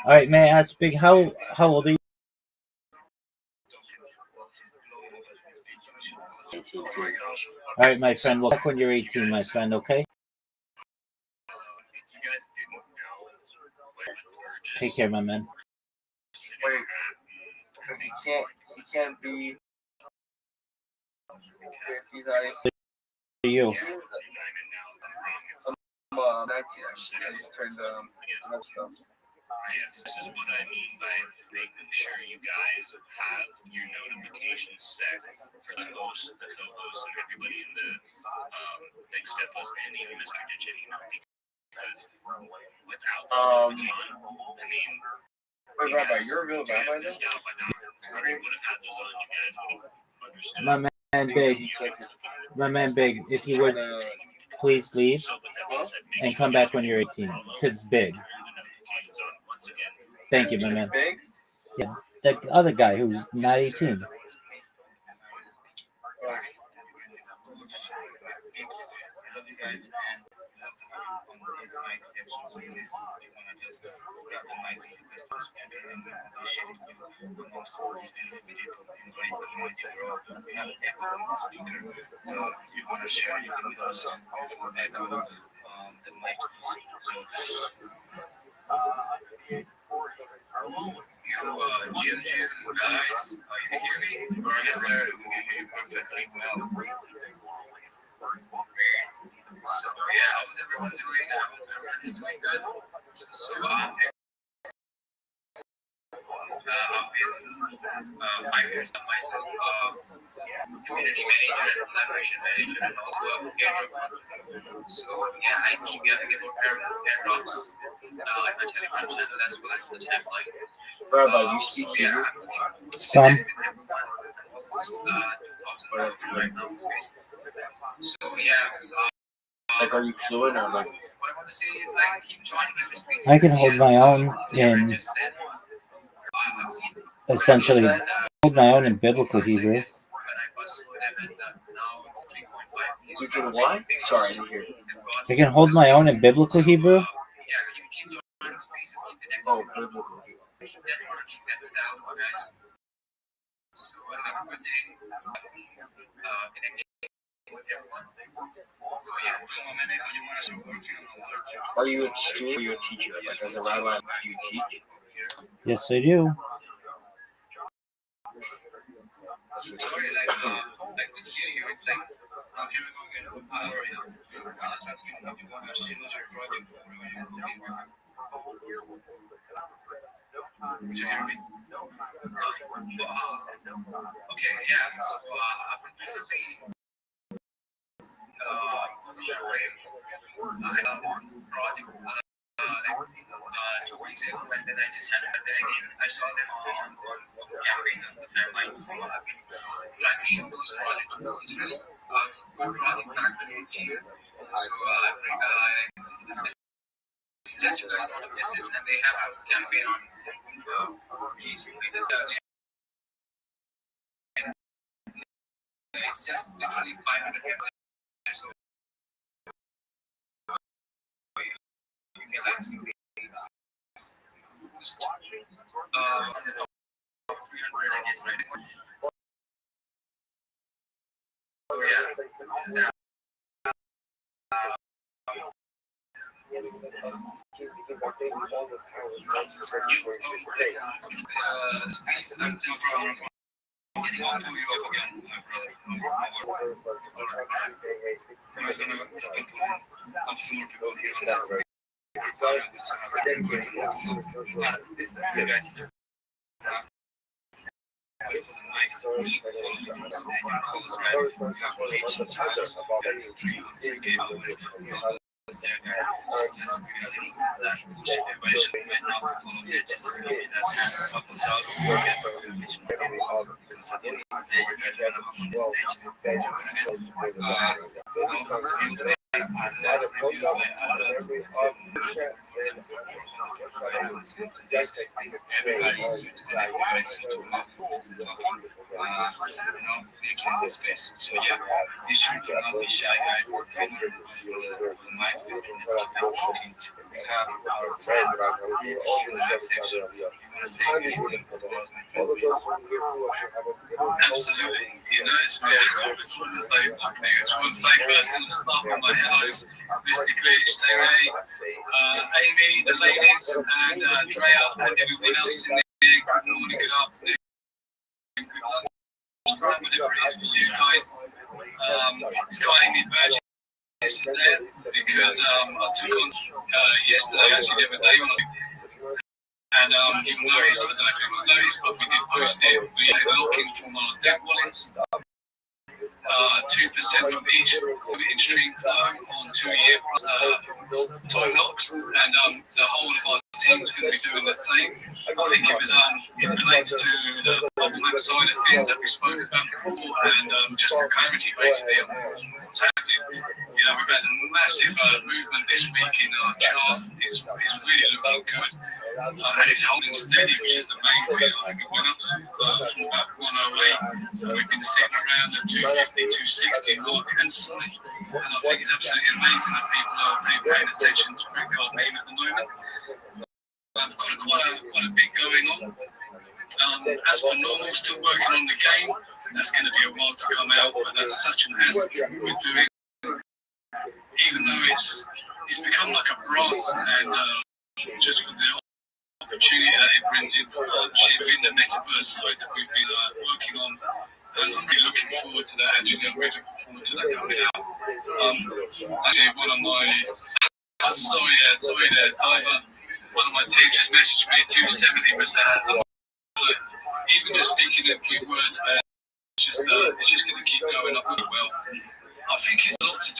All right, may I ask, Big, how old are you? 18 soon. All right, my friend. We'll back when you're 18, my friend. Okay. Take care, my man. Wait, he can't be. He's not. To you. I just turned stuff. Yes, this is what I mean by making sure you guys have your notifications set for the hosts, the co-hosts, and everybody in the Big Step Us and even Mr. Digitino, because without those notifications, I mean, Wait, Rabbi, you're a real rabbi now? I would have had those on, you guys would have understood. My man, Big. My man, Big. If you would please leave and come back when you're 18. Cause Big. Thank you, my man. Yeah, the other guy who's not 18. Jim, guys, you can hear me? Yes, sir. We can hear you perfectly well. So, yeah, how's everyone doing? Everyone is doing good. So, I've been 5 years of myself, community manager, collaboration manager, and also a airdrop. So, yeah, I keep getting it for airdrops. Like my Telegram channel, that's what I put the tagline. Rabbi, you speak Hebrew? Some. So, yeah. Like, are you fluent or like? What I want to say is, like, keep joining every space. I can hold my own in essentially hold my own in biblical Hebrew. You can what? Sorry, I didn't hear you. I can hold my own in biblical Hebrew. Oh, biblical. Networking, that's the outflow, guys. So, have a good day. With everyone. Are you a student or are you a teacher? Like, as a rabbi, do you teach? Yes, I do. Sorry, like, I couldn't hear you. It's like, here we go again. How are you? I was asking if you want to see your project. Did you hear me? Okay, yeah. So, I've been recently I have one project 2 weeks ago, and then I just had it. And then again, I saw them on campaign on the timeline. So I've been trying to shoot those projects. It's really good project back to the year. So I suggest you guys want to visit, and they have a campaign on it's just literally 500 campaigns. So you can like see boost on the top 300, I guess, right? So yeah. making this space. So yeah, you should not be shy, guys. You might be looking at talking. We have our friend Rabbi Rothschild. You want to say anything for the last Absolutely. You know, it's weird. I always want to say something. I just want to say first in the stuff in my head, I was Mr. Glitch, Terry, Amy, the ladies, and Drea, and everyone else in there. Good morning, good afternoon, good lunchtime, whatever it is for you guys. It's kind of me Burgess is there because I took on yesterday, actually the other day when I was and you'll notice, I don't know if it was noticed, but we did post it. We had a lock-in from our debt wallets, 2% from each in-stream flow on 2-year time locks, and the whole of our team is going to be doing the same. I think it was it relates to the bubble map side of things that we spoke about before, and just the clarity basically on what's happening. You know, we've had a massive movement this week in our chart. It's really looking good, and it's holding steady, which is the main thing. I think it went up from about 108. We've been sitting around the 250, 260 mark and solid. And I think it's absolutely amazing that people are really paying attention to Rick Carpine at the moment. I've got quite a bit going on. As for normal, still working on the game. That's going to be a while to come out, but that's such an asset we're doing. Even though it's become like a bros, and just for the opportunity that it brings in for partnership in the metaverse side that we've been working on. And I'm really looking forward to that. Actually, I'm really looking forward to that coming out. Actually, one of my sorry there, Diver. One of my teachers messaged me 270%. Even just speaking a few words there, it's just going to keep going up really well. I think it's a lot to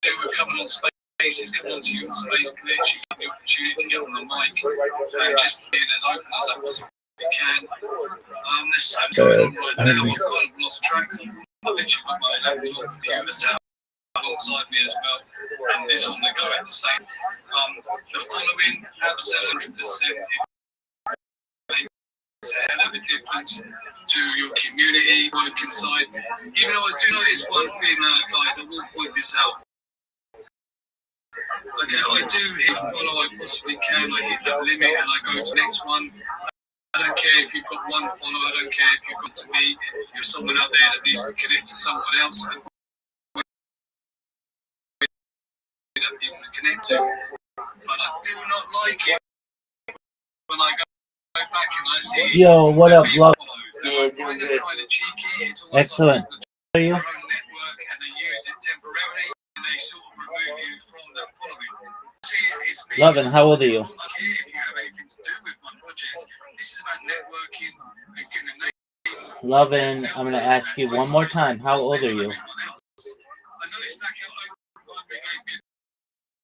do with coming on spaces, coming onto your space glitch. You get the opportunity to get on the mic and just being as open as I possibly can. There's so much going on right now. I've kind of lost track. I've literally got my laptop computer set alongside me as well, and this on the go at the same. The following absolute 100% makes a hell of a difference to your community work inside. Even though I do know this one thing, guys, I will point this out. Okay, I do hit follow I possibly can. I hit that limit and I go to the next one. I don't care if you've got one follow, I don't care if you've got to me, you're someone out there that needs to connect to someone else and that people to connect to. But I do not like it when I go back and I see what up, love? I find that kind of cheeky. It's Excellent. How are you? Network and they use it temporarily and they sort of remove you from the following. Lovin, how old are you? If you have anything to do with my project, this is about networking and getting Lovin, I'm going to ask you one more time. How old are you? I know it's back out. They gave me a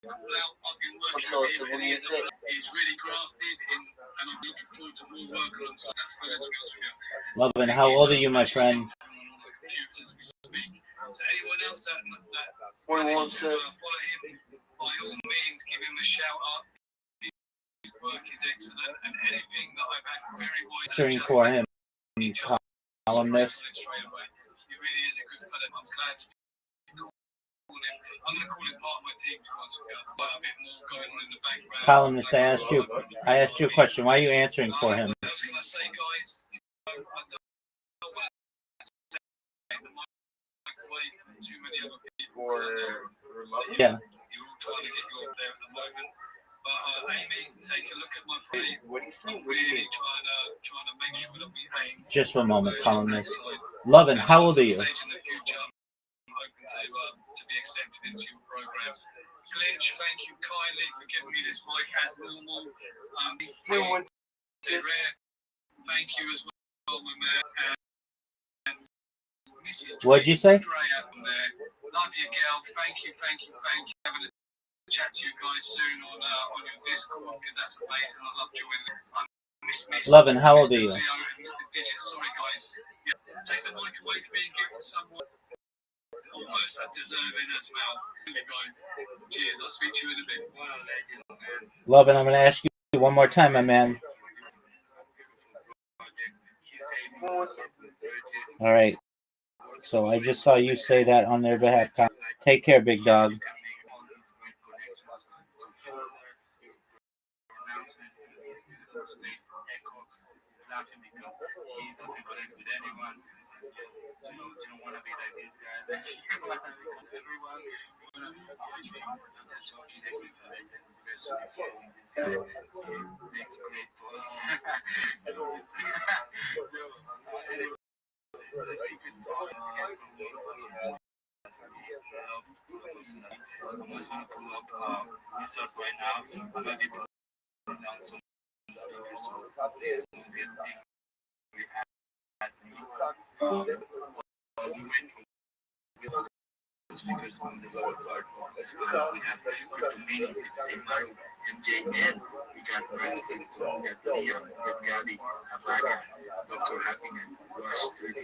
call out. I've been working with him. He's really grafted in, and I'm looking forward to more work alongside that fella, to be honest with you. Lovin, how old are you, my friend? So anyone else that wants to follow him, by all means, give him a shout out. His work is excellent, and anything that I've had query-wise, Answering for him, columnist. He really is a good fella. I'm glad to call him. I'm going to call him part of my team for once. We've got quite a bit more going on in the background. Columnist, I asked you a question. Why are you answering for him? What else can I say, guys? I don't want to take the mic away from too many other people. Yeah. You're all trying to get you up there at the moment. But Amy, take a look at my project. I'm really trying to make sure that we aim. Just for a moment, columnist. Lovin, how old are you? In the future, I'm hoping to be accepted into your program. Glitch, thank you kindly for giving me this mic as normal. Thank you as well, my man. And Mrs. What'd you say? Love you, girl. Thank you. Having a chat to you guys soon on your Discord, because that's amazing. I love joining. Lovin, how old are you? Sorry, guys. Yeah, take the mic away from me and give it to someone almost as deserving as well. Guys, cheers. I'll speak to you in a bit. Lovin, I'm going to ask you one more time, my man. All right. So I just saw you say that on their behalf. Take care, big dog. I'm just gonna pull up this up right now. I'm gonna be putting down some stickers so this will get we add stickers on the lower part. We have crypto meeting at the same time. MJN, we got President, we got Leo, we got Gabby, Abaga, Dr. Happiness, Rush 3D,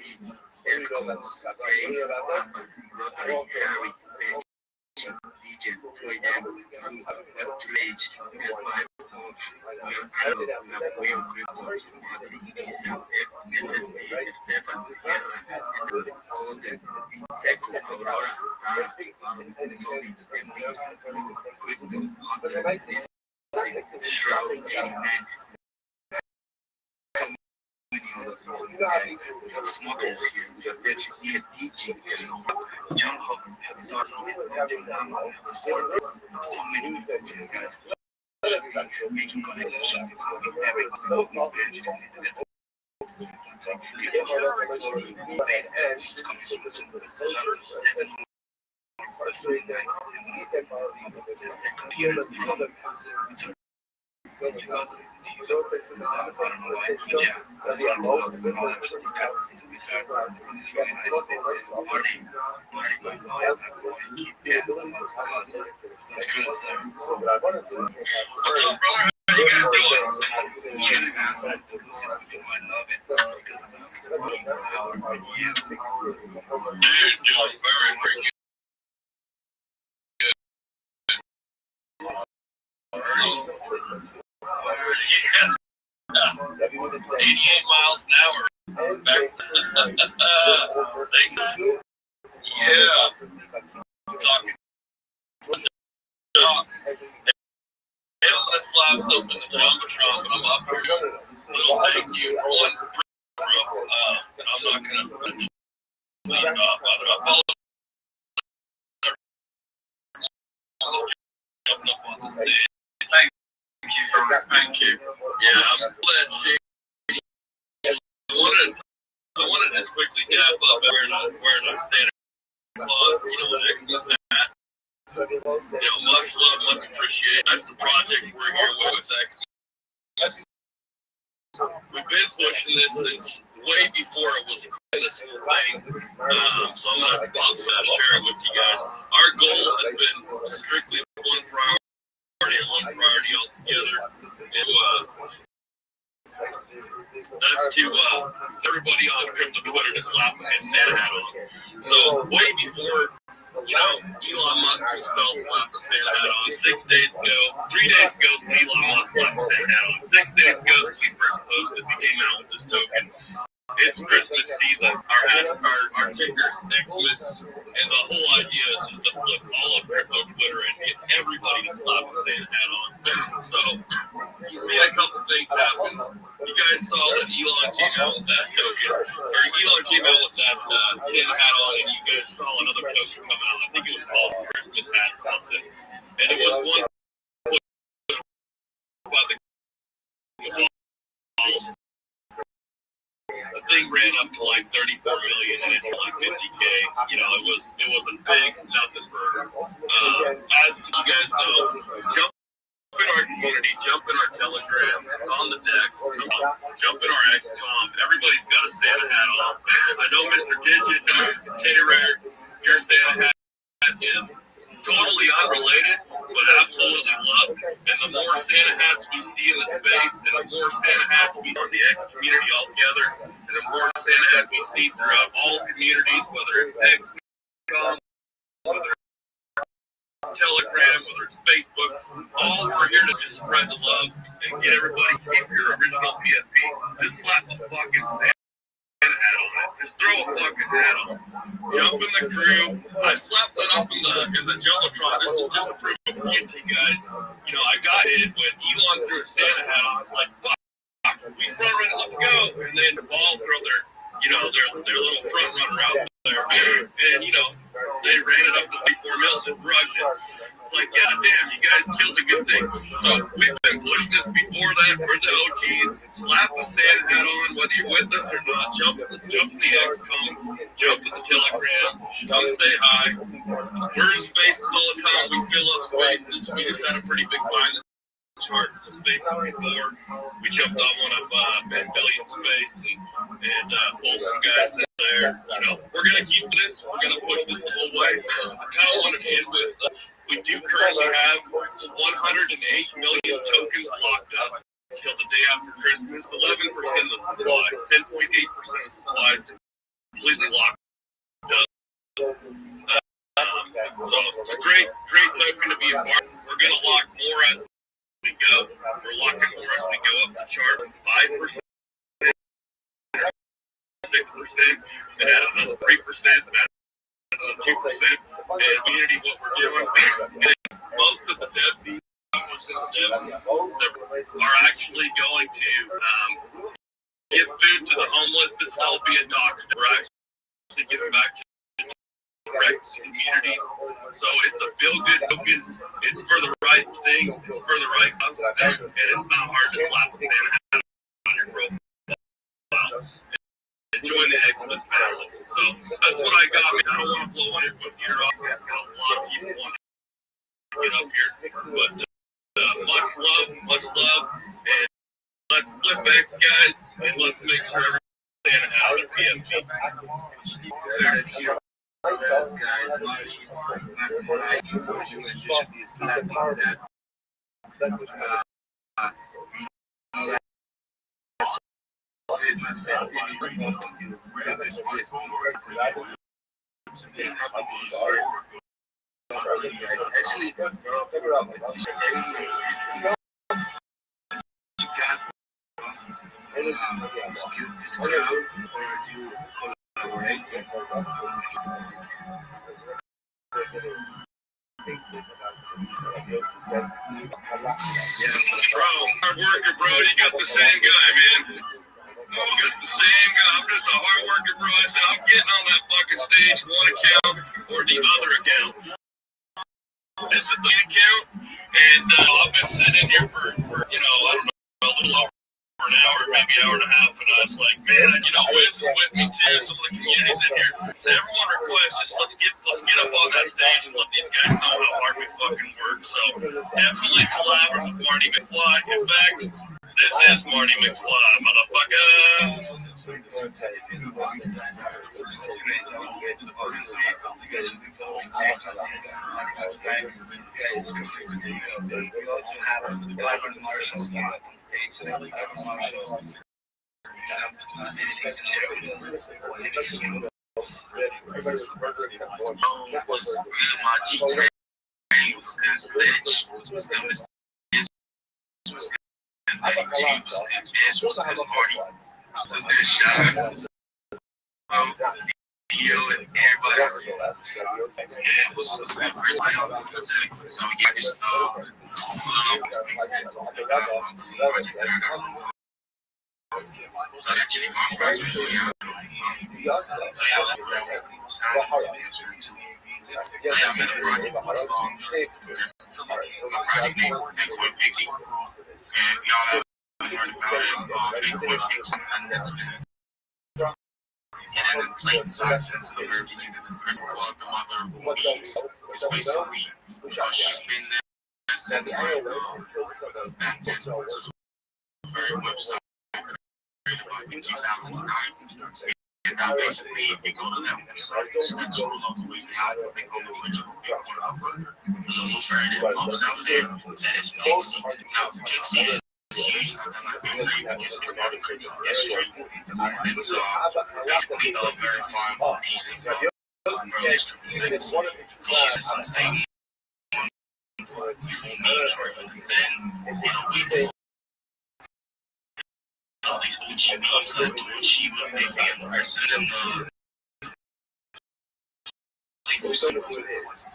Aircones, Ray, Papa, Rotary, Harry, Ben, DJ, Toyam, Trade, we got Bible, we got Arrow, we got Whale Crypto, we got EVSF, NSB, Stefan, Sierra, Golden, Seco, Aurora, Sarah, Crypto, Shroud, 89. We have smokers here, we have Rich, we have DJ, John Hope, we have Donald, we have Nam, we have Sport, so many guys making connections with everyone. Yeah. 88 miles an hour. Back. Yeah. Talking. Let's slap open the Jumbotron, but I'm up here. It'll take you one rough, and I'm not gonna lead off. I'll follow jumping up on the stage. Thank you. Thank you. Yeah, I'm glad Shady. I wanted to just quickly gap up wearing a Santa Claus, Xmas hat. Much love, much appreciation. That's the project we're here with Xmas. We've been pushing this since way before it was this whole thing. So I'm going to share it with you guys. Our goal has been strictly one priority altogether. That's to everybody on crypto Twitter to slap a Santa hat on. So way before, Elon Musk himself slapped a Santa hat on. 6 days ago, 3 days ago, Elon Musk slapped a Santa hat on. 6 days ago, when we first posted, we came out with this token. It's Christmas season. Our tickers, Xmas, and the whole idea is just to flip all of crypto Twitter and get everybody to slap a Santa hat on. So you see a couple things happen. You guys saw that Elon came out with that token, or Elon came out with that Santa hat on, and you guys saw another token come out. I think it was called Christmas hat or something, and it was one by the balls. The thing ran up to like 34 million and it to like 50K. It wasn't big, nothing burger. As you guys know, jump in our community, jump in our Telegram. It's on the decks. Jump in our XCOM. Everybody's got a Santa hat on. I know Mr. Digit, Teddy Rare, your Santa hat is totally unrelated, but absolutely loved. And the more Santa hats we see in the space, and the more Santa hats we see on the X community altogether, and the more Santa hats we see throughout all communities, whether it's XCOM, whether it's Telegram, whether it's Facebook, all we're here to just spread the love and get everybody, keep your original PFP. Just slap a fucking Santa hat on it. throw a fucking hat on. Jump in the crew. I slapped it up in the Jumbotron. This was just a proof of you guys. You know, I got it when Elon threw a Santa hat on. I was like, fuck, we front running, let's go. And then the ball throw their little front runner out there. And, you know, they ran it up to 4 mils and rugged it. It's like, God damn, you guys killed a good thing. So we've been pushing this before that. We're the OGs. Slap the Santa hat on, whether you're with us or not. Jump in the XCOM. Jump in the Telegram. Come say hi. We're in spaces all the time. We fill up spaces. We just had a pretty big bind chart in the space before. We jumped on one of Ben Billion's space and pulled some guys in there. You know, we're going to keep this. We're going to push this the whole way. I kind of want to end with, we do currently have 108 million tokens locked up until the day after Christmas. 11% of the supply, 10.8% of the supply is completely locked up. So it's a great token to be a part of. We're going to lock more as we go. We're locking more as we go up the chart. 5%, 6%, and add another 3%, and add another 2%. And community, what we're doing. And most of the dev fees are actually going to give food to the homeless. This will all be a doc. We're actually giving back to direct communities. So it's a feel-good token. It's for the right thing. It's for the right cause. And it's not hard to slap the Santa hat on your profile and join the Xmas family. So that's what I got. I don't want to blow anyone's ear off. It's got a lot of people want to get up here. But much love. And let's flip X, guys. And let's make sure everyone's Santa hat on the PMP. There it is. Myself, guys, hard worker, bro. You got the same guy, man. You got the same guy. I'm just a hard worker, bro. I said I'm getting on that fucking stage, one account or the other account. This is the account, and I've been sitting here for you know, I don't know, a little over an hour, maybe hour and a half, and it's like, man, you know, Wiz is with me too. Some of the communities in here. So everyone requests, just let's get up on that stage and let these guys know how hard we fucking work. So definitely collaborate with Marty McFly. In fact, this is Marty McFly, motherfucker. And in plain sight since the very beginning of the called the mother Beast. It's basically, she's been there since back then. So the very website created back in 2009. And now basically, if you go to that website, and scroll all the way down, they go to which there's a loose right out there that is mixed. Now, Pixie is huge, and like I say, because it's part of crypto history. It's basically a verifiable piece of early legacy. Since they before memes were even then, in a way before all these OG memes like Doing Shiva, Big and the rest of them, to see what it is.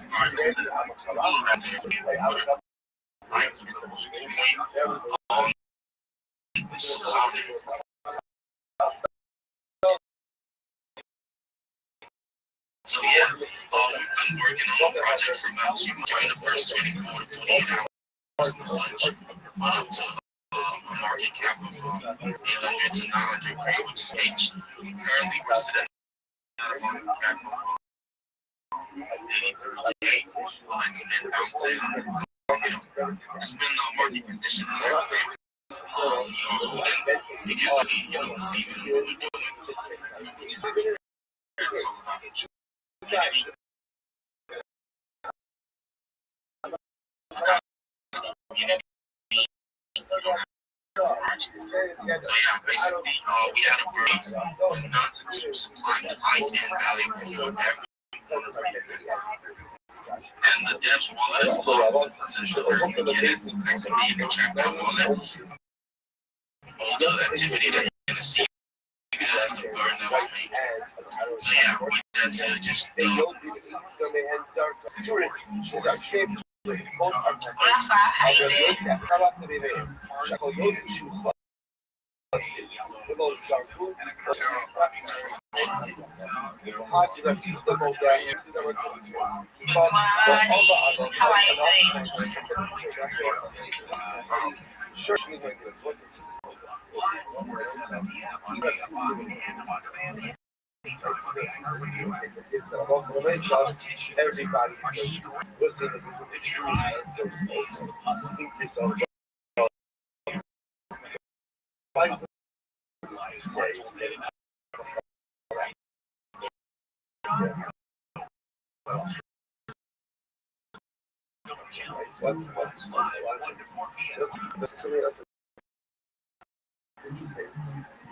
So yeah, we've been working on the project for about during the first 24 to 48 hours of the launch, up to a market cap of 800 to 900 grand, which is H. Currently, we're sitting at a market cap of 80, 38. It's been it's been a market condition. Because of the, believe in what we're doing. It's all about community. So yeah, basically, we had a break was not to keep supplying life and valuable for everyone. And the dev's wallet is locked. Essentially, you can get it. Basically, you can track that wallet. All the activity that you're gonna see as the burn that was made. So yeah, we tend to just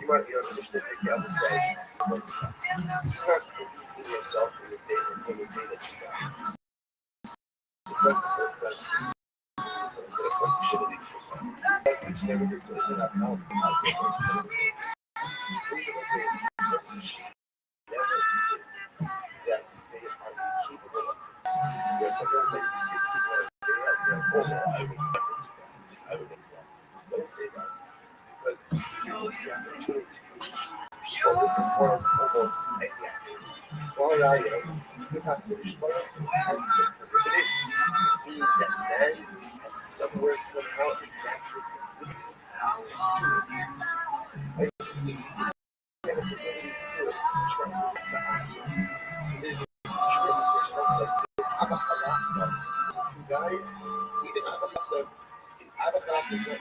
you might be understood the other says yourself in the data until the data don't say that. Because you have the opportunity to perform almost anything. Well, yeah, you have to respond to the positive community. Means that man has somewhere, somehow, naturally. So there's this tremendous response like you guys, even Abachalaf is not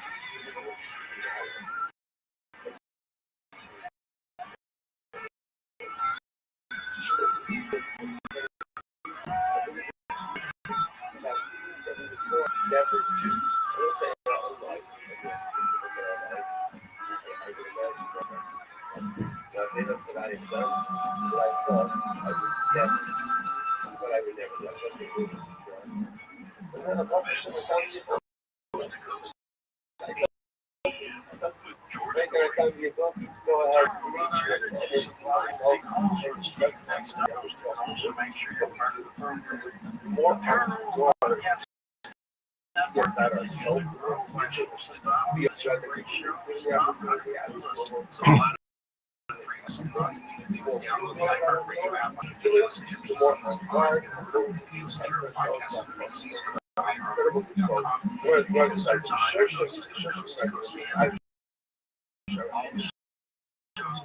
never to. I will say our own lives. I would imagine that made us that I have done what I thought I would never do. What I would never do. What they would have done. So then I'm not sure what I'm the ability to go ahead and reach results and trust us. More power, get about ourselves. We have to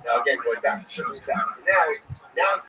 now again, going back to shows back. So now